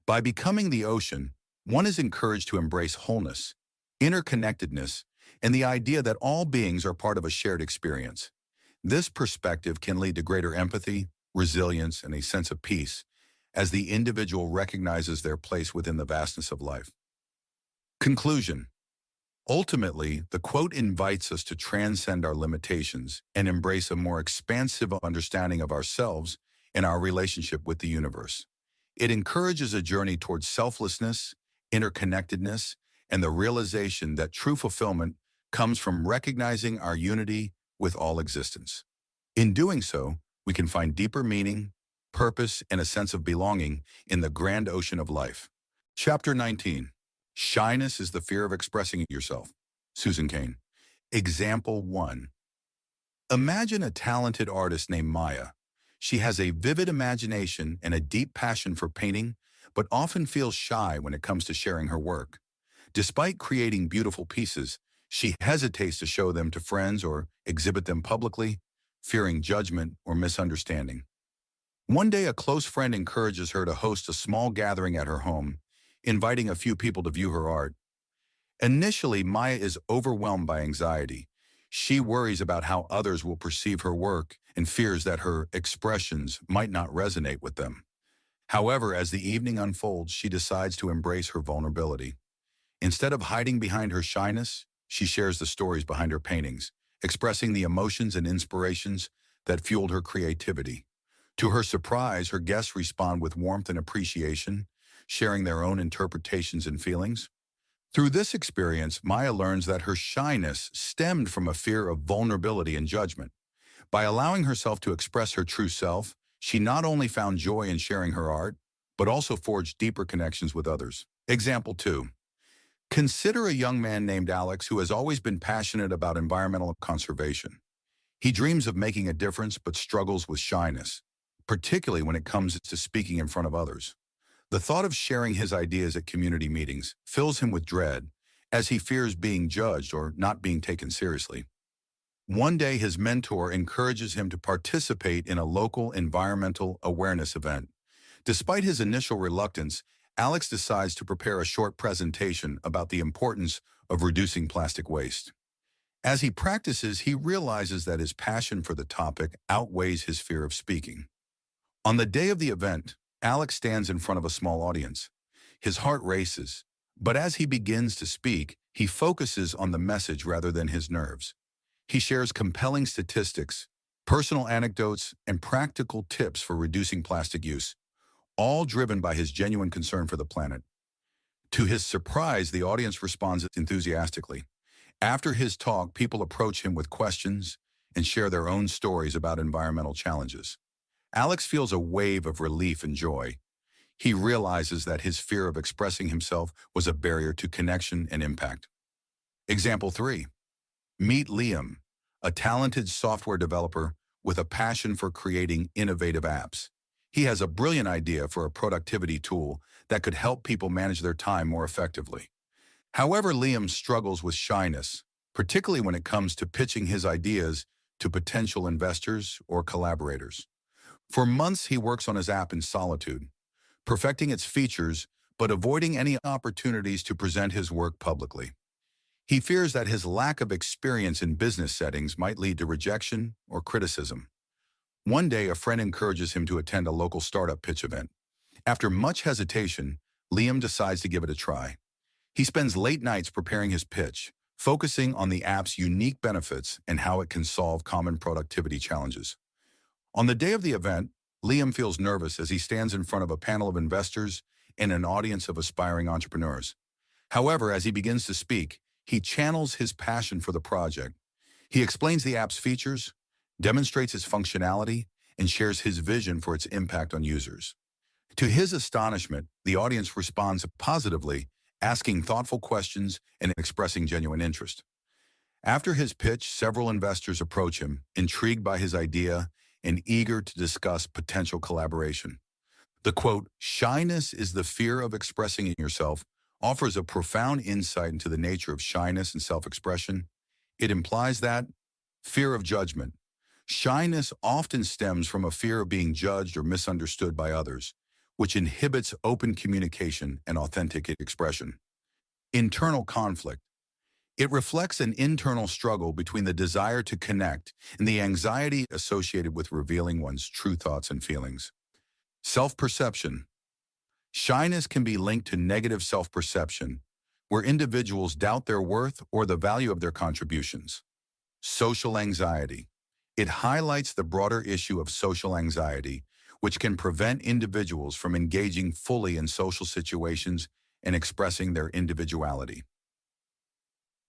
By becoming the ocean, one is encouraged to embrace wholeness, interconnectedness, and the idea that all beings are part of a shared experience. This perspective can lead to greater empathy, resilience, and a sense of peace as the individual recognizes their place within the vastness of life. Conclusion. Ultimately, the quote invites us to transcend our limitations and embrace a more expansive understanding of ourselves and our relationship with the universe. It encourages a journey towards selflessness, interconnectedness, and the realization that true fulfillment comes from recognizing our unity with all existence. In doing so, we can find deeper meaning, purpose, and a sense of belonging in the grand ocean of life. Chapter 19. Shyness is the fear of expressing yourself. Susan Cain. Example 1. Imagine a talented artist named Maya. She has a vivid imagination and a deep passion for painting, but often feels shy when it comes to sharing her work. Despite creating beautiful pieces, she hesitates to show them to friends or exhibit them publicly, fearing judgment or misunderstanding. One day, a close friend encourages her to host a small gathering at her home, inviting a few people to view her art. Initially, Maya is overwhelmed by anxiety. She worries about how others will perceive her work and fears that her expressions might not resonate with them. However, as the evening unfolds, she decides to embrace her vulnerability. Instead of hiding behind her shyness, she shares the stories behind her paintings, expressing the emotions and inspirations that fueled her creativity. To her surprise, her guests respond with warmth and appreciation, sharing their own interpretations and feelings. Through this experience, Maya learns that her shyness stemmed from a fear of vulnerability and judgment. By allowing herself to express her true self, she not only found joy in sharing her art, but also forged deeper connections with others. Example 2. Consider a young man named Alex who has always been passionate about environmental conservation. He dreams of making a difference but struggles with shyness, particularly when it comes to speaking in front of others. The thought of sharing his ideas at community meetings fills him with dread, as he fears being judged or not being taken seriously. One day, his mentor encourages him to participate in a local environmental awareness event. Despite his initial reluctance, Alex decides to prepare a short presentation about the importance of reducing plastic waste. As he practices, he realizes that his passion for the topic outweighs his fear of speaking. On the day of the event, Alex stands in front of a small audience. His heart races, but as he begins to speak, he focuses on the message rather than his nerves. He shares compelling statistics, personal anecdotes, and practical tips for reducing plastic use, all driven by his genuine concern for the planet. To his surprise, the audience responds enthusiastically. After his talk, people approach him with questions and share their own stories about environmental challenges. Alex feels a wave of relief and joy. He realizes that his fear of expressing himself was a barrier to connection and impact. Example 3. Meet Liam, a talented software developer with a passion for creating innovative apps. He has a brilliant idea for a productivity tool that could help people manage their time more effectively. However, Liam struggles with shyness, particularly when it comes to pitching his ideas to potential investors or collaborators. For months, he works on his app in solitude, perfecting its features but avoiding any opportunities to present his work publicly. He fears that his lack of experience in business settings might lead to rejection or criticism. One day, a friend encourages him to attend a local startup pitch event. After much hesitation, Liam decides to give it a try. He spends late nights preparing his pitch, focusing on the app's unique benefits and how it can solve common productivity challenges. On the day of the event, Liam feels nervous as he stands in front of a panel of investors and an audience of aspiring entrepreneurs. However, as he begins to speak, he channels his passion for the project. He explains the app's features, demonstrates its functionality, and shares his vision for its impact on users. To his astonishment, the audience responds positively, asking thoughtful questions and expressing genuine interest. After his pitch, several investors approach him, intrigued by his idea and eager to discuss potential collaboration. The quote, "Shyness is the fear of expressing yourself," offers a profound insight into the nature of shyness and self-expression. It implies that fear of judgment. Shyness often stems from a fear of being judged or misunderstood by others, which inhibits open communication and authentic expression. Internal conflict. It reflects an internal struggle between the desire to connect and the anxiety associated with revealing one's true thoughts and feelings. Self-perception. Shyness can be linked to negative self-perception, where individuals doubt their worth or the value of their contributions. Social anxiety. It highlights the broader issue of social anxiety, which can prevent individuals from engaging fully in social situations and expressing their individuality.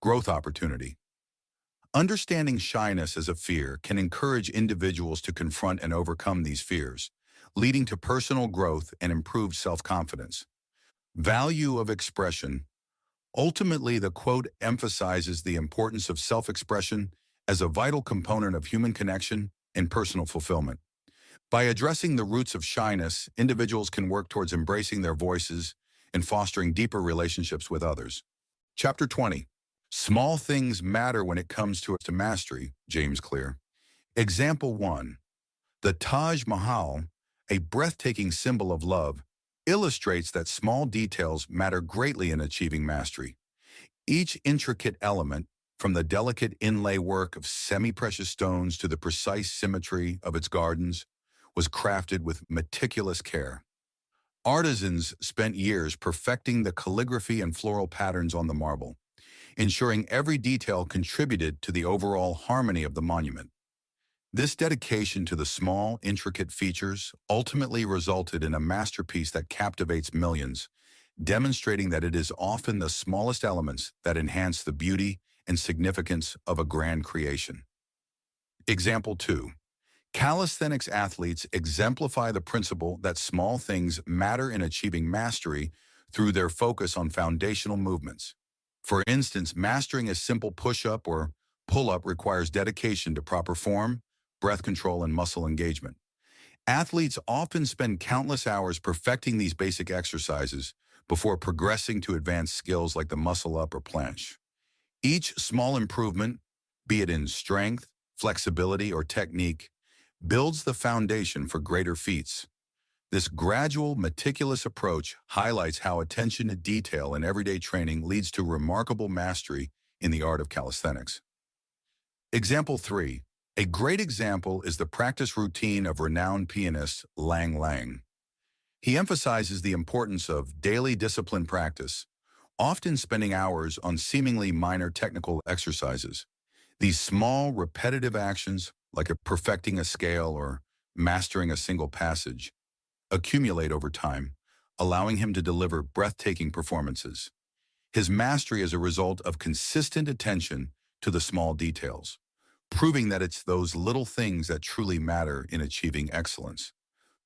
Growth opportunity. Understanding shyness as a fear can encourage individuals to confront and overcome these fears, leading to personal growth and improved self-confidence. Value of expression. Ultimately, the quote emphasizes the importance of self-expression as a vital component of human connection and personal fulfillment. By addressing the roots of shyness, individuals can work towards embracing their voices and fostering deeper relationships with others. Chapter 20. Small things matter when it comes to mastery, James Clear. Example 1. The Taj Mahal, a breathtaking symbol of love, illustrates that small details matter greatly in achieving mastery. Each intricate element, from the delicate inlay work of semi-precious stones to the precise symmetry of its gardens, was crafted with meticulous care. Artisans spent years perfecting the calligraphy and floral patterns on the marble, ensuring every detail contributed to the overall harmony of the monument. This dedication to the small, intricate features ultimately resulted in a masterpiece that captivates millions, demonstrating that it is often the smallest elements that enhance the beauty and significance of a grand creation. Example 2. Calisthenics athletes exemplify the principle that small things matter in achieving mastery through their focus on foundational movements. For instance, mastering a simple push-up or pull-up requires dedication to proper form, breath control, and muscle engagement. Athletes often spend countless hours perfecting these basic exercises before progressing to advanced skills like the muscle-up or planche. Each small improvement, be it in strength, flexibility, or technique, builds the foundation for greater feats. This gradual, meticulous approach highlights how attention to detail in everyday training leads to remarkable mastery in the art of calisthenics. Example 3. A great example is the practice routine of renowned pianist Lang Lang. He emphasizes the importance of daily disciplined practice, often spending hours on seemingly minor technical exercises. These small, repetitive actions, like perfecting a scale or mastering a single passage, accumulate over time, allowing him to deliver breathtaking performances. His mastery is a result of consistent attention to the small details, proving that it's those little things that truly matter in achieving excellence.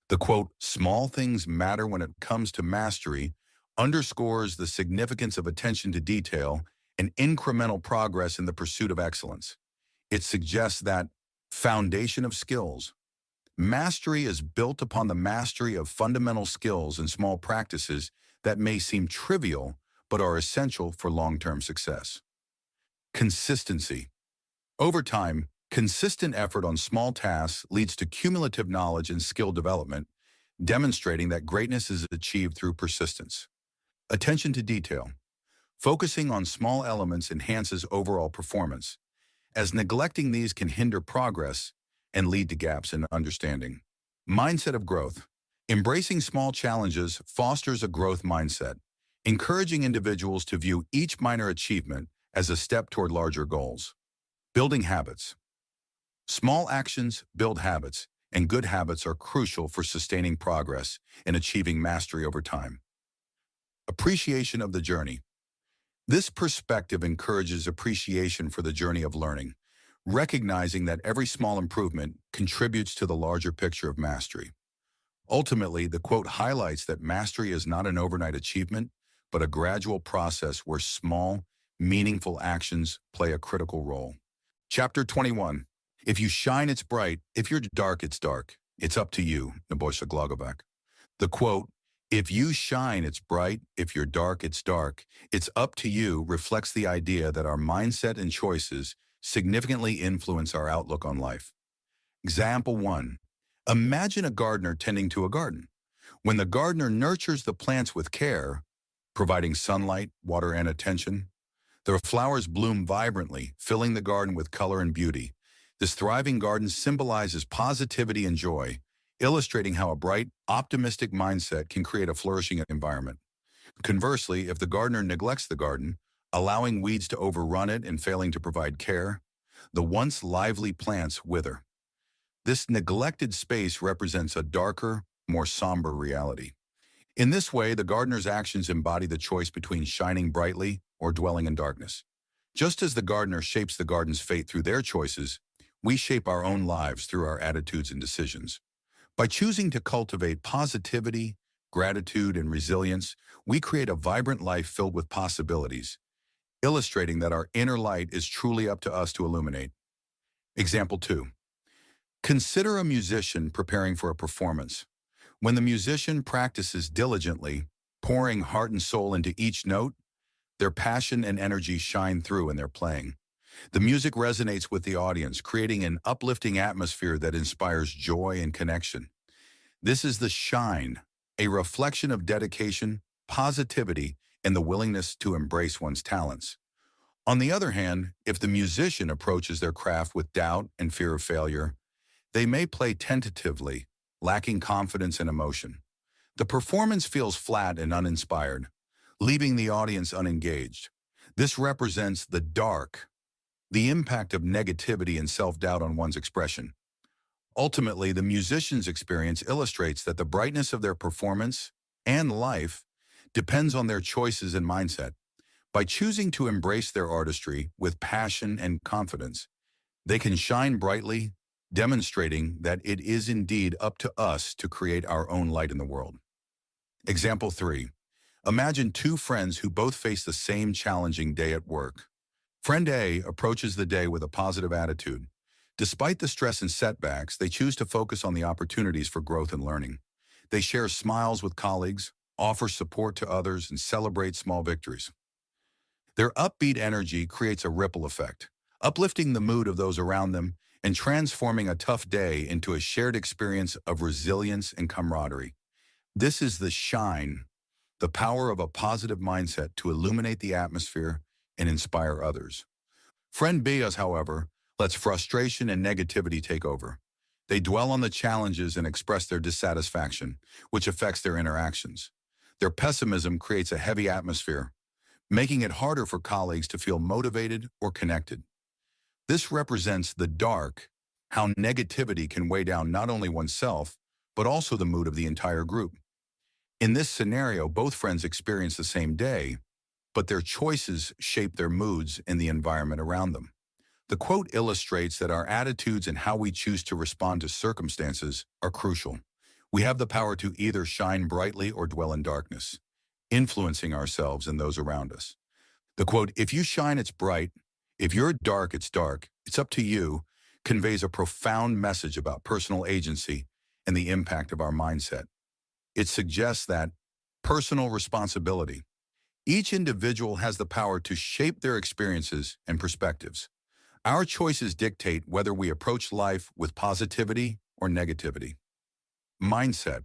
The quote, "Small things matter when it comes to mastery," underscores the significance of attention to detail and incremental progress in the pursuit of excellence. It suggests that foundation of skills. Mastery is built upon the mastery of fundamental skills and small practices that may seem trivial but are essential for long-term success. Consistency. Over time, consistent effort on small tasks leads to cumulative knowledge and skill development, demonstrating that greatness is achieved through persistence. Attention to detail. Focusing on small elements enhances overall performance, as neglecting these can hinder progress and lead to gaps in understanding. Mindset of growth. Embracing small challenges fosters a growth mindset, encouraging individuals to view each minor achievement as a step toward larger goals. Building habits. Small actions build habits, and good habits are crucial for sustaining progress and achieving mastery over time. Appreciation of the journey. This perspective encourages appreciation for the journey of learning, recognizing that every small improvement contributes to the larger picture of mastery. Ultimately, the quote highlights that mastery is not an overnight achievement, but a gradual process where small, meaningful actions play a critical role. Chapter 21. If you shine, it's bright. If you're dark, it's dark. It's up to you, Nebojsa Glagovac. The quote, if you shine, it's bright. If you're dark, it's dark. It's up to you reflects the idea that our mindset and choices significantly influence our outlook on life. Example 1. Imagine a gardener tending to a garden. When the gardener nurtures the plants with care, providing sunlight, water, and attention, the flowers bloom vibrantly, filling the garden with color and beauty. This thriving garden symbolizes positivity and joy, illustrating how a bright, optimistic mindset can create a flourishing environment. Conversely, if the gardener neglects the garden, allowing weeds to overrun it and failing to provide care, the once lively plants wither. This neglected space represents a darker, more somber reality. In this way, the gardener's actions embody the choice between shining brightly or dwelling in darkness. Just as the gardener shapes the garden's fate through their choices, we shape our own lives through our attitudes and decisions. By choosing to cultivate positivity, gratitude, and resilience, we create a vibrant life filled with possibilities, illustrating that our inner light is truly up to us to illuminate. Example 2. Consider a musician preparing for a performance. When the musician practices diligently, pouring heart and soul into each note, their passion and energy shine through in their playing. The music resonates with the audience, creating an uplifting atmosphere that inspires joy and connection. This is the shine, a reflection of dedication, positivity, and the willingness to embrace one's talents. On the other hand, if the musician approaches their craft with doubt and fear of failure, they may play tentatively, lacking confidence and emotion. The performance feels flat and uninspired, leaving the audience unengaged. This represents the dark, the impact of negativity and self-doubt on one's expression. Ultimately, the musician's experience illustrates that the brightness of their performance and life depends on their choices and mindset. By choosing to embrace their artistry with passion and confidence, they can shine brightly, demonstrating that it is indeed up to us to create our own light in the world. Example 3. Imagine two friends who both face the same challenging day at work. Friend A approaches the day with a positive attitude. Despite the stress and setbacks, they choose to focus on the opportunities for growth and learning. They share smiles with colleagues, offer support to others, and celebrate small victories. Their upbeat energy creates a ripple effect, uplifting the mood of those around them and transforming a tough day into a shared experience of resilience and camaraderie. This is the shine, the power of a positive mindset to illuminate the atmosphere and inspire others. Friend B, however, lets frustration and negativity take over. They dwell on the challenges and express their dissatisfaction, which affects their interactions. Their pessimism creates a heavy atmosphere, making it harder for colleagues to feel motivated or connected. This represents the dark, how negativity can weigh down not only oneself, but also the mood of the entire group. In this scenario, both friends experience the same day, but their choices shape their moods and the environment around them. The quote illustrates that our attitudes and how we choose to respond to circumstances are crucial. We have the power to either shine brightly or dwell in darkness, influencing ourselves and those around us. The quote, if you shine, it's bright. If you're dark, it's dark. It's up to you, conveys a profound message about personal agency and the impact of our mindset. It suggests that personal responsibility. Each individual has the power to shape their experiences and perspectives. Our choices dictate whether we approach life with positivity or negativity. Mindset.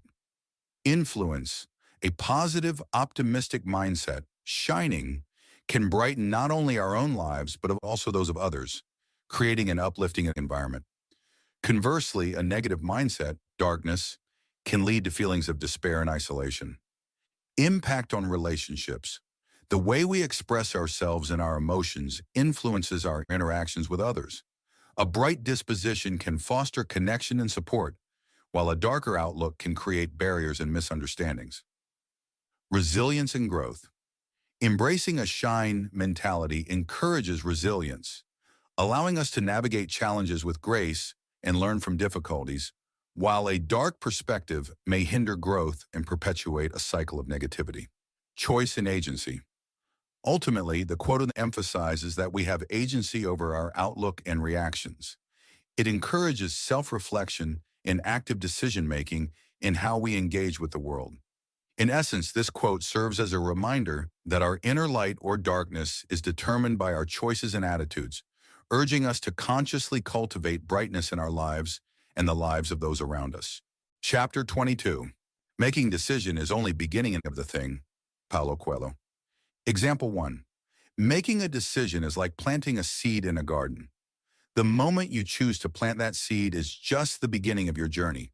Influence. A positive, optimistic mindset, shining, can brighten not only our own lives, but also those of others, creating an uplifting environment. Conversely, a negative mindset, darkness, can lead to feelings of despair and isolation. Impact on relationships. The way we express ourselves and our emotions influences our interactions with others. A bright disposition can foster connection and support, while a darker outlook can create barriers and misunderstandings. Resilience and growth. Embracing a shine mentality encourages resilience, allowing us to navigate challenges with grace and learn from difficulties, while a dark perspective may hinder growth and perpetuate a cycle of negativity. Choice and agency. Ultimately, the quote emphasizes that we have agency over our outlook and reactions. It encourages self-reflection and active decision-making in how we engage with the world. In essence, this quote serves as a reminder that our inner light or darkness is determined by our choices and attitudes, urging us to consciously cultivate brightness in our lives and the lives of those around us. Chapter 22. Making decision is only beginning of the thing. Paulo Coelho. Example 1. Making a decision is like planting a seed in a garden. The moment you choose to plant that seed is just the beginning of your journey.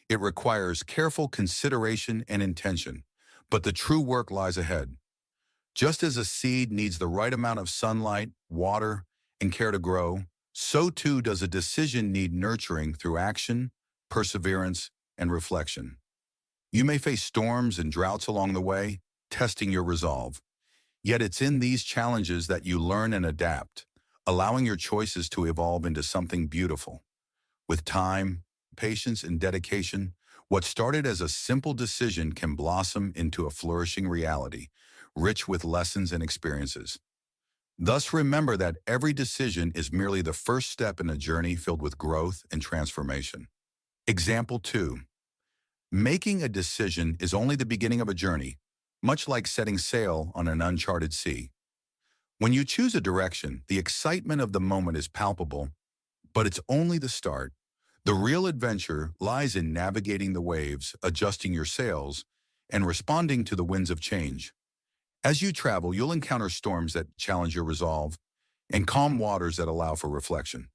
It requires careful consideration and intention, but the true work lies ahead. Just as a seed needs the right amount of sunlight, water, and care to grow, so too does a decision need nurturing through action, perseverance, and reflection. You may face storms and droughts along the way, testing your resolve. Yet it's in these challenges that you learn and adapt, allowing your choices to evolve into something beautiful. With time, patience, and dedication, what started as a simple decision can blossom into a flourishing reality, rich with lessons and experiences. Thus, remember that every decision is merely the first step in a journey filled with growth and transformation. Example 2. Making a decision is only the beginning of a journey, much like setting sail on an uncharted sea. When you choose a direction, the excitement of the moment is palpable, but it's only the start. The real adventure lies in navigating the waves, adjusting your sails, and responding to the winds of change. As you travel, you'll encounter storms that challenge your resolve and calm waters that allow for reflection.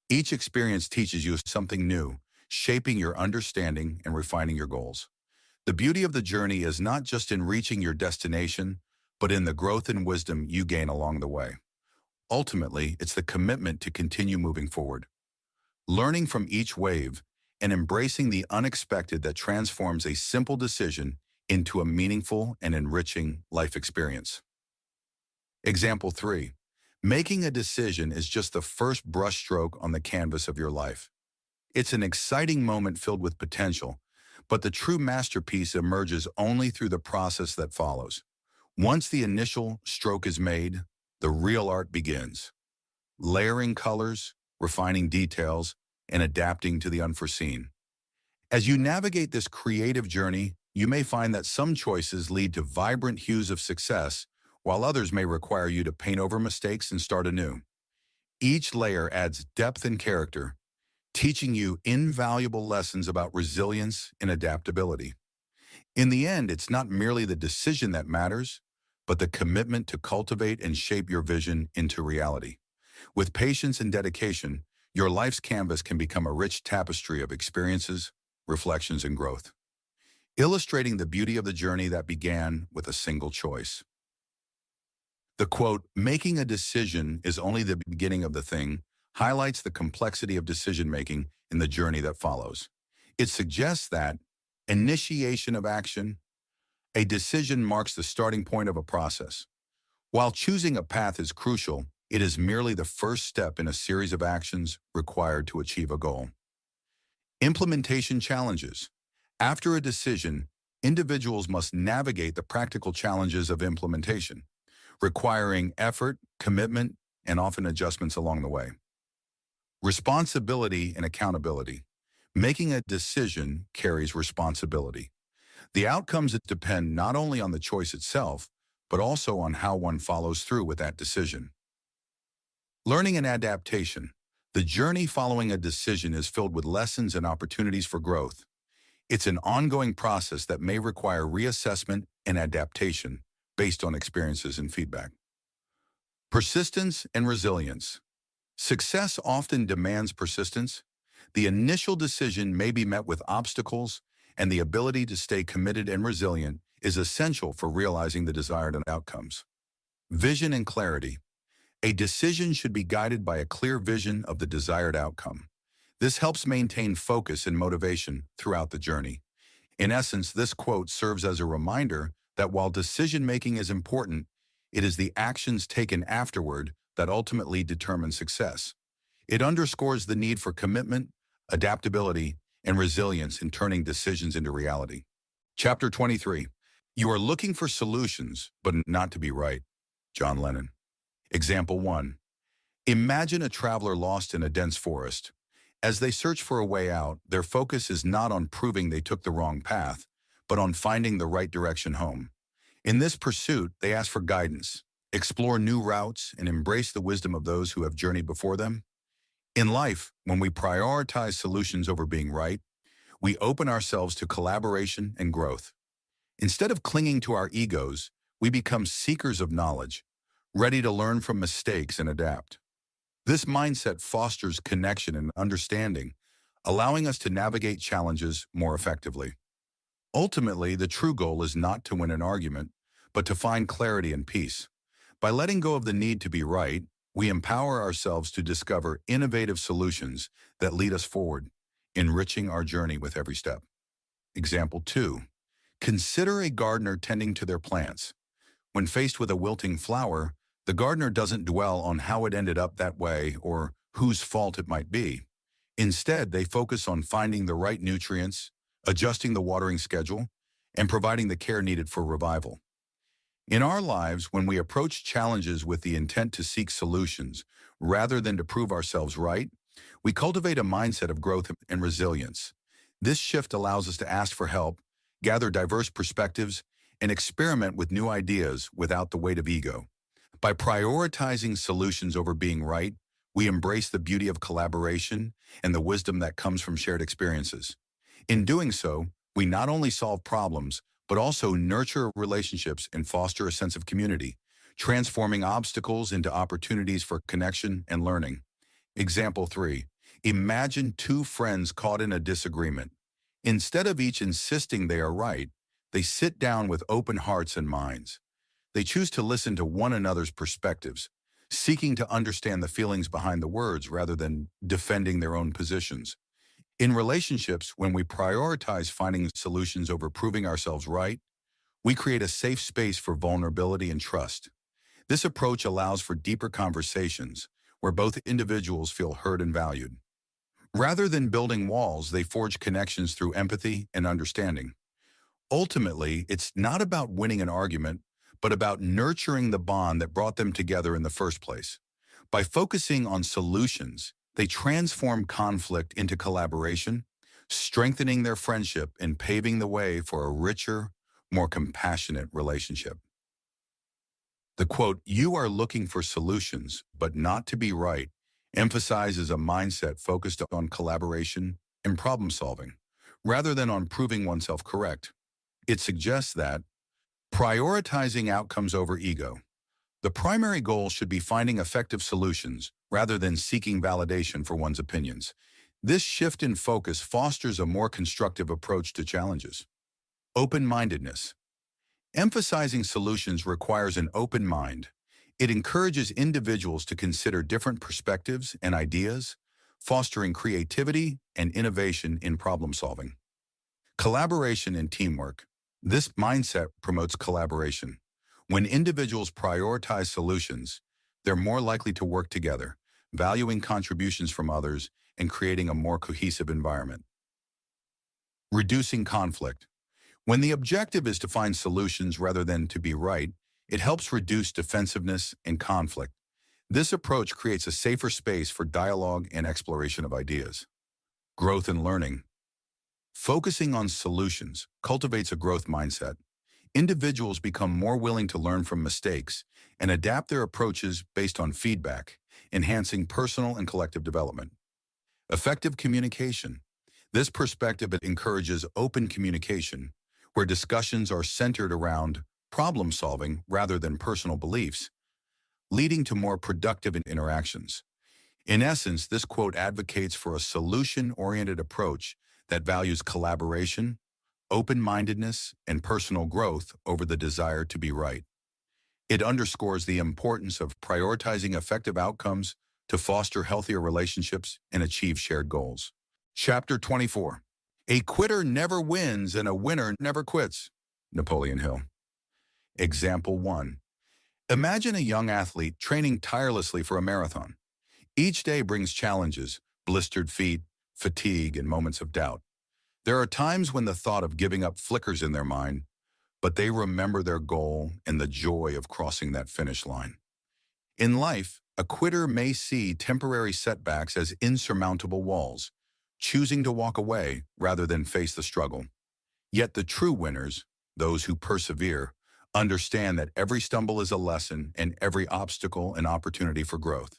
Each experience teaches you something new, shaping your understanding and refining your goals. The beauty of the journey is not just in reaching your destination, but in the growth and wisdom you gain along the way. Ultimately, it's the commitment to continue moving forward, learning from each wave, and embracing the unexpected that transforms a simple decision into a meaningful and enriching life experience. Example 3. Making a decision is just the first brushstroke on the canvas of your life. It's an exciting moment filled with potential, but the true masterpiece emerges only through the process that follows. Once the initial stroke is made, the real art begins. Layering colors, refining details, and adapting to the unforeseen. As you navigate this creative journey, you may find that some choices lead to vibrant hues of success, while others may require you to paint over mistakes and start anew. Each layer adds depth and character, teaching you invaluable lessons about resilience and adaptability. In the end, it's not merely the decision that matters, but the commitment to cultivate and shape your vision into reality. With patience and dedication, your life's canvas can become a rich tapestry of experiences, reflections, and growth, illustrating the beauty of the journey that began with a single choice. The quote, "Making a decision is only the beginning of the thing," highlights the complexity of decision-making in the journey that follows. It suggests that initiation of action, a decision marks the starting point of a process. While choosing a path is crucial, it is merely the first step in a series of actions required to achieve a goal. Implementation challenges. After a decision, individuals must navigate the practical challenges of implementation, requiring effort, commitment, and often adjustments along the way. Responsibility and accountability. Making a decision carries responsibility. The outcomes depend not only on the choice itself, but also on how one follows through with that decision. Learning and adaptation. The journey following a decision is filled with lessons and opportunities for growth. It's an ongoing process that may require reassessment and adaptation based on experiences and feedback. Persistence and resilience. Success often demands persistence. The initial decision may be met with obstacles, and the ability to stay committed and resilient is essential for realizing the desired outcomes. Vision and clarity. A decision should be guided by a clear vision of the desired outcome. This helps maintain focus and motivation throughout the journey. In essence, this quote serves as a reminder that while decision-making is important, it is the actions taken afterward that ultimately determine success. It underscores the need for commitment, adaptability, and resilience in turning decisions into reality. Chapter 23. You are looking for solutions, but not to be right. John Lennon. Example 1. Imagine a traveler lost in a dense forest. As they search for a way out, their focus is not on proving they took the wrong path, but on finding the right direction home. In this pursuit, they ask for guidance, explore new routes, and embrace the wisdom of those who have journeyed before them. In life, when we prioritize solutions over being right, we open ourselves to collaboration and growth. Instead of clinging to our egos, we become seekers of knowledge, ready to learn from mistakes and adapt. This mindset fosters connection and understanding, allowing us to navigate challenges more effectively. Ultimately, the true goal is not to win an argument, but to find clarity and peace. By letting go of the need to be right, we empower ourselves to discover innovative solutions that lead us forward, enriching our journey with every step. Example 2. Consider a gardener tending to their plants. When faced with a wilting flower, the gardener doesn't dwell on how it ended up that way or whose fault it might be. Instead, they focus on finding the right nutrients, adjusting the watering schedule, and providing the care needed for revival. In our lives, when we approach challenges with the intent to seek solutions rather than to prove ourselves right, we cultivate a mindset of growth and resilience. This shift allows us to ask for help, gather diverse perspectives, and experiment with new ideas without the weight of ego. By prioritizing solutions over being right, we embrace the beauty of collaboration and the wisdom that comes from shared experiences. In doing so, we not only solve problems, but also nurture relationships and foster a sense of community, transforming obstacles into opportunities for connection and learning. Example 3. Imagine two friends caught in a disagreement. Instead of each insisting they are right, they sit down with open hearts and minds. They choose to listen to one another's perspectives, seeking to understand the feelings behind the words rather than defending their own positions. In relationships, when we prioritize finding solutions over proving ourselves right, we create a safe space for vulnerability and trust. This approach allows for deeper conversations where both individuals feel heard and valued. Rather than building walls, they forge connections through empathy and understanding. Ultimately, it's not about winning an argument, but about nurturing the bond that brought them together in the first place. By focusing on solutions, they transform conflict into collaboration, strengthening their friendship and paving the way for a richer, more compassionate relationship. The quote, "You are looking for solutions, but not to be right," emphasizes a mindset focused on collaboration and problem solving, rather than on proving oneself correct. It suggests that prioritizing outcomes over ego. The primary goal should be finding effective solutions rather than seeking validation for one's opinions. This shift in focus fosters a more constructive approach to challenges. Open-mindedness. Emphasizing solutions requires an open mind. It encourages individuals to consider different perspectives and ideas, fostering creativity and innovation in problem solving. Collaboration and teamwork. This mindset promotes collaboration. When individuals prioritize solutions, they're more likely to work together, valuing contributions from others and creating a more cohesive environment. Reducing conflict. When the objective is to find solutions rather than to be right, it helps reduce defensiveness and conflict. This approach creates a safer space for dialogue and exploration of ideas. Growth and learning. Focusing on solutions cultivates a growth mindset. Individuals become more willing to learn from mistakes and adapt their approaches based on feedback, enhancing personal and collective development. Effective communication. This perspective encourages open communication, where discussions are centered around problem solving rather than personal beliefs, leading to more productive interactions. In essence, this quote advocates for a solution-oriented approach that values collaboration, open-mindedness, and personal growth over the desire to be right. It underscores the importance of prioritizing effective outcomes to foster healthier relationships and achieve shared goals. Chapter 24. A quitter never wins and a winner never quits. Napoleon Hill. Example 1. Imagine a young athlete training tirelessly for a marathon. Each day brings challenges, blistered feet, fatigue, and moments of doubt. There are times when the thought of giving up flickers in their mind, but they remember their goal and the joy of crossing that finish line. In life, a quitter may see temporary setbacks as insurmountable walls, choosing to walk away rather than face the struggle. Yet the true winners, those who persevere, understand that every stumble is a lesson and every obstacle an opportunity for growth.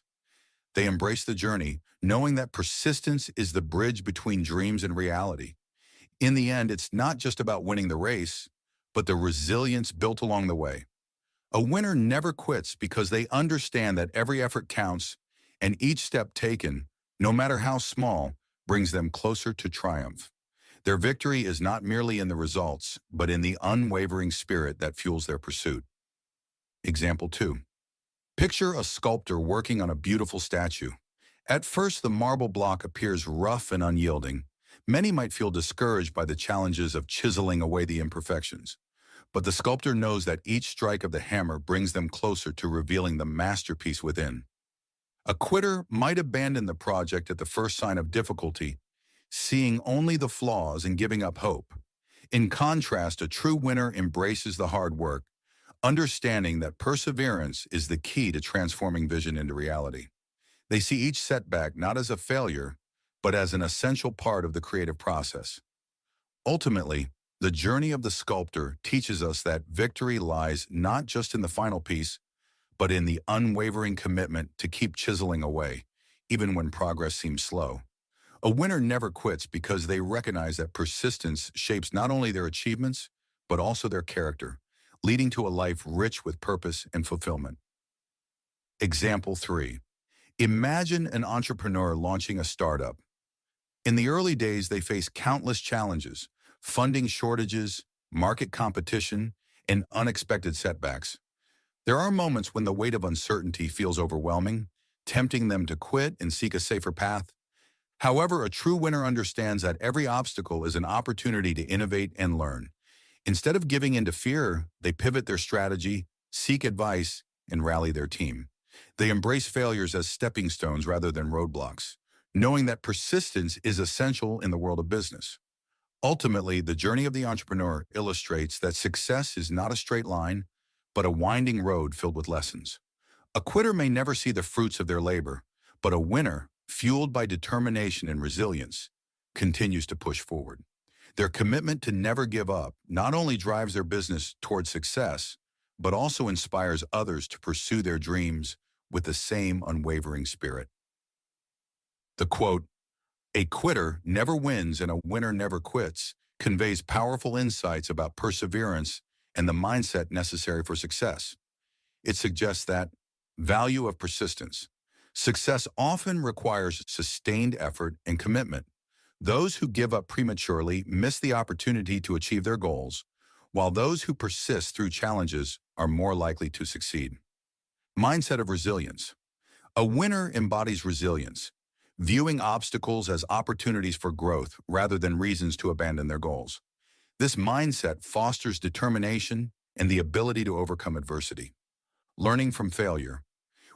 They embrace the journey, knowing that persistence is the bridge between dreams and reality. In the end, it's not just about winning the race, but the resilience built along the way. A winner never quits because they understand that every effort counts and each step taken, no matter how small, brings them closer to triumph. Their victory is not merely in the results, but in the unwavering spirit that fuels their pursuit. Example 2. Picture a sculptor working on a beautiful statue. At first, the marble block appears rough and unyielding. Many might feel discouraged by the challenges of chiseling away the imperfections. But the sculptor knows that each strike of the hammer brings them closer to revealing the masterpiece within. A quitter might abandon the project at the first sign of difficulty, seeing only the flaws and giving up hope. In contrast, a true winner embraces the hard work, understanding that perseverance is the key to transforming vision into reality. They see each setback not as a failure, but as an essential part of the creative process. Ultimately, the journey of the sculptor teaches us that victory lies not just in the final piece, but in the unwavering commitment to keep chiseling away, even when progress seems slow. A winner never quits because they recognize that persistence shapes not only their achievements, but also their character, leading to a life rich with purpose and fulfillment. Example 3. Imagine an entrepreneur launching a startup. In the early days, they face countless challenges, funding shortages, market competition, and unexpected setbacks. There are moments when the weight of uncertainty feels overwhelming, tempting them to quit and seek a safer path. However, a true winner understands that every obstacle is an opportunity to innovate and learn. Instead of giving in to fear, they pivot their strategy, seek advice, and rally their team. They embrace failures as stepping stones rather than roadblocks, knowing that persistence is essential in the world of business. Ultimately, the journey of the entrepreneur illustrates that success is not a straight line, but a winding road filled with lessons. A quitter may never see the fruits of their labor, but a winner, fueled by determination and resilience, continues to push forward. Their commitment to never give up not only drives their business towards success, but also inspires others to pursue their dreams with the same unwavering spirit. The quote, "A quitter never wins and a winner never quits," conveys powerful insights about perseverance and the mindset necessary for success. It suggests that value of persistence. Success often requires sustained effort and commitment. Those who give up prematurely miss the opportunity to achieve their goals, while those who persist through challenges are more likely to succeed. Mindset of resilience. A winner embodies resilience, viewing obstacles as opportunities for growth rather than reasons to abandon their goals. This mindset fosters determination and the ability to overcome adversity. Learning from failure.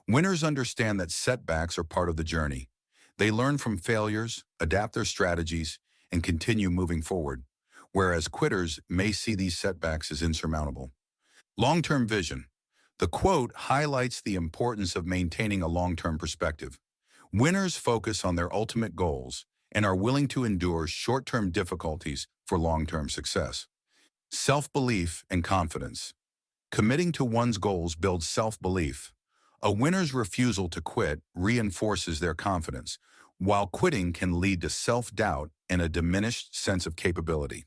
Winners understand that setbacks are part of the journey. They learn from failures, adapt their strategies, and continue moving forward, whereas quitters may see these setbacks as insurmountable. Long-term vision. The quote highlights the importance of maintaining a long-term perspective. Winners focus on their ultimate goals and are willing to endure short-term difficulties for long-term success. Self-belief and confidence. Committing to one's goals builds self-belief. A winner's refusal to quit reinforces their confidence, while quitting can lead to self-doubt and a diminished sense of capability.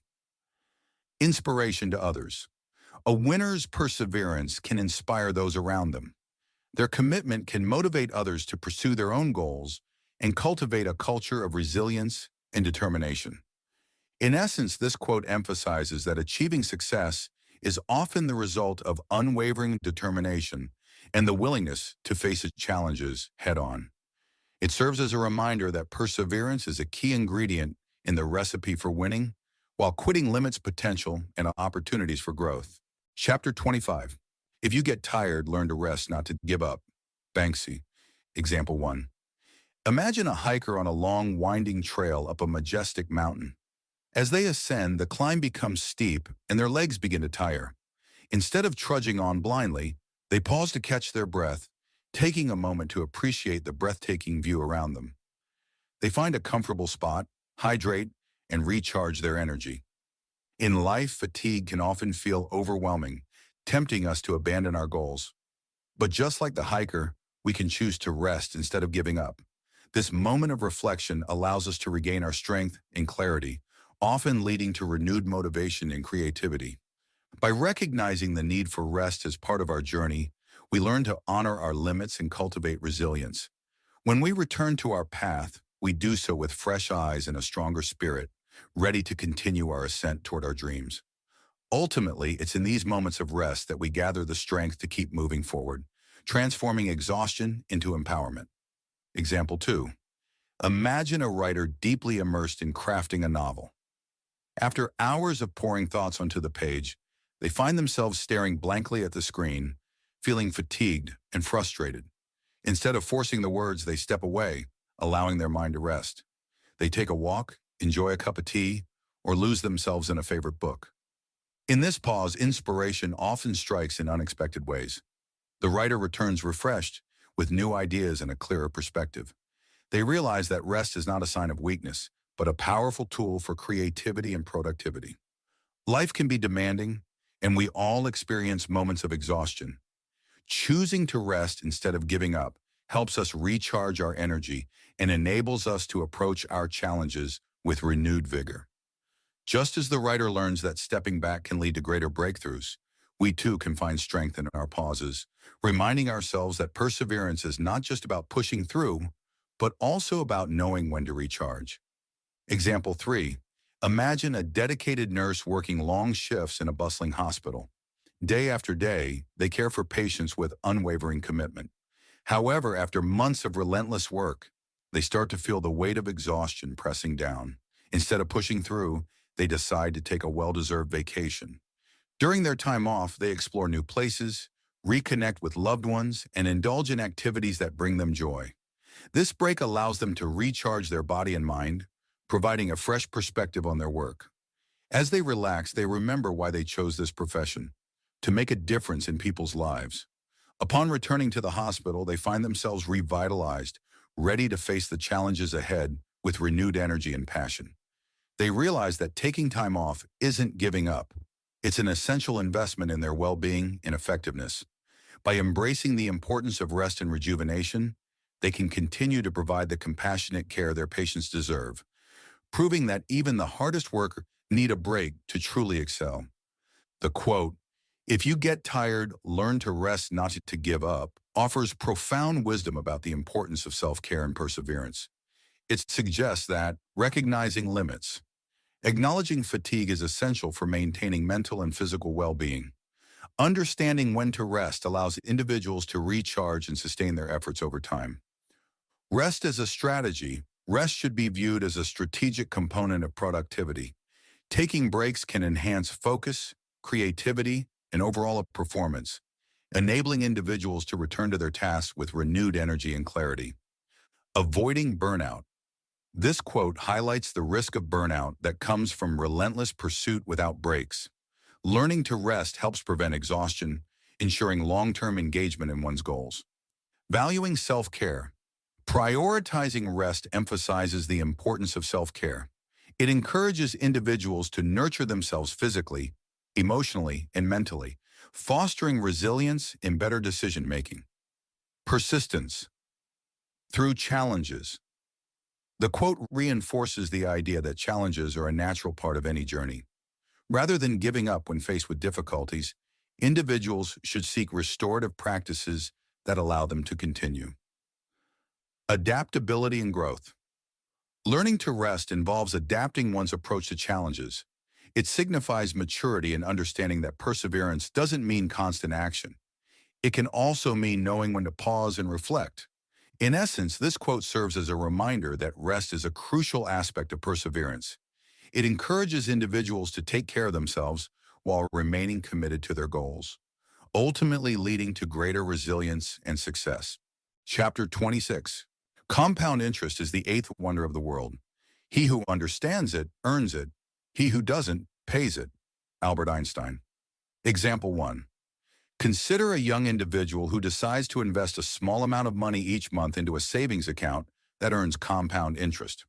Inspiration to others. A winner's perseverance can inspire those around them. Their commitment can motivate others to pursue their own goals and cultivate a culture of resilience and determination. In essence, this quote emphasizes that achieving success is often the result of unwavering determination and the willingness to face its challenges head-on. It serves as a reminder that perseverance is a key ingredient in the recipe for winning, while quitting limits potential and opportunities for growth. Chapter 25. If you get tired, learn to rest, not to give up. Banksy. Example 1. Imagine a hiker on a long, winding trail up a majestic mountain. As they ascend, the climb becomes steep and their legs begin to tire. Instead of trudging on blindly, they pause to catch their breath, taking a moment to appreciate the breathtaking view around them. They find a comfortable spot, hydrate, and recharge their energy. In life, fatigue can often feel overwhelming, tempting us to abandon our goals. But just like the hiker, we can choose to rest instead of giving up. This moment of reflection allows us to regain our strength and clarity, often leading to renewed motivation and creativity. By recognizing the need for rest as part of our journey, we learn to honor our limits and cultivate resilience. When we return to our path, we do so with fresh eyes and a stronger spirit, ready to continue our ascent toward our dreams. Ultimately, it's in these moments of rest that we gather the strength to keep moving forward, transforming exhaustion into empowerment. Example 2. Imagine a writer deeply immersed in crafting a novel. After hours of pouring thoughts onto the page, they find themselves staring blankly at the screen, feeling fatigued and frustrated. Instead of forcing the words, they step away, allowing their mind to rest. They take a walk, enjoy a cup of tea, or lose themselves in a favorite book. In this pause, inspiration often strikes in unexpected ways. The writer returns refreshed, with new ideas and a clearer perspective. They realize that rest is not a sign of weakness, but a powerful tool for creativity and productivity. Life can be demanding, and we all experience moments of exhaustion. Choosing to rest instead of giving up helps us recharge our energy and enables us to approach our challenges with renewed vigor. Just as the writer learns that stepping back can lead to greater breakthroughs, we too can find strength in our pauses, reminding ourselves that perseverance is not just about pushing through, but also about knowing when to recharge. Example 3. Imagine a dedicated nurse working long shifts in a bustling hospital. Day after day, they care for patients with unwavering commitment. However, after months of relentless work, they start to feel the weight of exhaustion pressing down. Instead of pushing through, they decide to take a well-deserved vacation. During their time off, they explore new places, reconnect with loved ones, and indulge in activities that bring them joy. This break allows them to recharge their body and mind, providing a fresh perspective on their work. As they relax, they remember why they chose this profession: to make a difference in people's lives. Upon returning to the hospital, they find themselves revitalized, ready to face the challenges ahead with renewed energy and passion. They realize that taking time off isn't giving up. It's an essential investment in their well-being and effectiveness. By embracing the importance of rest and rejuvenation, they can continue to provide the compassionate care their patients deserve, proving that even the hardest workers need a break to truly excel. The quote, "If you get tired, learn to rest, not to give up," offers profound wisdom about the importance of self-care and perseverance. It suggests that recognizing limits, acknowledging fatigue is essential for maintaining mental and physical well-being. Understanding when to rest allows individuals to recharge and sustain their efforts over time. Rest as a strategy. Rest should be viewed as a strategic component of productivity. Taking breaks can enhance focus, creativity, and overall performance, enabling individuals to return to their tasks with renewed energy and clarity. Avoiding burnout. This quote highlights the risk of burnout that comes from relentless pursuit without breaks. Learning to rest helps prevent exhaustion, ensuring long-term engagement in one's goals. Valuing self-care. Prioritizing rest emphasizes the importance of self-care. It encourages individuals to nurture themselves physically, emotionally, and mentally, fostering resilience and better decision-making. Persistence. Through challenges. The quote reinforces the idea that challenges are a natural part of any journey. Rather than giving up when faced with difficulties, individuals should seek restorative practices that allow them to continue. Adaptability and growth. Learning to rest involves adapting one's approach to challenges. It signifies maturity and understanding that perseverance doesn't mean constant action. It can also mean knowing when to pause and reflect. In essence, this quote serves as a reminder that rest is a crucial aspect of perseverance. It encourages individuals to take care of themselves while remaining committed to their goals, ultimately leading to greater resilience and success. Chapter 26. Compound interest is the eighth wonder of the world. He who understands it earns it. He who doesn't pays it. Albert Einstein. Example 1. Consider a young individual who decides to invest a small amount of money each month into a savings account that earns compound interest.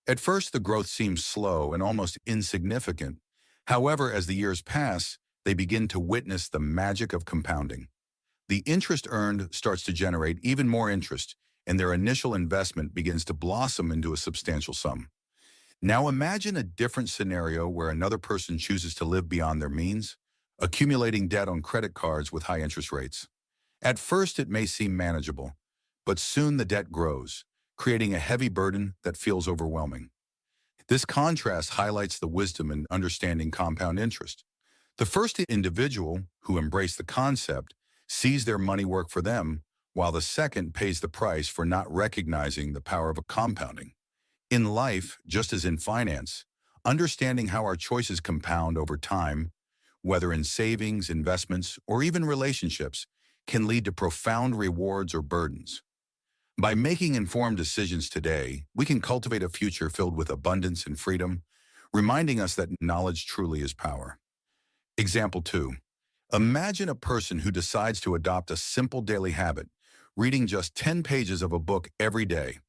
At first, the growth seems slow and almost insignificant. However, as the years pass, they begin to witness the magic of compounding. The interest earned starts to generate even more interest, and their initial investment begins to blossom into a substantial sum. Now imagine a different scenario where another person chooses to live beyond their means, accumulating debt on credit cards with high interest rates. At first, it may seem manageable, but soon the debt grows, creating a heavy burden that feels overwhelming. This contrast highlights the wisdom in understanding compound interest. The first individual, who embraced the concept, sees their money work for them, while the second pays the price for not recognizing the power of compounding. In life, just as in finance, understanding how our choices compound over time, whether in savings, investments, or even relationships, can lead to profound rewards or burdens. By making informed decisions today, we can cultivate a future filled with abundance and freedom, reminding us that knowledge truly is power. Example 2. Imagine a person who decides to adopt a simple daily habit, reading just 10 pages of a book every day.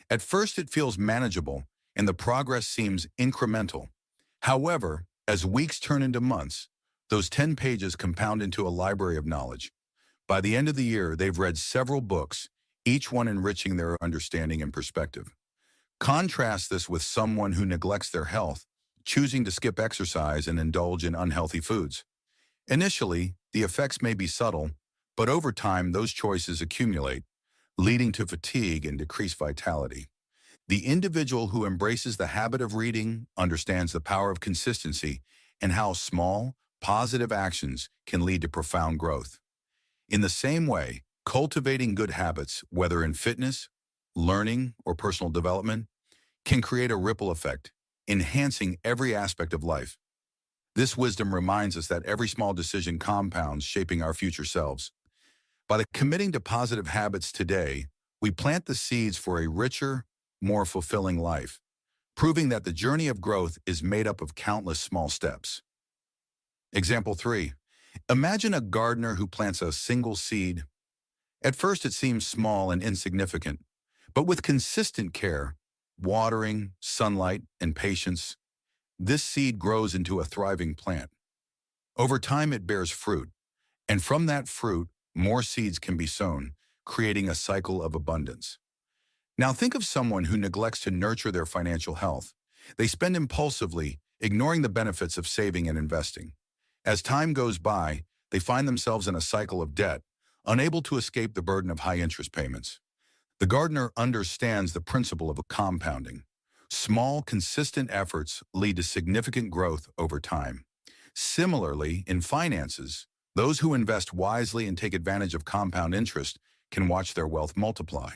At first, it feels manageable, and the progress seems incremental. However, as weeks turn into months, those 10 pages compound into a library of knowledge. By the end of the year, they've read several books, each one enriching their understanding and perspective. Contrast this with someone who neglects their health, choosing to skip exercise and indulge in unhealthy foods. Initially, the effects may be subtle, but over time, those choices accumulate, leading to fatigue and decreased vitality. The individual who embraces the habit of reading understands the power of consistency and how small, positive actions can lead to profound growth. In the same way, cultivating good habits, whether in fitness, learning, or personal development, can create a ripple effect, enhancing every aspect of life. This wisdom reminds us that every small decision compounds, shaping our future selves. By committing to positive habits today, we plant the seeds for a richer, more fulfilling life, proving that the journey of growth is made up of countless small steps. Example 3. Imagine a gardener who plants a single seed. At first, it seems small and insignificant, but with consistent care, watering, sunlight, and patience, this seed grows into a thriving plant. Over time, it bears fruit, and from that fruit, more seeds can be sown, creating a cycle of abundance. Now think of someone who neglects to nurture their financial health. They spend impulsively, ignoring the benefits of saving and investing. As time goes by, they find themselves in a cycle of debt, unable to escape the burden of high interest payments. The gardener understands the principle of compounding. Small, consistent efforts lead to significant growth over time. Similarly, in finances, those who invest wisely and take advantage of compound interest can watch their wealth multiply,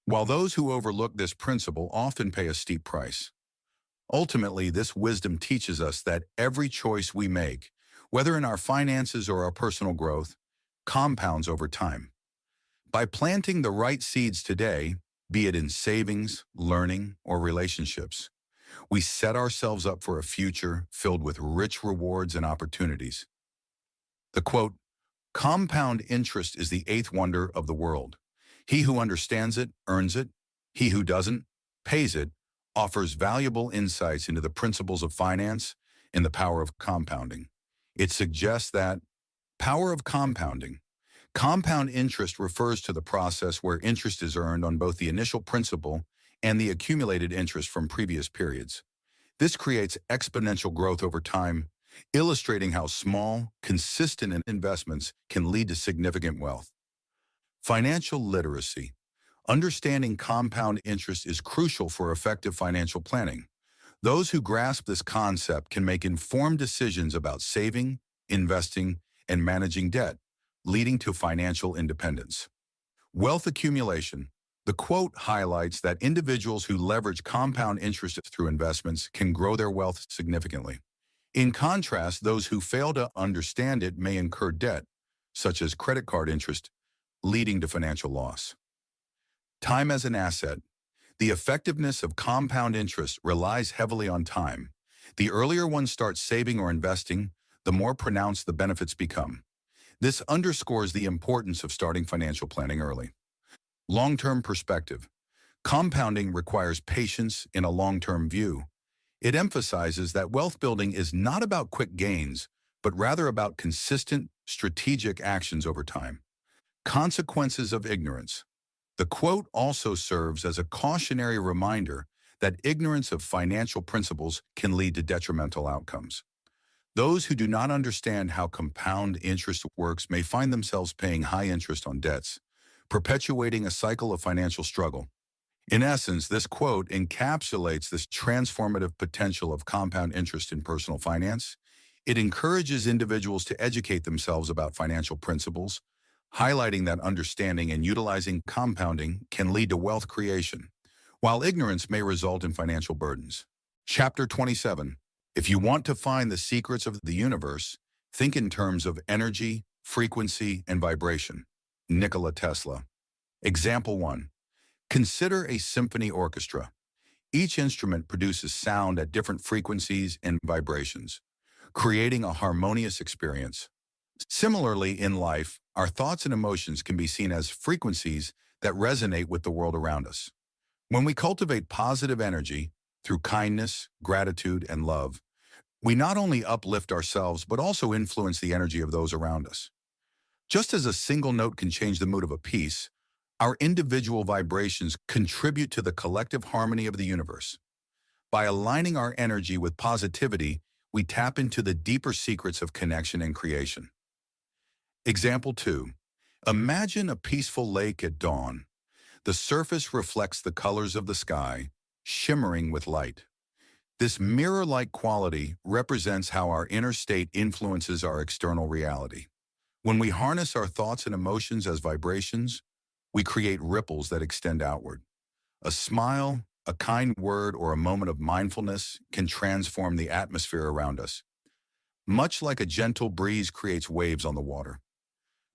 while those who overlook this principle often pay a steep price. Ultimately, this wisdom teaches us that every choice we make, whether in our finances or our personal growth, compounds over time. By planting the right seeds today, be it in savings, learning, or relationships, we set ourselves up for a future filled with rich rewards and opportunities. The quote, "Compound interest is the eighth wonder of the world. He who understands it earns it. He who doesn't pays it," offers valuable insights into the principles of finance and the power of compounding. It suggests that power of compounding. Compound interest refers to the process where interest is earned on both the initial principal and the accumulated interest from previous periods. This creates exponential growth over time, illustrating how small, consistent investments can lead to significant wealth. Financial literacy. Understanding compound interest is crucial for effective financial planning. Those who grasp this concept can make informed decisions about saving, investing, and managing debt, leading to financial independence. Wealth accumulation. The quote highlights that individuals who leverage compound interest through investments can grow their wealth significantly. In contrast, those who fail to understand it may incur debt, such as credit card interest, leading to financial loss. Time as an asset. The effectiveness of compound interest relies heavily on time. The earlier one starts saving or investing, the more pronounced the benefits become. This underscores the importance of starting financial planning early. Long-term perspective. Compounding requires patience in a long-term view. It emphasizes that wealth building is not about quick gains, but rather about consistent, strategic actions over time. Consequences of ignorance. The quote also serves as a cautionary reminder that ignorance of financial principles can lead to detrimental outcomes. Those who do not understand how compound interest works may find themselves paying high interest on debts, perpetuating a cycle of financial struggle. In essence, this quote encapsulates this transformative potential of compound interest in personal finance. It encourages individuals to educate themselves about financial principles, highlighting that understanding and utilizing compounding can lead to wealth creation, while ignorance may result in financial burdens. Chapter 27. If you want to find the secrets of the universe, think in terms of energy, frequency, and vibration. Nikola Tesla. Example 1. Consider a symphony orchestra. Each instrument produces sound at different frequencies and vibrations, creating a harmonious experience. Similarly, in life, our thoughts and emotions can be seen as frequencies that resonate with the world around us. When we cultivate positive energy through kindness, gratitude, and love, we not only uplift ourselves but also influence the energy of those around us. Just as a single note can change the mood of a piece, our individual vibrations contribute to the collective harmony of the universe. By aligning our energy with positivity, we tap into the deeper secrets of connection and creation. Example 2. Imagine a peaceful lake at dawn. The surface reflects the colors of the sky, shimmering with light. This mirror-like quality represents how our inner state influences our external reality. When we harness our thoughts and emotions as vibrations, we create ripples that extend outward. A smile, a kind word, or a moment of mindfulness can transform the atmosphere around us, much like a gentle breeze creates waves on the water.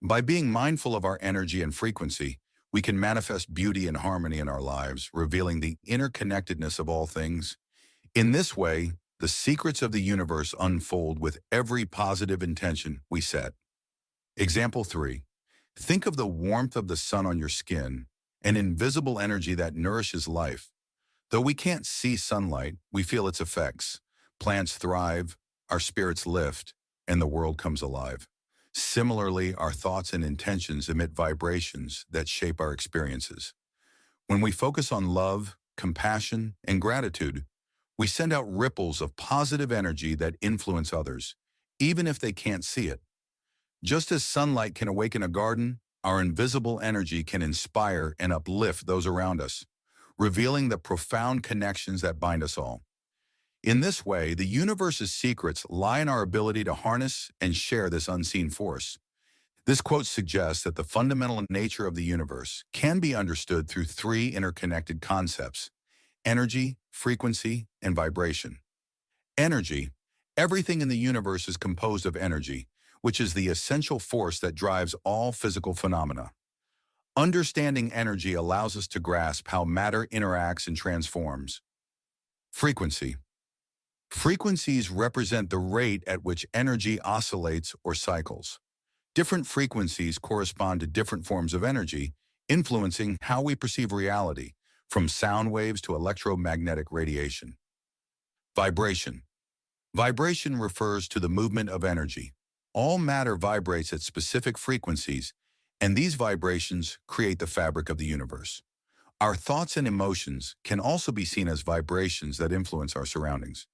By being mindful of our energy and frequency, we can manifest beauty and harmony in our lives, revealing the interconnectedness of all things. In this way, the secrets of the universe unfold with every positive intention we set. Example 3. Think of the warmth of the sun on your skin, an invisible energy that nourishes life. Though we can't see sunlight, we feel its effects. Plants thrive, our spirits lift, and the world comes alive. Similarly, our thoughts and intentions emit vibrations that shape our experiences. When we focus on love, compassion, and gratitude, we send out ripples of positive energy that influence others, even if they can't see it. Just as sunlight can awaken a garden, our invisible energy can inspire and uplift those around us, revealing the profound connections that bind us all. In this way, the universe's secrets lie in our ability to harness and share this unseen force. This quote suggests that the fundamental nature of the universe can be understood through three interconnected concepts: energy, frequency, and vibration. Energy. Everything in the universe is composed of energy, which is the essential force that drives all physical phenomena. Understanding energy allows us to grasp how matter interacts and transforms. Frequency. Frequencies represent the rate at which energy oscillates or cycles. Different frequencies correspond to different forms of energy, influencing how we perceive reality, from sound waves to electromagnetic radiation. Vibration. Vibration refers to the movement of energy. All matter vibrates at specific frequencies, and these vibrations create the fabric of the universe. Our thoughts and emotions can also be seen as vibrations that influence our surroundings.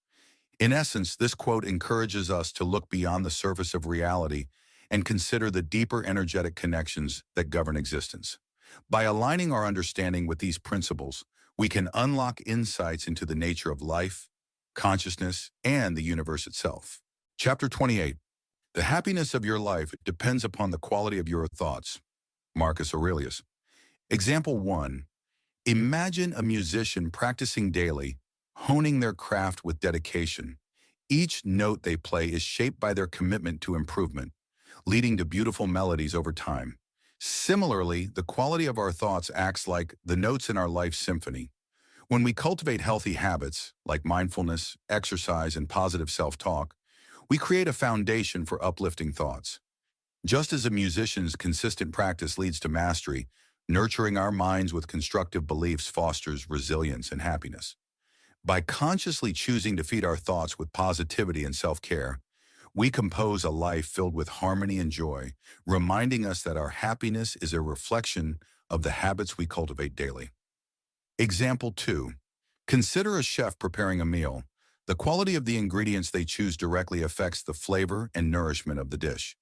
In essence, this quote encourages us to look beyond the surface of reality and consider the deeper energetic connections that govern existence. By aligning our understanding with these principles, we can unlock insights into the nature of life, consciousness, and the universe itself. Chapter 28. The happiness of your life depends upon the quality of your thoughts. Marcus Aurelius. Example 1. Imagine a musician practicing daily, honing their craft with dedication. Each note they play is shaped by their commitment to improvement, leading to beautiful melodies over time. Similarly, the quality of our thoughts acts like the notes in our life symphony. When we cultivate healthy habits, like mindfulness, exercise, and positive self-talk, we create a foundation for uplifting thoughts. Just as a musician's consistent practice leads to mastery, nurturing our minds with constructive beliefs fosters resilience and happiness. By consciously choosing to feed our thoughts with positivity and self-care, we compose a life filled with harmony and joy, reminding us that our happiness is a reflection of the habits we cultivate daily. Example 2. Consider a chef preparing a meal. The quality of the ingredients they choose directly affects the flavor and nourishment of the dish.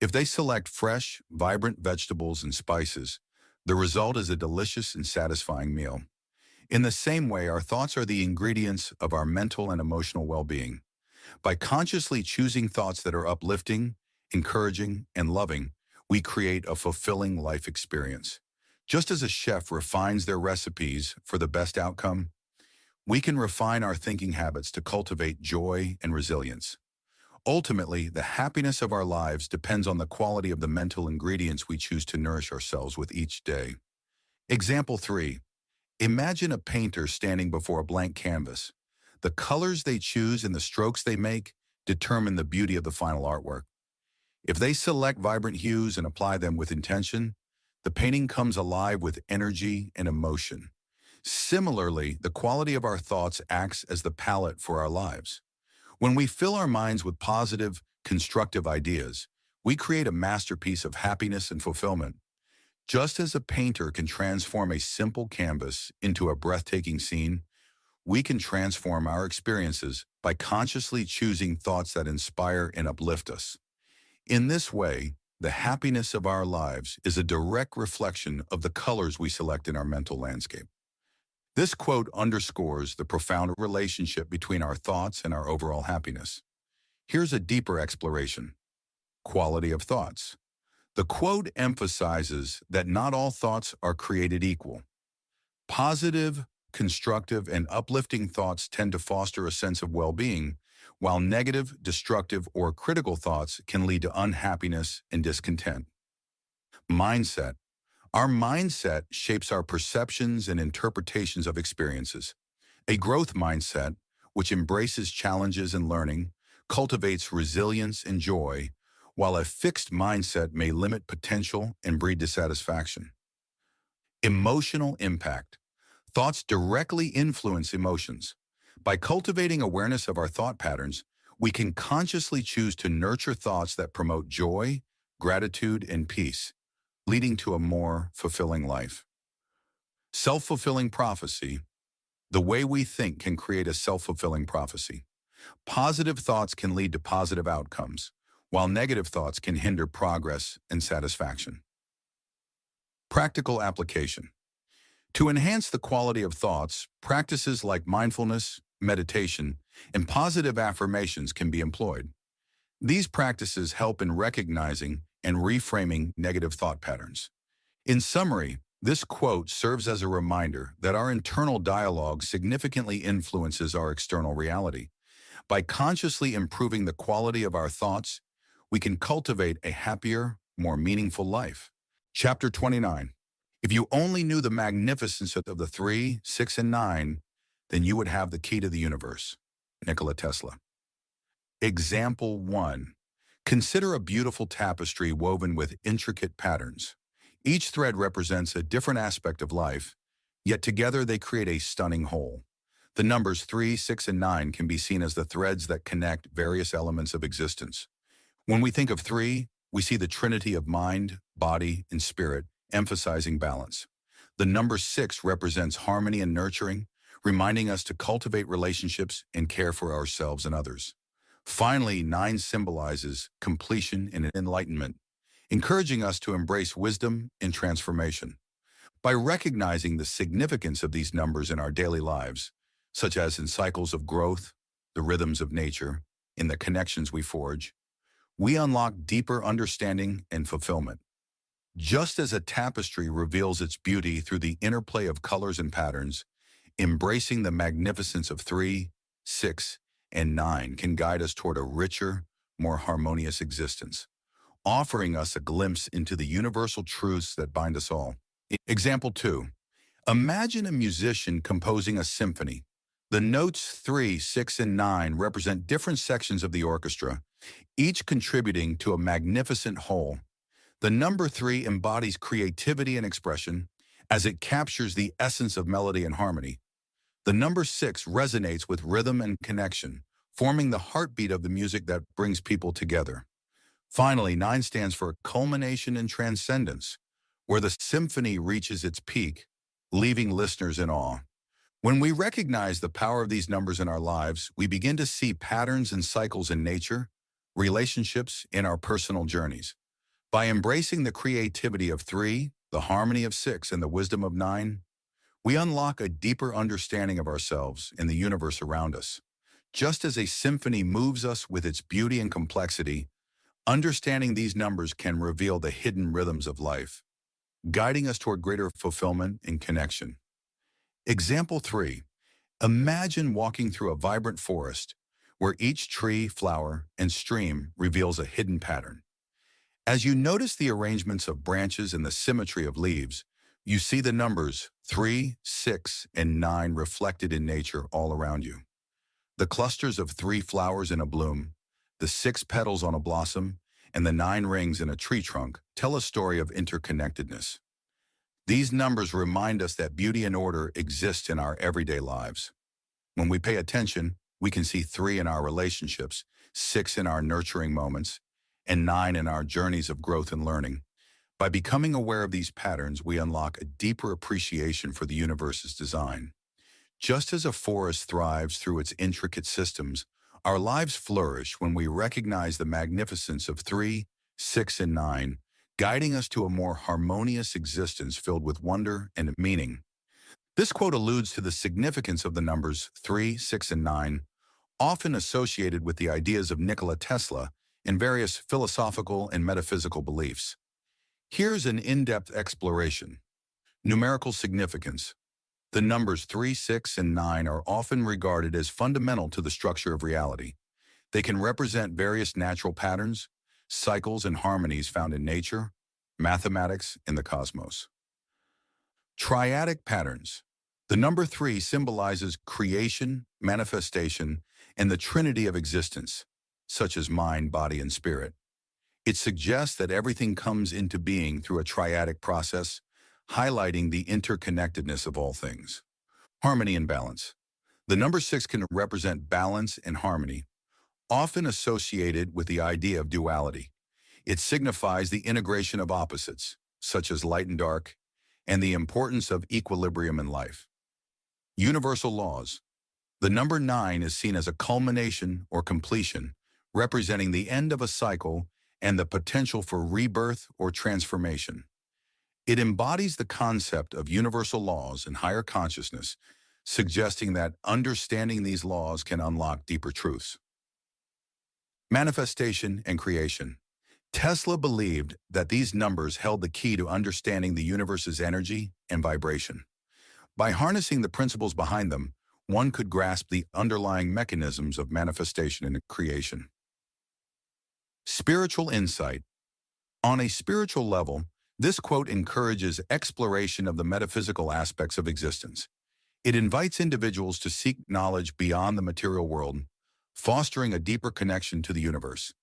If they select fresh, vibrant vegetables and spices, the result is a delicious and satisfying meal. In the same way, our thoughts are the ingredients of our mental and emotional well-being. By consciously choosing thoughts that are uplifting, encouraging, and loving, we create a fulfilling life experience. Just as a chef refines their recipes for the best outcome, we can refine our thinking habits to cultivate joy and resilience. Ultimately, the happiness of our lives depends on the quality of the mental ingredients we choose to nourish ourselves with each day. Example 3. Imagine a painter standing before a blank canvas. The colors they choose and the strokes they make determine the beauty of the final artwork. If they select vibrant hues and apply them with intention, the painting comes alive with energy and emotion. Similarly, the quality of our thoughts acts as the palette for our lives. When we fill our minds with positive, constructive ideas, we create a masterpiece of happiness and fulfillment. Just as a painter can transform a simple canvas into a breathtaking scene, we can transform our experiences by consciously choosing thoughts that inspire and uplift us. In this way, the happiness of our lives is a direct reflection of the colors we select in our mental landscape. This quote underscores the profound relationship between our thoughts and our overall happiness. Here's a deeper exploration. Quality of thoughts. The quote emphasizes that not all thoughts are created equal. Positive, constructive, and uplifting thoughts tend to foster a sense of well-being, while negative, destructive, or critical thoughts can lead to unhappiness and discontent. Mindset. Our mindset shapes our perceptions and interpretations of experiences. A growth mindset, which embraces challenges and learning, cultivates resilience and joy, while a fixed mindset may limit potential and breed dissatisfaction. Emotional impact. Thoughts directly influence emotions. By cultivating awareness of our thought patterns, we can consciously choose to nurture thoughts that promote joy, gratitude, and peace, leading to a more fulfilling life. Self-fulfilling prophecy. The way we think can create a self-fulfilling prophecy. Positive thoughts can lead to positive outcomes, while negative thoughts can hinder progress and satisfaction. Practical application. To enhance the quality of thoughts, practices like mindfulness, meditation, and positive affirmations can be employed. These practices help in recognizing and reframing negative thought patterns. In summary, this quote serves as a reminder that our internal dialogue significantly influences our external reality. By consciously improving the quality of our thoughts, we can cultivate a happier, more meaningful life. Chapter 29. If you only knew the magnificence of the 3, 6, and 9, then you would have the key to the universe. Nikola Tesla. Example 1. Consider a beautiful tapestry woven with intricate patterns. Each thread represents a different aspect of life, yet together they create a stunning whole. The numbers 3, 6, and 9 can be seen as the threads that connect various elements of existence. When we think of 3, we see the trinity of mind, body, and spirit, emphasizing balance. The number 6 represents harmony and nurturing, reminding us to cultivate relationships and care for ourselves and others. Finally, 9 symbolizes completion and enlightenment, encouraging us to embrace wisdom and transformation. By recognizing the significance of these numbers in our daily lives, such as in cycles of growth, the rhythms of nature, and the connections we forge, we unlock deeper understanding and fulfillment. Just as a tapestry reveals its beauty through the interplay of colors and patterns, embracing the magnificence of 3, 6, and 9 can guide us toward a richer, more harmonious existence, offering us a glimpse into the universal truths that bind us all. Example 2. Imagine a musician composing a symphony. The notes 3, 6, and 9 represent different sections of the orchestra, each contributing to a magnificent whole. The number 3 embodies creativity and expression, as it captures the essence of melody and harmony. The number 6 resonates with rhythm and connection, forming the heartbeat of the music that brings people together. Finally, 9 stands for culmination and transcendence, where the symphony reaches its peak, leaving listeners in awe. When we recognize the power of these numbers in our lives, we begin to see patterns and cycles in nature, relationships, in our personal journeys. By embracing the creativity of 3, the harmony of 6, and the wisdom of 9, we unlock a deeper understanding of ourselves and the universe around us. Just as a symphony moves us with its beauty and complexity, understanding these numbers can reveal the hidden rhythms of life, guiding us toward greater fulfillment and connection. Example 3. Imagine walking through a vibrant forest where each tree, flower, and stream reveals a hidden pattern. As you notice the arrangements of branches and the symmetry of leaves, you see the numbers 3, 6, and 9 reflected in nature all around you. The clusters of 3 flowers in a bloom, the 6 petals on a blossom, and the 9 rings in a tree trunk tell a story of interconnectedness. These numbers remind us that beauty and order exist in our everyday lives. When we pay attention, we can see 3 in our relationships, 6 in our nurturing moments, and 9 in our journeys of growth and learning. By becoming aware of these patterns, we unlock a deeper appreciation for the universe's design. Just as a forest thrives through its intricate systems, our lives flourish when we recognize the magnificence of 3, 6, and 9, guiding us to a more harmonious existence filled with wonder and meaning. This quote alludes to the significance of the numbers 3, 6, and 9, often associated with the ideas of Nikola Tesla and various philosophical and metaphysical beliefs. Here's an in-depth exploration. Numerical significance. The numbers 3, 6, and 9 are often regarded as fundamental to the structure of reality. They can represent various natural patterns, cycles, and harmonies found in nature, mathematics, and the cosmos. Triadic patterns. The number 3 symbolizes creation, manifestation, and the trinity of existence, such as mind, body, and spirit. It suggests that everything comes into being through a triadic process, highlighting the interconnectedness of all things. Harmony and balance. The number 6 can represent balance and harmony, often associated with the idea of duality. It signifies the integration of opposites, such as light and dark, and the importance of equilibrium in life. Universal laws. The number 9 is seen as a culmination or completion, representing the end of a cycle and the potential for rebirth or transformation. It embodies the concept of universal laws and higher consciousness, suggesting that understanding these laws can unlock deeper truths. Manifestation and creation. Tesla believed that these numbers held the key to understanding the universe's energy and vibration. By harnessing the principles behind them, one could grasp the underlying mechanisms of manifestation and creation. Spiritual insight. On a spiritual level, this quote encourages exploration of the metaphysical aspects of existence. It invites individuals to seek knowledge beyond the material world, fostering a deeper connection to the universe.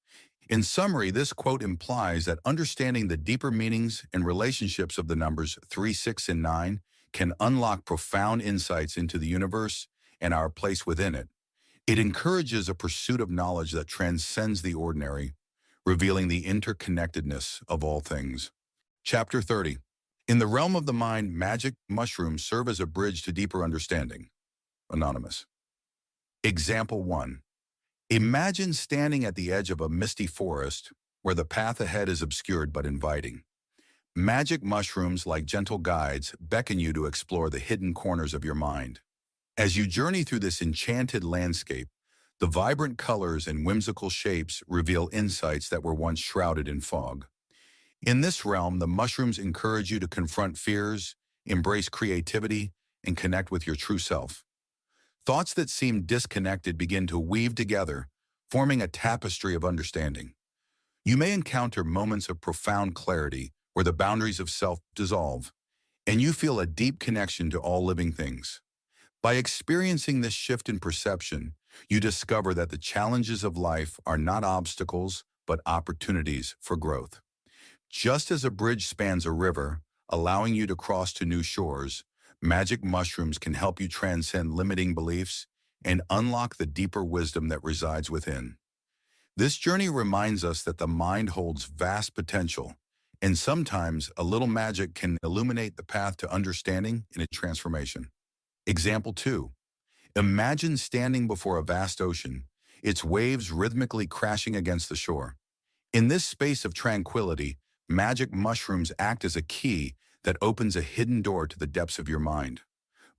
In summary, this quote implies that understanding the deeper meanings and relationships of the numbers 3, 6, and 9 can unlock profound insights into the universe and our place within it. It encourages a pursuit of knowledge that transcends the ordinary, revealing the interconnectedness of all things. Chapter 30. In the realm of the mind, magic mushrooms serve as a bridge to deeper understanding. Anonymous. Example 1. Imagine standing at the edge of a misty forest where the path ahead is obscured but inviting. Magic mushrooms, like gentle guides, beckon you to explore the hidden corners of your mind. As you journey through this enchanted landscape, the vibrant colors and whimsical shapes reveal insights that were once shrouded in fog. In this realm, the mushrooms encourage you to confront fears, embrace creativity, and connect with your true self. Thoughts that seem disconnected begin to weave together, forming a tapestry of understanding. You may encounter moments of profound clarity where the boundaries of self dissolve, and you feel a deep connection to all living things. By experiencing this shift in perception, you discover that the challenges of life are not obstacles, but opportunities for growth. Just as a bridge spans a river, allowing you to cross to new shores, magic mushrooms can help you transcend limiting beliefs and unlock the deeper wisdom that resides within. This journey reminds us that the mind holds vast potential, and sometimes a little magic can illuminate the path to understanding and transformation. Example 2. Imagine standing before a vast ocean, its waves rhythmically crashing against the shore. In this space of tranquility, magic mushrooms act as a key that opens a hidden door to the depths of your mind,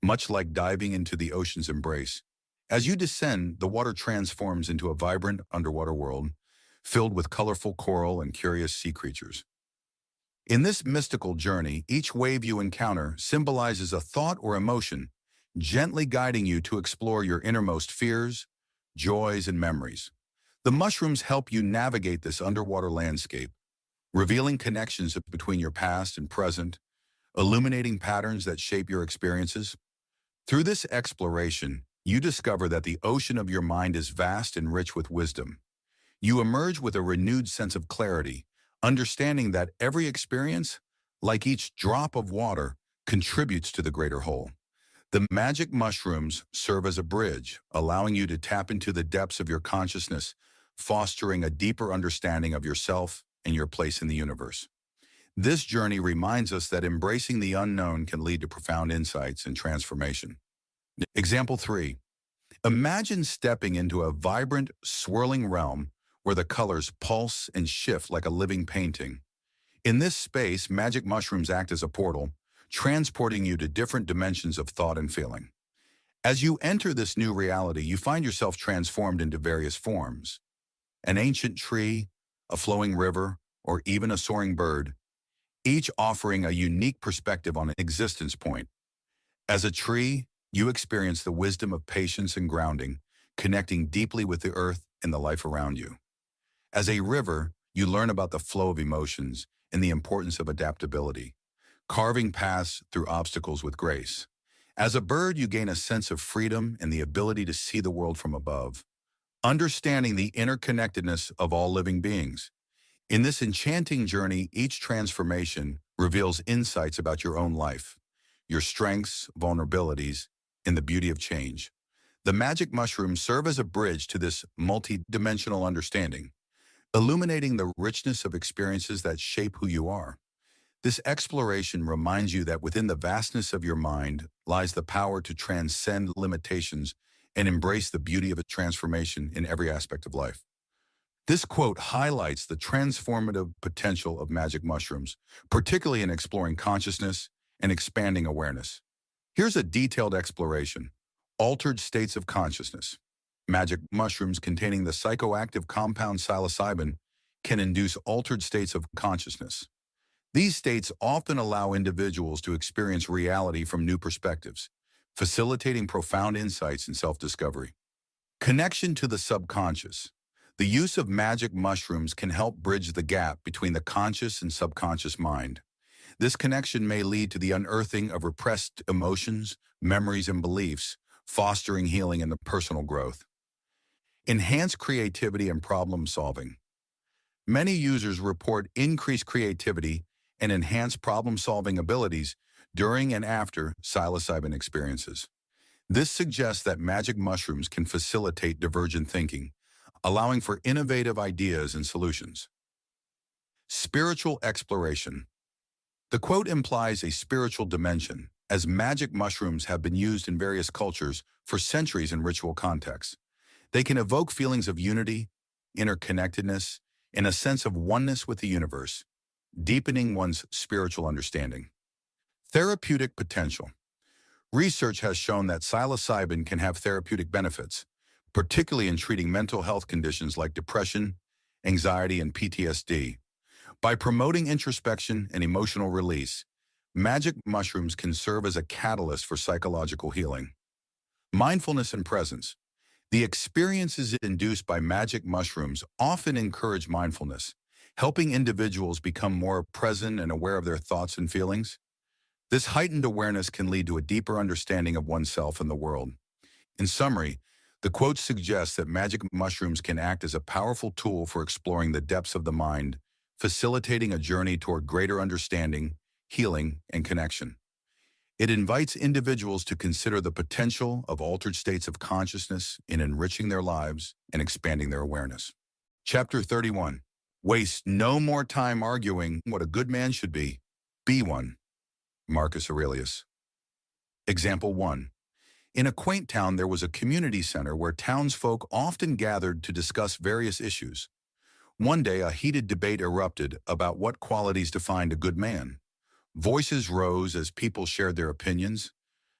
much like diving into the ocean's embrace. As you descend, the water transforms into a vibrant underwater world, filled with colorful coral and curious sea creatures. In this mystical journey, each wave you encounter symbolizes a thought or emotion, gently guiding you to explore your innermost fears, joys, and memories. The mushrooms help you navigate this underwater landscape, revealing connections between your past and present, illuminating patterns that shape your experiences. Through this exploration, you discover that the ocean of your mind is vast and rich with wisdom. You emerge with a renewed sense of clarity, understanding that every experience, like each drop of water, contributes to the greater whole. The magic mushrooms serve as a bridge, allowing you to tap into the depths of your consciousness, fostering a deeper understanding of yourself and your place in the universe. This journey reminds us that embracing the unknown can lead to profound insights and transformation. Example 3. Imagine stepping into a vibrant, swirling realm where the colors pulse and shift like a living painting. In this space, magic mushrooms act as a portal, transporting you to different dimensions of thought and feeling. As you enter this new reality, you find yourself transformed into various forms. An ancient tree, a flowing river, or even a soaring bird, each offering a unique perspective on an existence point. As a tree, you experience the wisdom of patience and grounding, connecting deeply with the earth and the life around you. As a river, you learn about the flow of emotions and the importance of adaptability, carving paths through obstacles with grace. As a bird, you gain a sense of freedom and the ability to see the world from above, understanding the interconnectedness of all living beings. In this enchanting journey, each transformation reveals insights about your own life, your strengths, vulnerabilities, and the beauty of change. The magic mushrooms serve as a bridge to this multi-dimensional understanding, illuminating the richness of experiences that shape who you are. This exploration reminds you that within the vastness of your mind lies the power to transcend limitations and embrace the beauty of a transformation in every aspect of life. This quote highlights the transformative potential of magic mushrooms, particularly in exploring consciousness and expanding awareness. Here's a detailed exploration. Altered states of consciousness. Magic mushrooms containing the psychoactive compound psilocybin can induce altered states of consciousness. These states often allow individuals to experience reality from new perspectives, facilitating profound insights and self-discovery. Connection to the subconscious. The use of magic mushrooms can help bridge the gap between the conscious and subconscious mind. This connection may lead to the unearthing of repressed emotions, memories, and beliefs, fostering healing and personal growth. Enhance creativity and problem solving. Many users report increased creativity and enhanced problem-solving abilities during and after psilocybin experiences. This suggests that magic mushrooms can facilitate divergent thinking, allowing for innovative ideas and solutions. Spiritual exploration. The quote implies a spiritual dimension, as magic mushrooms have been used in various cultures for centuries in ritual contexts. They can evoke feelings of unity, interconnectedness, and a sense of oneness with the universe, deepening one's spiritual understanding. Therapeutic potential. Research has shown that psilocybin can have therapeutic benefits, particularly in treating mental health conditions like depression, anxiety, and PTSD. By promoting introspection and emotional release, magic mushrooms can serve as a catalyst for psychological healing. Mindfulness and presence. The experiences induced by magic mushrooms often encourage mindfulness, helping individuals become more present and aware of their thoughts and feelings. This heightened awareness can lead to a deeper understanding of oneself and the world. In summary, the quote suggests that magic mushrooms can act as a powerful tool for exploring the depths of the mind, facilitating a journey toward greater understanding, healing, and connection. It invites individuals to consider the potential of altered states of consciousness in enriching their lives and expanding their awareness. Chapter 31. Waste no more time arguing what a good man should be. Be one. Marcus Aurelius. Example 1. In a quaint town, there was a community center where townsfolk often gathered to discuss various issues. One day, a heated debate erupted about what qualities defined a good man. Voices rose as people shared their opinions.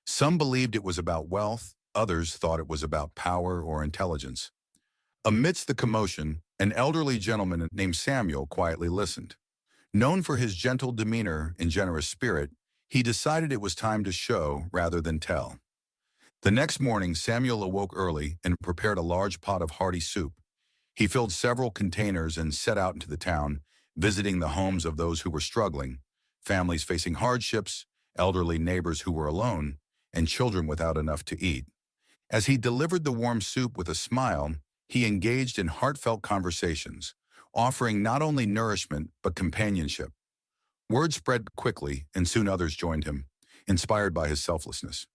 Some believed it was about wealth, others thought it was about power or intelligence. Amidst the commotion, an elderly gentleman named Samuel quietly listened. Known for his gentle demeanor and generous spirit, he decided it was time to show rather than tell. The next morning, Samuel awoke early and prepared a large pot of hearty soup. He filled several containers and set out into the town, visiting the homes of those who were struggling, families facing hardships, elderly neighbors who were alone, and children without enough to eat. As he delivered the warm soup with a smile, he engaged in heartfelt conversations, offering not only nourishment but companionship. Word spread quickly, and soon others joined him, inspired by his selflessness.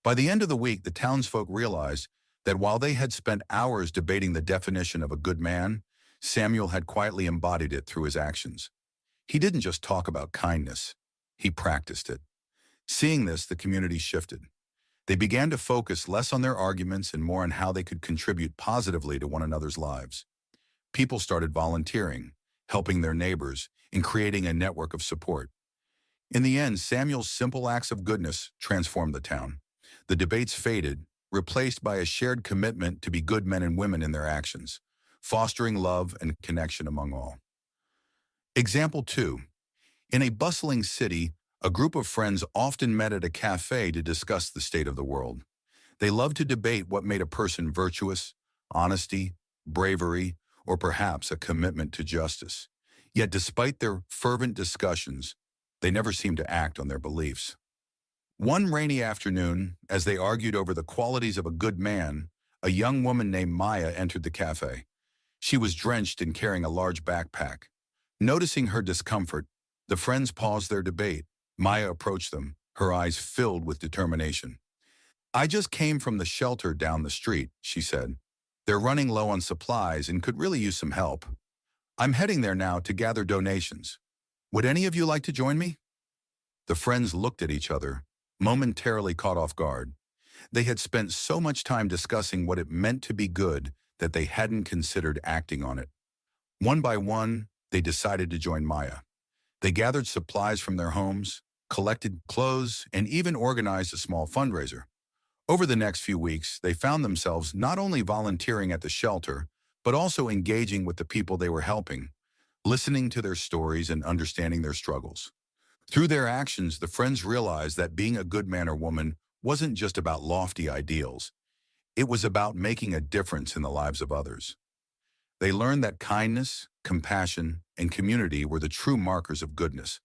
By the end of the week, the townsfolk realized that while they had spent hours debating the definition of a good man, Samuel had quietly embodied it through his actions. He didn't just talk about kindness, he practiced it. Seeing this, the community shifted. They began to focus less on their arguments and more on how they could contribute positively to one another's lives. People started volunteering, helping their neighbors, and creating a network of support. In the end, Samuel's simple acts of goodness transformed the town. The debates faded, replaced by a shared commitment to be good men and women in their actions, fostering love and connection among all. Example 2. In a bustling city, a group of friends often met at a cafe to discuss the state of the world. They loved to debate what made a person virtuous, honesty, bravery, or perhaps a commitment to justice. Yet despite their fervent discussions, they never seemed to act on their beliefs. One rainy afternoon, as they argued over the qualities of a good man, a young woman named Maya entered the cafe. She was drenched and carrying a large backpack. Noticing her discomfort, the friends paused their debate. Maya approached them, her eyes filled with determination. "I just came from the shelter down the street," she said. "They're running low on supplies and could really use some help. I'm heading there now to gather donations. Would any of you like to join me?" The friends looked at each other, momentarily caught off guard. They had spent so much time discussing what it meant to be good that they hadn't considered acting on it. One by one, they decided to join Maya. They gathered supplies from their homes, collected clothes, and even organized a small fundraiser. Over the next few weeks, they found themselves not only volunteering at the shelter, but also engaging with the people they were helping, listening to their stories and understanding their struggles. Through their actions, the friends realized that being a good man or woman wasn't just about lofty ideals. It was about making a difference in the lives of others. They learned that kindness, compassion, and community were the true markers of goodness.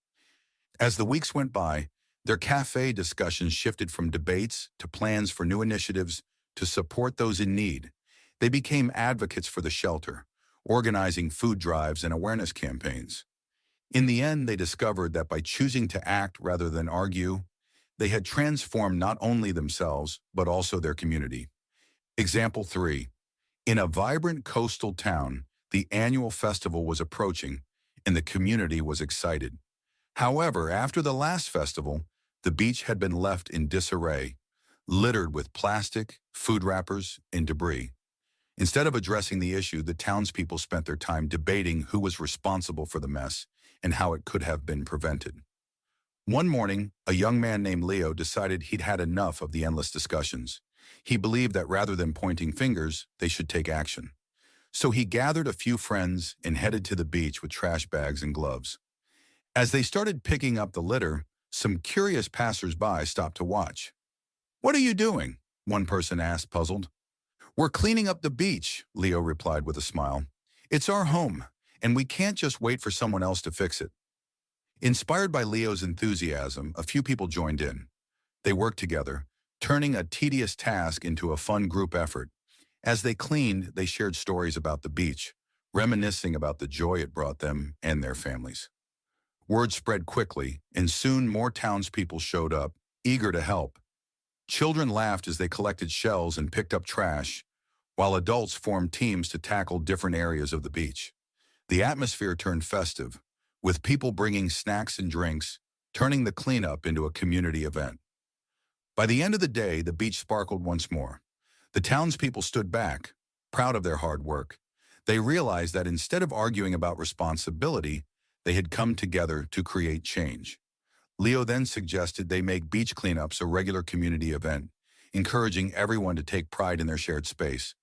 As the weeks went by, their cafe discussions shifted from debates to plans for new initiatives to support those in need. They became advocates for the shelter, organizing food drives and awareness campaigns. In the end, they discovered that by choosing to act rather than argue, they had transformed not only themselves, but also their community. Example 3. In a vibrant coastal town, the annual festival was approaching, and the community was excited. However, after the last festival, the beach had been left in disarray, littered with plastic, food wrappers, and debris. Instead of addressing the issue, the townspeople spent their time debating who was responsible for the mess and how it could have been prevented. One morning, a young man named Leo decided he'd had enough of the endless discussions. He believed that rather than pointing fingers, they should take action. So he gathered a few friends and headed to the beach with trash bags and gloves. As they started picking up the litter, some curious passers-by stopped to watch. "What are you doing?" one person asked, puzzled. "We're cleaning up the beach," Leo replied with a smile. "It's our home, and we can't just wait for someone else to fix it." Inspired by Leo's enthusiasm, a few people joined in. They worked together, turning a tedious task into a fun group effort. As they cleaned, they shared stories about the beach, reminiscing about the joy it brought them and their families. Word spread quickly, and soon more townspeople showed up, eager to help. Children laughed as they collected shells and picked up trash, while adults formed teams to tackle different areas of the beach. The atmosphere turned festive, with people bringing snacks and drinks, turning the cleanup into a community event. By the end of the day, the beach sparkled once more. The townspeople stood back, proud of their hard work. They realized that instead of arguing about responsibility, they had come together to create change. Leo then suggested they make beach cleanups a regular community event, encouraging everyone to take pride in their shared space.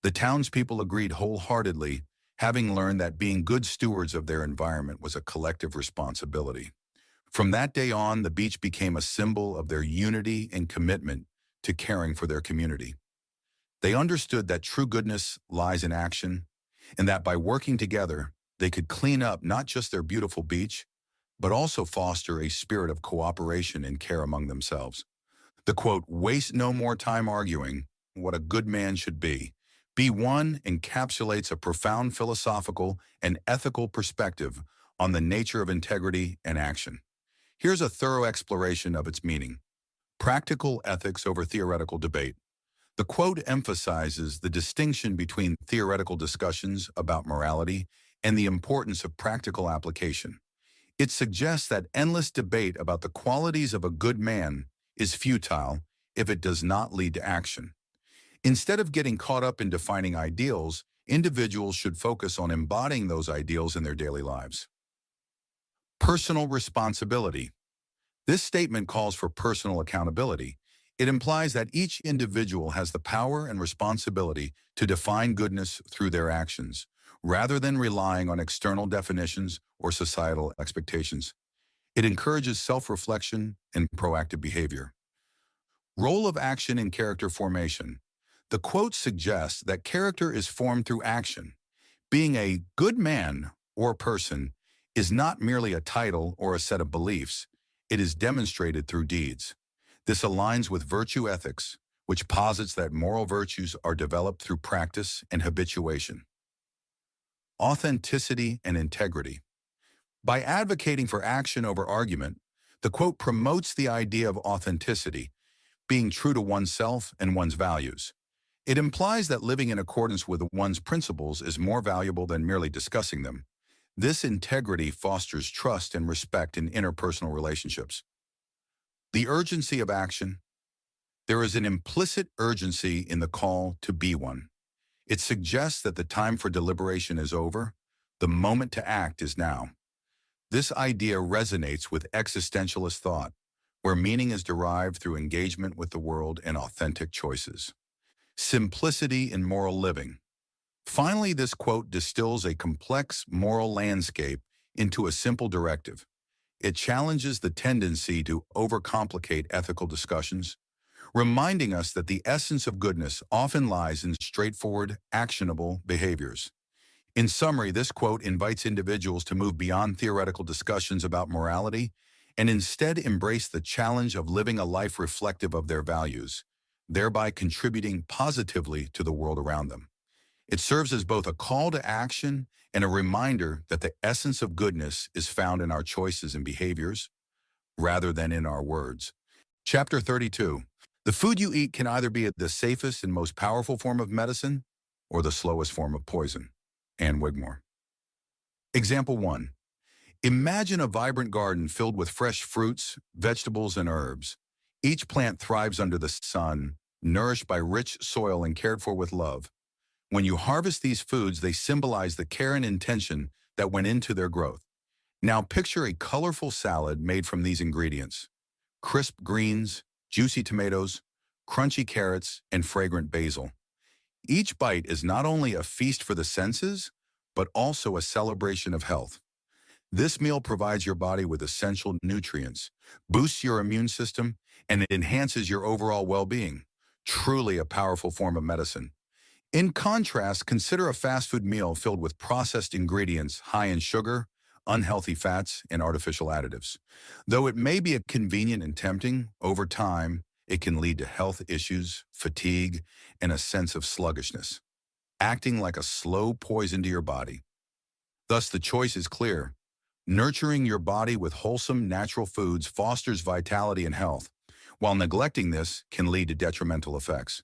The townspeople agreed wholeheartedly, having learned that being good stewards of their environment was a collective responsibility. From that day on, the beach became a symbol of their unity and commitment to caring for their community. They understood that true goodness lies in action, and that by working together, they could clean up not just their beautiful beach, but also foster a spirit of cooperation and care among themselves. The quote, "Waste no more time arguing what a good man should be one," encapsulates a profound philosophical and ethical perspective on the nature of integrity and action. Here's a thorough exploration of its meaning. Practical ethics over theoretical debate. The quote emphasizes the distinction between theoretical discussions about morality and the importance of practical application. It suggests that endless debate about the qualities of a good man is futile if it does not lead to action. Instead of getting caught up in defining ideals, individuals should focus on embodying those ideals in their daily lives. Personal responsibility. This statement calls for personal accountability. It implies that each individual has the power and responsibility to define goodness through their actions, rather than relying on external definitions or societal expectations. It encourages self-reflection and proactive behavior. Role of action in character formation. The quote suggests that character is formed through action. Being a good man or person is not merely a title or a set of beliefs. It is demonstrated through deeds. This aligns with virtue ethics, which posits that moral virtues are developed through practice and habituation. Authenticity and integrity. By advocating for action over argument, the quote promotes the idea of authenticity, being true to oneself and one's values. It implies that living in accordance with one's principles is more valuable than merely discussing them. This integrity fosters trust and respect in interpersonal relationships. The urgency of action. There is an implicit urgency in the call to be one. It suggests that the time for deliberation is over. The moment to act is now. This idea resonates with existentialist thought, where meaning is derived through engagement with the world and authentic choices. Simplicity in moral living. Finally, this quote distills a complex moral landscape into a simple directive. It challenges the tendency to overcomplicate ethical discussions, reminding us that the essence of goodness often lies in straightforward, actionable behaviors. In summary, this quote invites individuals to move beyond theoretical discussions about morality and instead embrace the challenge of living a life reflective of their values, thereby contributing positively to the world around them. It serves as both a call to action and a reminder that the essence of goodness is found in our choices and behaviors, rather than in our words. Chapter 32. The food you eat can either be the safest and most powerful form of medicine or the slowest form of poison. Anne Wigmore. Example 1. Imagine a vibrant garden filled with fresh fruits, vegetables, and herbs. Each plant thrives under the sun, nourished by rich soil and cared for with love. When you harvest these foods, they symbolize the care and intention that went into their growth. Now picture a colorful salad made from these ingredients: crisp greens, juicy tomatoes, crunchy carrots, and fragrant basil. Each bite is not only a feast for the senses, but also a celebration of health. This meal provides your body with essential nutrients, boosts your immune system, and it enhances your overall well-being. Truly a powerful form of medicine. In contrast, consider a fast food meal filled with processed ingredients high in sugar, unhealthy fats, and artificial additives. Though it may be convenient and tempting, over time, it can lead to health issues, fatigue, and a sense of sluggishness, acting like a slow poison to your body. Thus, the choice is clear. Nurturing your body with wholesome, natural foods fosters vitality and health, while neglecting this can lead to detrimental effects.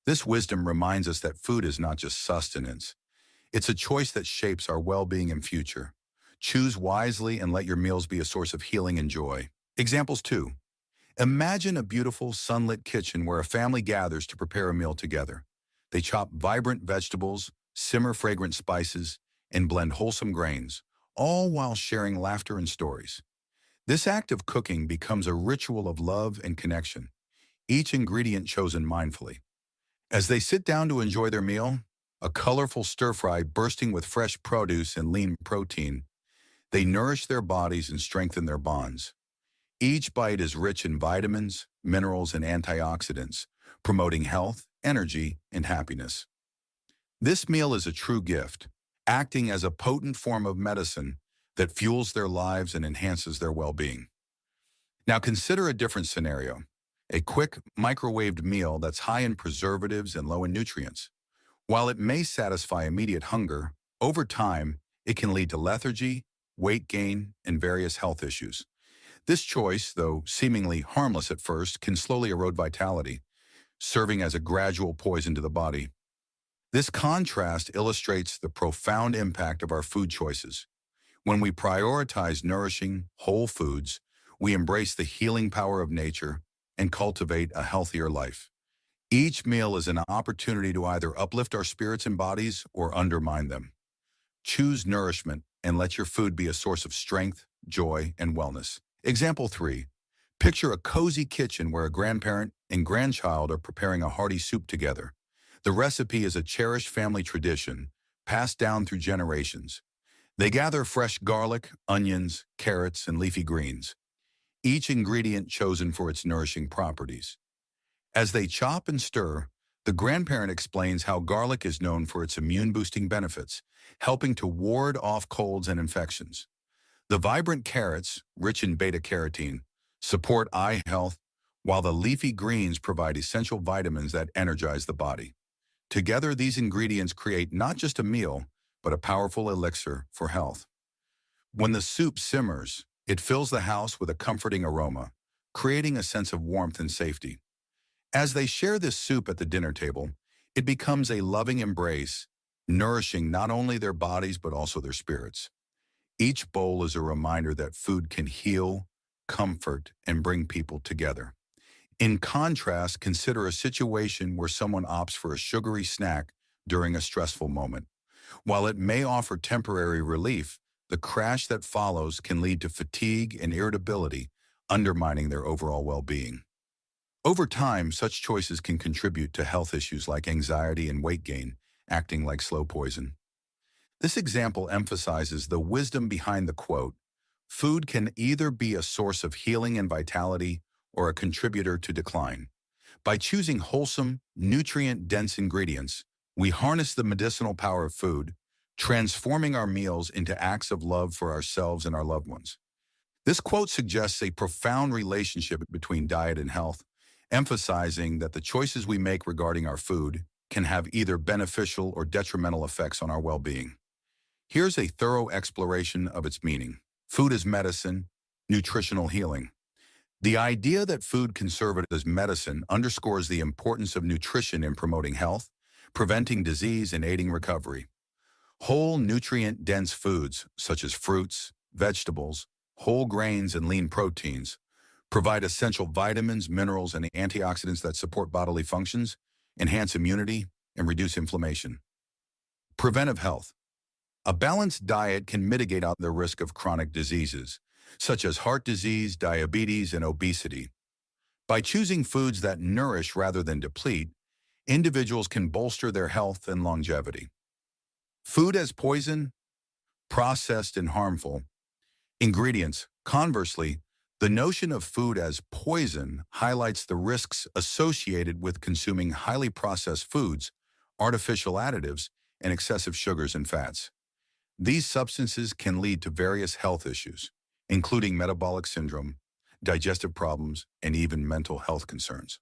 This wisdom reminds us that food is not just sustenance. It's a choice that shapes our well-being and future. Choose wisely and let your meals be a source of healing and joy. Examples 2. Imagine a beautiful, sunlit kitchen where a family gathers to prepare a meal together. They chop vibrant vegetables, simmer fragrant spices, and blend wholesome grains, all while sharing laughter and stories. This act of cooking becomes a ritual of love and connection, each ingredient chosen mindfully. As they sit down to enjoy their meal, a colorful stir-fry bursting with fresh produce and lean protein, they nourish their bodies and strengthen their bonds. Each bite is rich in vitamins, minerals, and antioxidants, promoting health, energy, and happiness. This meal is a true gift, acting as a potent form of medicine that fuels their lives and enhances their well-being. Now consider a different scenario, a quick microwaved meal that's high in preservatives and low in nutrients. While it may satisfy immediate hunger, over time, it can lead to lethargy, weight gain, and various health issues. This choice, though seemingly harmless at first, can slowly erode vitality, serving as a gradual poison to the body. This contrast illustrates the profound impact of our food choices. When we prioritize nourishing, whole foods, we embrace the healing power of nature and cultivate a healthier life. Each meal is an opportunity to either uplift our spirits and bodies or undermine them. Choose nourishment and let your food be a source of strength, joy, and wellness. Example 3. Picture a cozy kitchen where a grandparent and grandchild are preparing a hearty soup together. The recipe is a cherished family tradition, passed down through generations. They gather fresh garlic, onions, carrots, and leafy greens, each ingredient chosen for its nourishing properties. As they chop and stir, the grandparent explains how garlic is known for its immune-boosting benefits, helping to ward off colds and infections. The vibrant carrots, rich in beta-carotene, support eye health, while the leafy greens provide essential vitamins that energize the body. Together, these ingredients create not just a meal, but a powerful elixir for health. When the soup simmers, it fills the house with a comforting aroma, creating a sense of warmth and safety. As they share this soup at the dinner table, it becomes a loving embrace, nourishing not only their bodies but also their spirits. Each bowl is a reminder that food can heal, comfort, and bring people together. In contrast, consider a situation where someone opts for a sugary snack during a stressful moment. While it may offer temporary relief, the crash that follows can lead to fatigue and irritability, undermining their overall well-being. Over time, such choices can contribute to health issues like anxiety and weight gain, acting like slow poison. This example emphasizes the wisdom behind the quote, "Food can either be a source of healing and vitality or a contributor to decline." By choosing wholesome, nutrient-dense ingredients, we harness the medicinal power of food, transforming our meals into acts of love for ourselves and our loved ones. This quote suggests a profound relationship between diet and health, emphasizing that the choices we make regarding our food can have either beneficial or detrimental effects on our well-being. Here's a thorough exploration of its meaning. Food as medicine, nutritional healing. The idea that food can serve as medicine underscores the importance of nutrition in promoting health, preventing disease, and aiding recovery. Whole nutrient-dense foods, such as fruits, vegetables, whole grains, and lean proteins, provide essential vitamins, minerals, and antioxidants that support bodily functions, enhance immunity, and reduce inflammation. Preventive health. A balanced diet can mitigate the risk of chronic diseases, such as heart disease, diabetes, and obesity. By choosing foods that nourish rather than deplete, individuals can bolster their health and longevity. Food as poison, processed and harmful. Ingredients. Conversely, the notion of food as poison highlights the risks associated with consuming highly processed foods, artificial additives, and excessive sugars and fats. These substances can lead to various health issues, including metabolic syndrome, digestive problems, and even mental health concerns.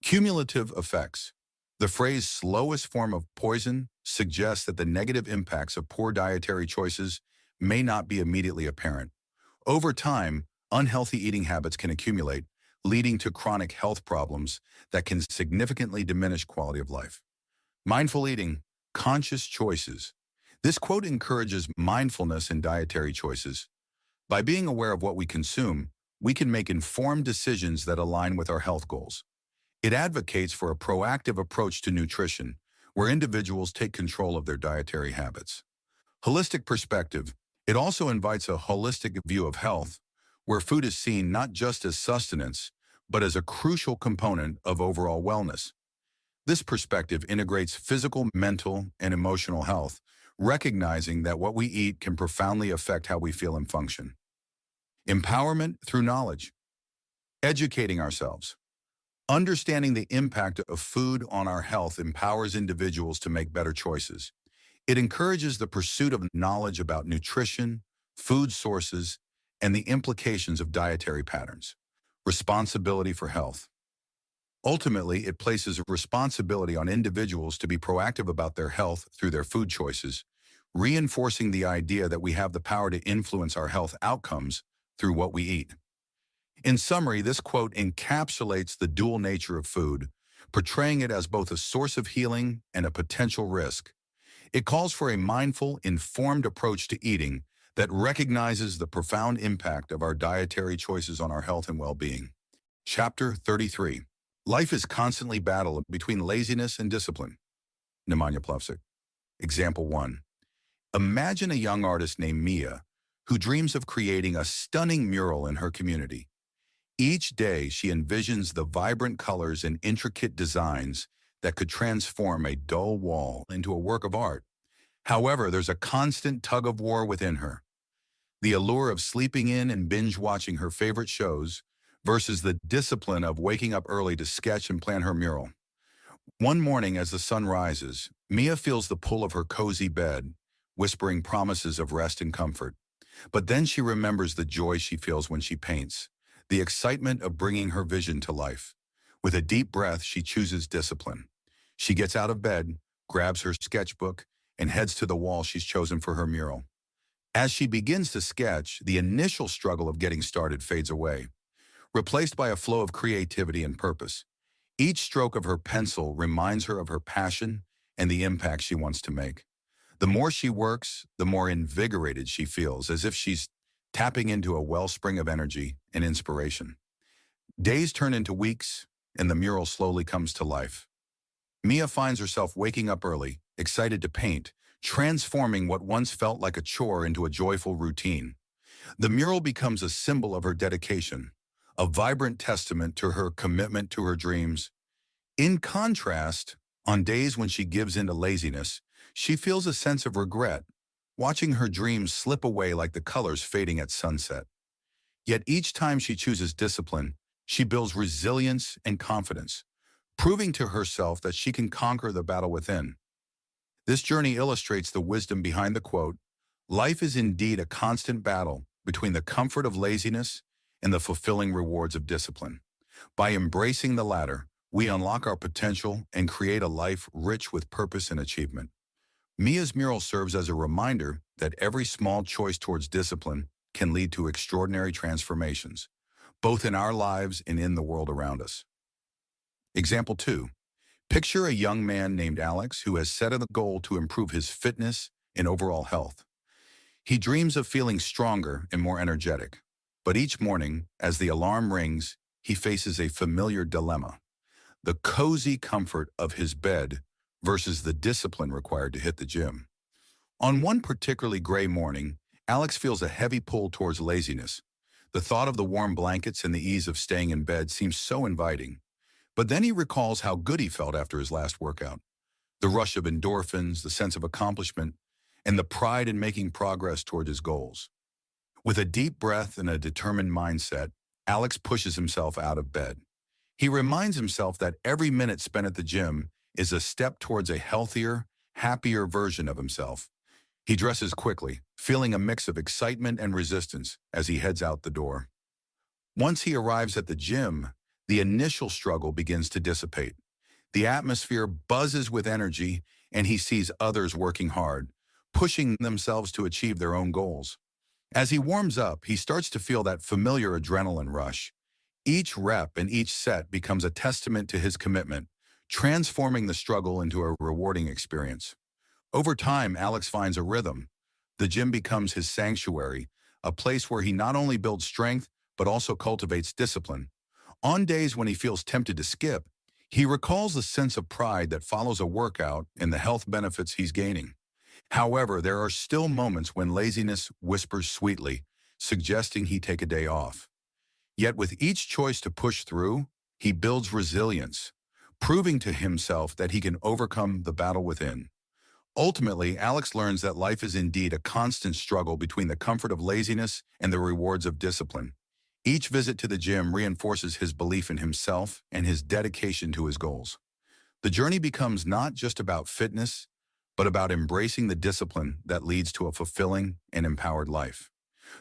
Cumulative effects. The phrase slowest form of poison suggests that the negative impacts of poor dietary choices may not be immediately apparent. Over time, unhealthy eating habits can accumulate, leading to chronic health problems that can significantly diminish quality of life. Mindful eating, conscious choices. This quote encourages mindfulness in dietary choices. By being aware of what we consume, we can make informed decisions that align with our health goals. It advocates for a proactive approach to nutrition, where individuals take control of their dietary habits. Holistic perspective. It also invites a holistic view of health, where food is seen not just as sustenance, but as a crucial component of overall wellness. This perspective integrates physical, mental, and emotional health, recognizing that what we eat can profoundly affect how we feel and function. Empowerment through knowledge. Educating ourselves. Understanding the impact of food on our health empowers individuals to make better choices. It encourages the pursuit of knowledge about nutrition, food sources, and the implications of dietary patterns. Responsibility for health. Ultimately, it places a responsibility on individuals to be proactive about their health through their food choices, reinforcing the idea that we have the power to influence our health outcomes through what we eat. In summary, this quote encapsulates the dual nature of food, portraying it as both a source of healing and a potential risk. It calls for a mindful, informed approach to eating that recognizes the profound impact of our dietary choices on our health and well-being. Chapter 33. Life is constantly battled between laziness and discipline. Nemanja Plavsic. Example 1. Imagine a young artist named Mia who dreams of creating a stunning mural in her community. Each day, she envisions the vibrant colors and intricate designs that could transform a dull wall into a work of art. However, there's a constant tug-of-war within her. The allure of sleeping in and binge-watching her favorite shows versus the discipline of waking up early to sketch and plan her mural. One morning as the sun rises, Mia feels the pull of her cozy bed, whispering promises of rest and comfort. But then she remembers the joy she feels when she paints, the excitement of bringing her vision to life. With a deep breath, she chooses discipline. She gets out of bed, grabs her sketchbook, and heads to the wall she's chosen for her mural. As she begins to sketch, the initial struggle of getting started fades away, replaced by a flow of creativity and purpose. Each stroke of her pencil reminds her of her passion and the impact she wants to make. The more she works, the more invigorated she feels, as if she's tapping into a wellspring of energy and inspiration. Days turn into weeks, and the mural slowly comes to life. Mia finds herself waking up early, excited to paint, transforming what once felt like a chore into a joyful routine. The mural becomes a symbol of her dedication, a vibrant testament to her commitment to her dreams. In contrast, on days when she gives in to laziness, she feels a sense of regret, watching her dreams slip away like the colors fading at sunset. Yet each time she chooses discipline, she builds resilience and confidence, proving to herself that she can conquer the battle within. This journey illustrates the wisdom behind the quote, "Life is indeed a constant battle between the comfort of laziness and the fulfilling rewards of discipline. By embracing the latter, we unlock our potential and create a life rich with purpose and achievement." Mia's mural serves as a reminder that every small choice towards discipline can lead to extraordinary transformations, both in our lives and in the world around us. Example 2. Picture a young man named Alex who has set a goal to improve his fitness and overall health. He dreams of feeling stronger and more energetic, but each morning, as the alarm rings, he faces a familiar dilemma: the cozy comfort of his bed versus the discipline required to hit the gym. On one particularly gray morning, Alex feels a heavy pull towards laziness. The thought of the warm blankets and the ease of staying in bed seems so inviting. But then he recalls how good he felt after his last workout. The rush of endorphins, the sense of accomplishment, and the pride in making progress toward his goals. With a deep breath and a determined mindset, Alex pushes himself out of bed. He reminds himself that every minute spent at the gym is a step towards a healthier, happier version of himself. He dresses quickly, feeling a mix of excitement and resistance as he heads out the door. Once he arrives at the gym, the initial struggle begins to dissipate. The atmosphere buzzes with energy, and he sees others working hard, pushing themselves to achieve their own goals. As he warms up, he starts to feel that familiar adrenaline rush. Each rep and each set becomes a testament to his commitment, transforming the struggle into a rewarding experience. Over time, Alex finds a rhythm. The gym becomes his sanctuary, a place where he not only builds strength, but also cultivates discipline. On days when he feels tempted to skip, he recalls the sense of pride that follows a workout and the health benefits he's gaining. However, there are still moments when laziness whispers sweetly, suggesting he take a day off. Yet with each choice to push through, he builds resilience, proving to himself that he can overcome the battle within. Ultimately, Alex learns that life is indeed a constant struggle between the comfort of laziness and the rewards of discipline. Each visit to the gym reinforces his belief in himself and his dedication to his goals. The journey becomes not just about fitness, but about embracing the discipline that leads to a fulfilling and empowered life.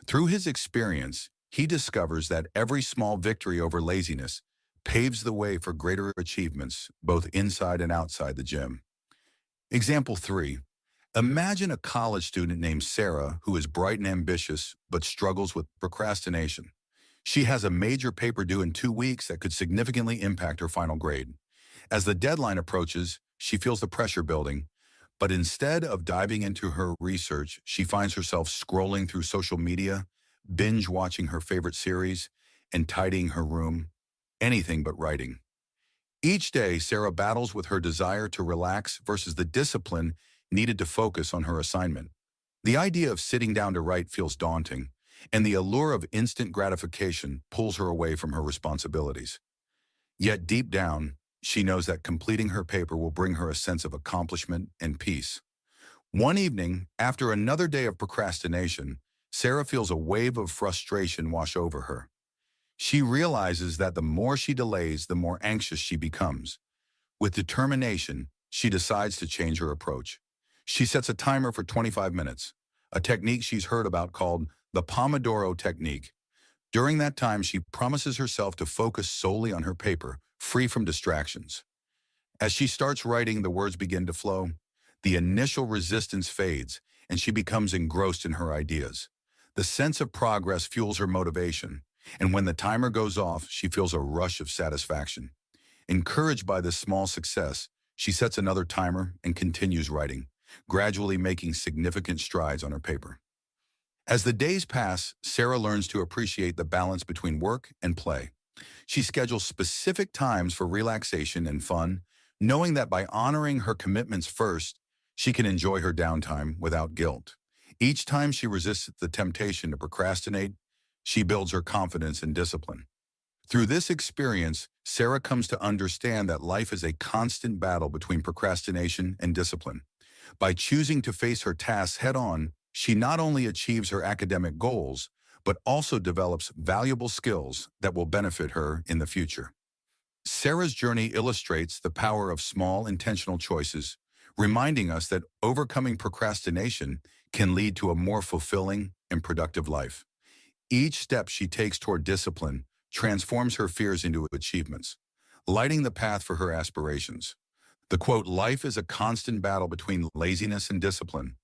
Through his experience, he discovers that every small victory over laziness paves the way for greater achievements, both inside and outside the gym. Example 3. Imagine a college student named Sarah who is bright and ambitious, but struggles with procrastination. She has a major paper due in 2 weeks that could significantly impact her final grade. As the deadline approaches, she feels the pressure building, but instead of diving into her research, she finds herself scrolling through social media, binge watching her favorite series, and tidying her room, anything but writing. Each day, Sarah battles with her desire to relax versus the discipline needed to focus on her assignment. The idea of sitting down to write feels daunting, and the allure of instant gratification pulls her away from her responsibilities. Yet deep down, she knows that completing her paper will bring her a sense of accomplishment and peace. One evening, after another day of procrastination, Sarah feels a wave of frustration wash over her. She realizes that the more she delays, the more anxious she becomes. With determination, she decides to change her approach. She sets a timer for 25 minutes, a technique she's heard about called the Pomodoro technique. During that time, she promises herself to focus solely on her paper, free from distractions. As she starts writing, the words begin to flow. The initial resistance fades, and she becomes engrossed in her ideas. The sense of progress fuels her motivation, and when the timer goes off, she feels a rush of satisfaction. Encouraged by this small success, she sets another timer and continues writing, gradually making significant strides on her paper. As the days pass, Sarah learns to appreciate the balance between work and play. She schedules specific times for relaxation and fun, knowing that by honoring her commitments first, she can enjoy her downtime without guilt. Each time she resists the temptation to procrastinate, she builds her confidence and discipline. Through this experience, Sarah comes to understand that life is a constant battle between procrastination and discipline. By choosing to face her tasks head-on, she not only achieves her academic goals, but also develops valuable skills that will benefit her in the future. Sarah's journey illustrates the power of small, intentional choices, reminding us that overcoming procrastination can lead to a more fulfilling and productive life. Each step she takes toward discipline transforms her fears into achievements, lighting the path for her aspirations. The quote, "Life is a constant battle between laziness and discipline,"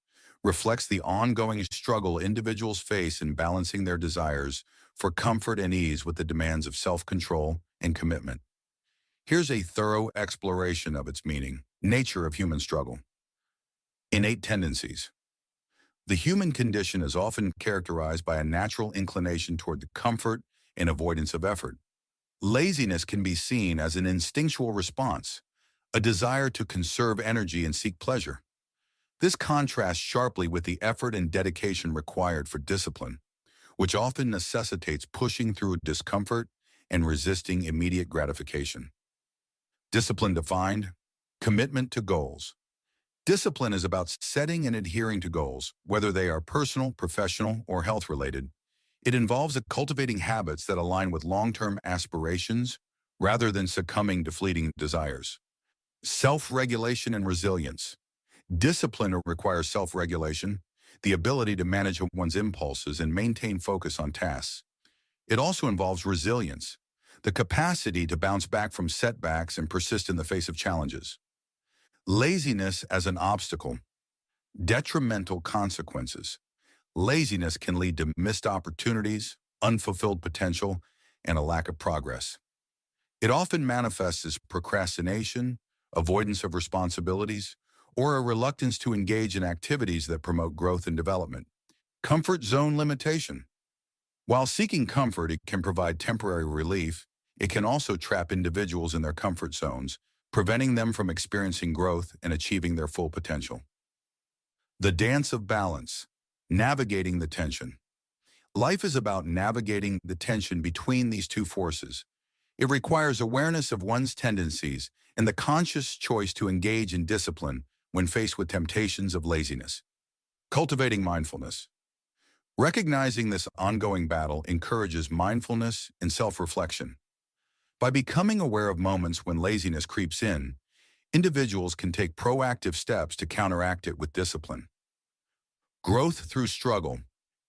reflects the ongoing struggle individuals face in balancing their desires for comfort and ease with the demands of self-control and commitment. Here's a thorough exploration of its meaning. Nature of human struggle. Innate tendencies. The human condition is often characterized by a natural inclination toward the comfort and avoidance of effort. Laziness can be seen as an instinctual response, a desire to conserve energy and seek pleasure. This contrasts sharply with the effort and dedication required for discipline, which often necessitates pushing through discomfort and resisting immediate gratification. Discipline defined, commitment to goals. Discipline is about setting and adhering to goals, whether they are personal, professional, or health-related. It involves cultivating habits that align with long-term aspirations rather than succumbing to fleeting desires. Self-regulation and resilience. Discipline requires self-regulation, the ability to manage one's impulses and maintain focus on tasks. It also involves resilience, the capacity to bounce back from setbacks and persist in the face of challenges. Laziness as an obstacle. Detrimental consequences. Laziness can lead to missed opportunities, unfulfilled potential, and a lack of progress. It often manifests as procrastination, avoidance of responsibilities, or a reluctance to engage in activities that promote growth and development. Comfort zone limitation. While seeking comfort, it can provide temporary relief, it can also trap individuals in their comfort zones, preventing them from experiencing growth and achieving their full potential. The dance of balance. Navigating the tension. Life is about navigating the tension between these two forces. It requires awareness of one's tendencies and the conscious choice to engage in discipline when faced with temptations of laziness. Cultivating mindfulness. Recognizing this ongoing battle encourages mindfulness and self-reflection. By becoming aware of moments when laziness creeps in, individuals can take proactive steps to counteract it with discipline. Growth through struggle.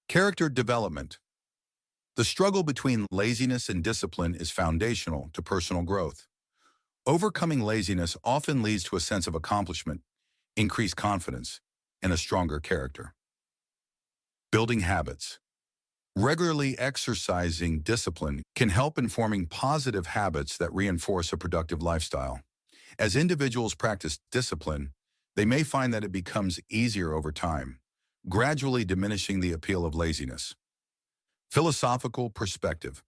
Character development. The struggle between laziness and discipline is foundational to personal growth. Overcoming laziness often leads to a sense of accomplishment, increased confidence, and a stronger character. Building habits. Regularly exercising discipline can help in forming positive habits that reinforce a productive lifestyle. As individuals practice discipline, they may find that it becomes easier over time, gradually diminishing the appeal of laziness. Philosophical perspective.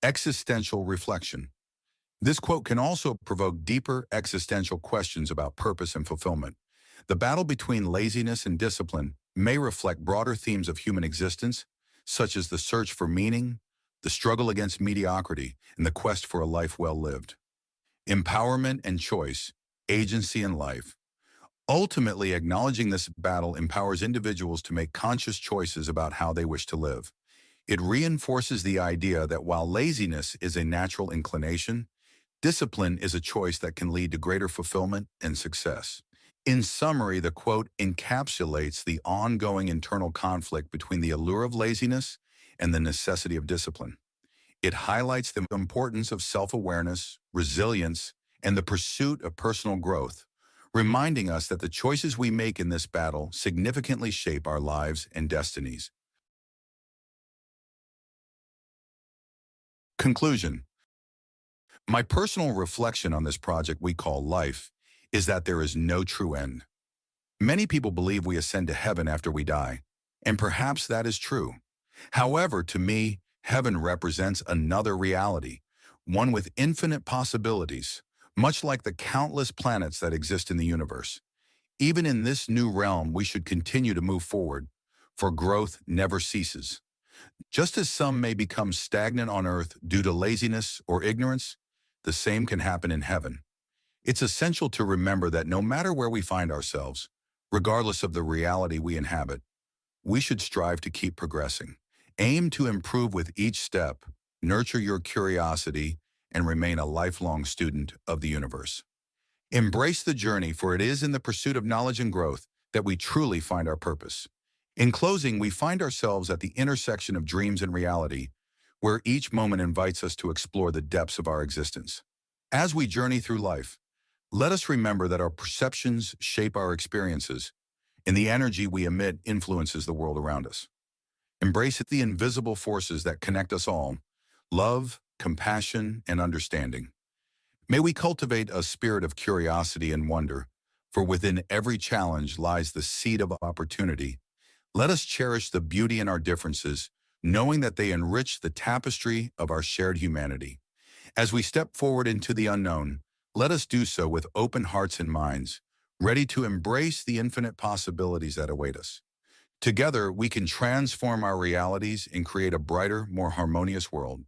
Existential reflection. This quote can also provoke deeper existential questions about purpose and fulfillment. The battle between laziness and discipline may reflect broader themes of human existence, such as the search for meaning, the struggle against mediocrity, and the quest for a life well lived. Empowerment and choice, agency in life. Ultimately, acknowledging this battle empowers individuals to make conscious choices about how they wish to live. It reinforces the idea that while laziness is a natural inclination, discipline is a choice that can lead to greater fulfillment and success. In summary, the quote encapsulates the ongoing internal conflict between the allure of laziness and the necessity of discipline. It highlights the importance of self-awareness, resilience, and the pursuit of personal growth, reminding us that the choices we make in this battle significantly shape our lives and destinies. Conclusion. My personal reflection on this project we call life is that there is no true end. Many people believe we ascend to heaven after we die, and perhaps that is true. However, to me, heaven represents another reality, one with infinite possibilities, much like the countless planets that exist in the universe. Even in this new realm, we should continue to move forward, for growth never ceases. Just as some may become stagnant on earth due to laziness or ignorance, the same can happen in heaven. It's essential to remember that no matter where we find ourselves, regardless of the reality we inhabit, we should strive to keep progressing. Aim to improve with each step, nurture your curiosity, and remain a lifelong student of the universe. Embrace the journey, for it is in the pursuit of knowledge and growth that we truly find our purpose. In closing, we find ourselves at the intersection of dreams and reality, where each moment invites us to explore the depths of our existence. As we journey through life, let us remember that our perceptions shape our experiences, and the energy we emit influences the world around us. Embrace the invisible forces that connect us all: love, compassion, and understanding. May we cultivate a spirit of curiosity and wonder, for within every challenge lies the seed of opportunity. Let us cherish the beauty in our differences, knowing that they enrich the tapestry of our shared humanity. As we step forward into the unknown, let us do so with open hearts and minds, ready to embrace the infinite possibilities that await us. Together, we can transform our realities and create a brighter, more harmonious world.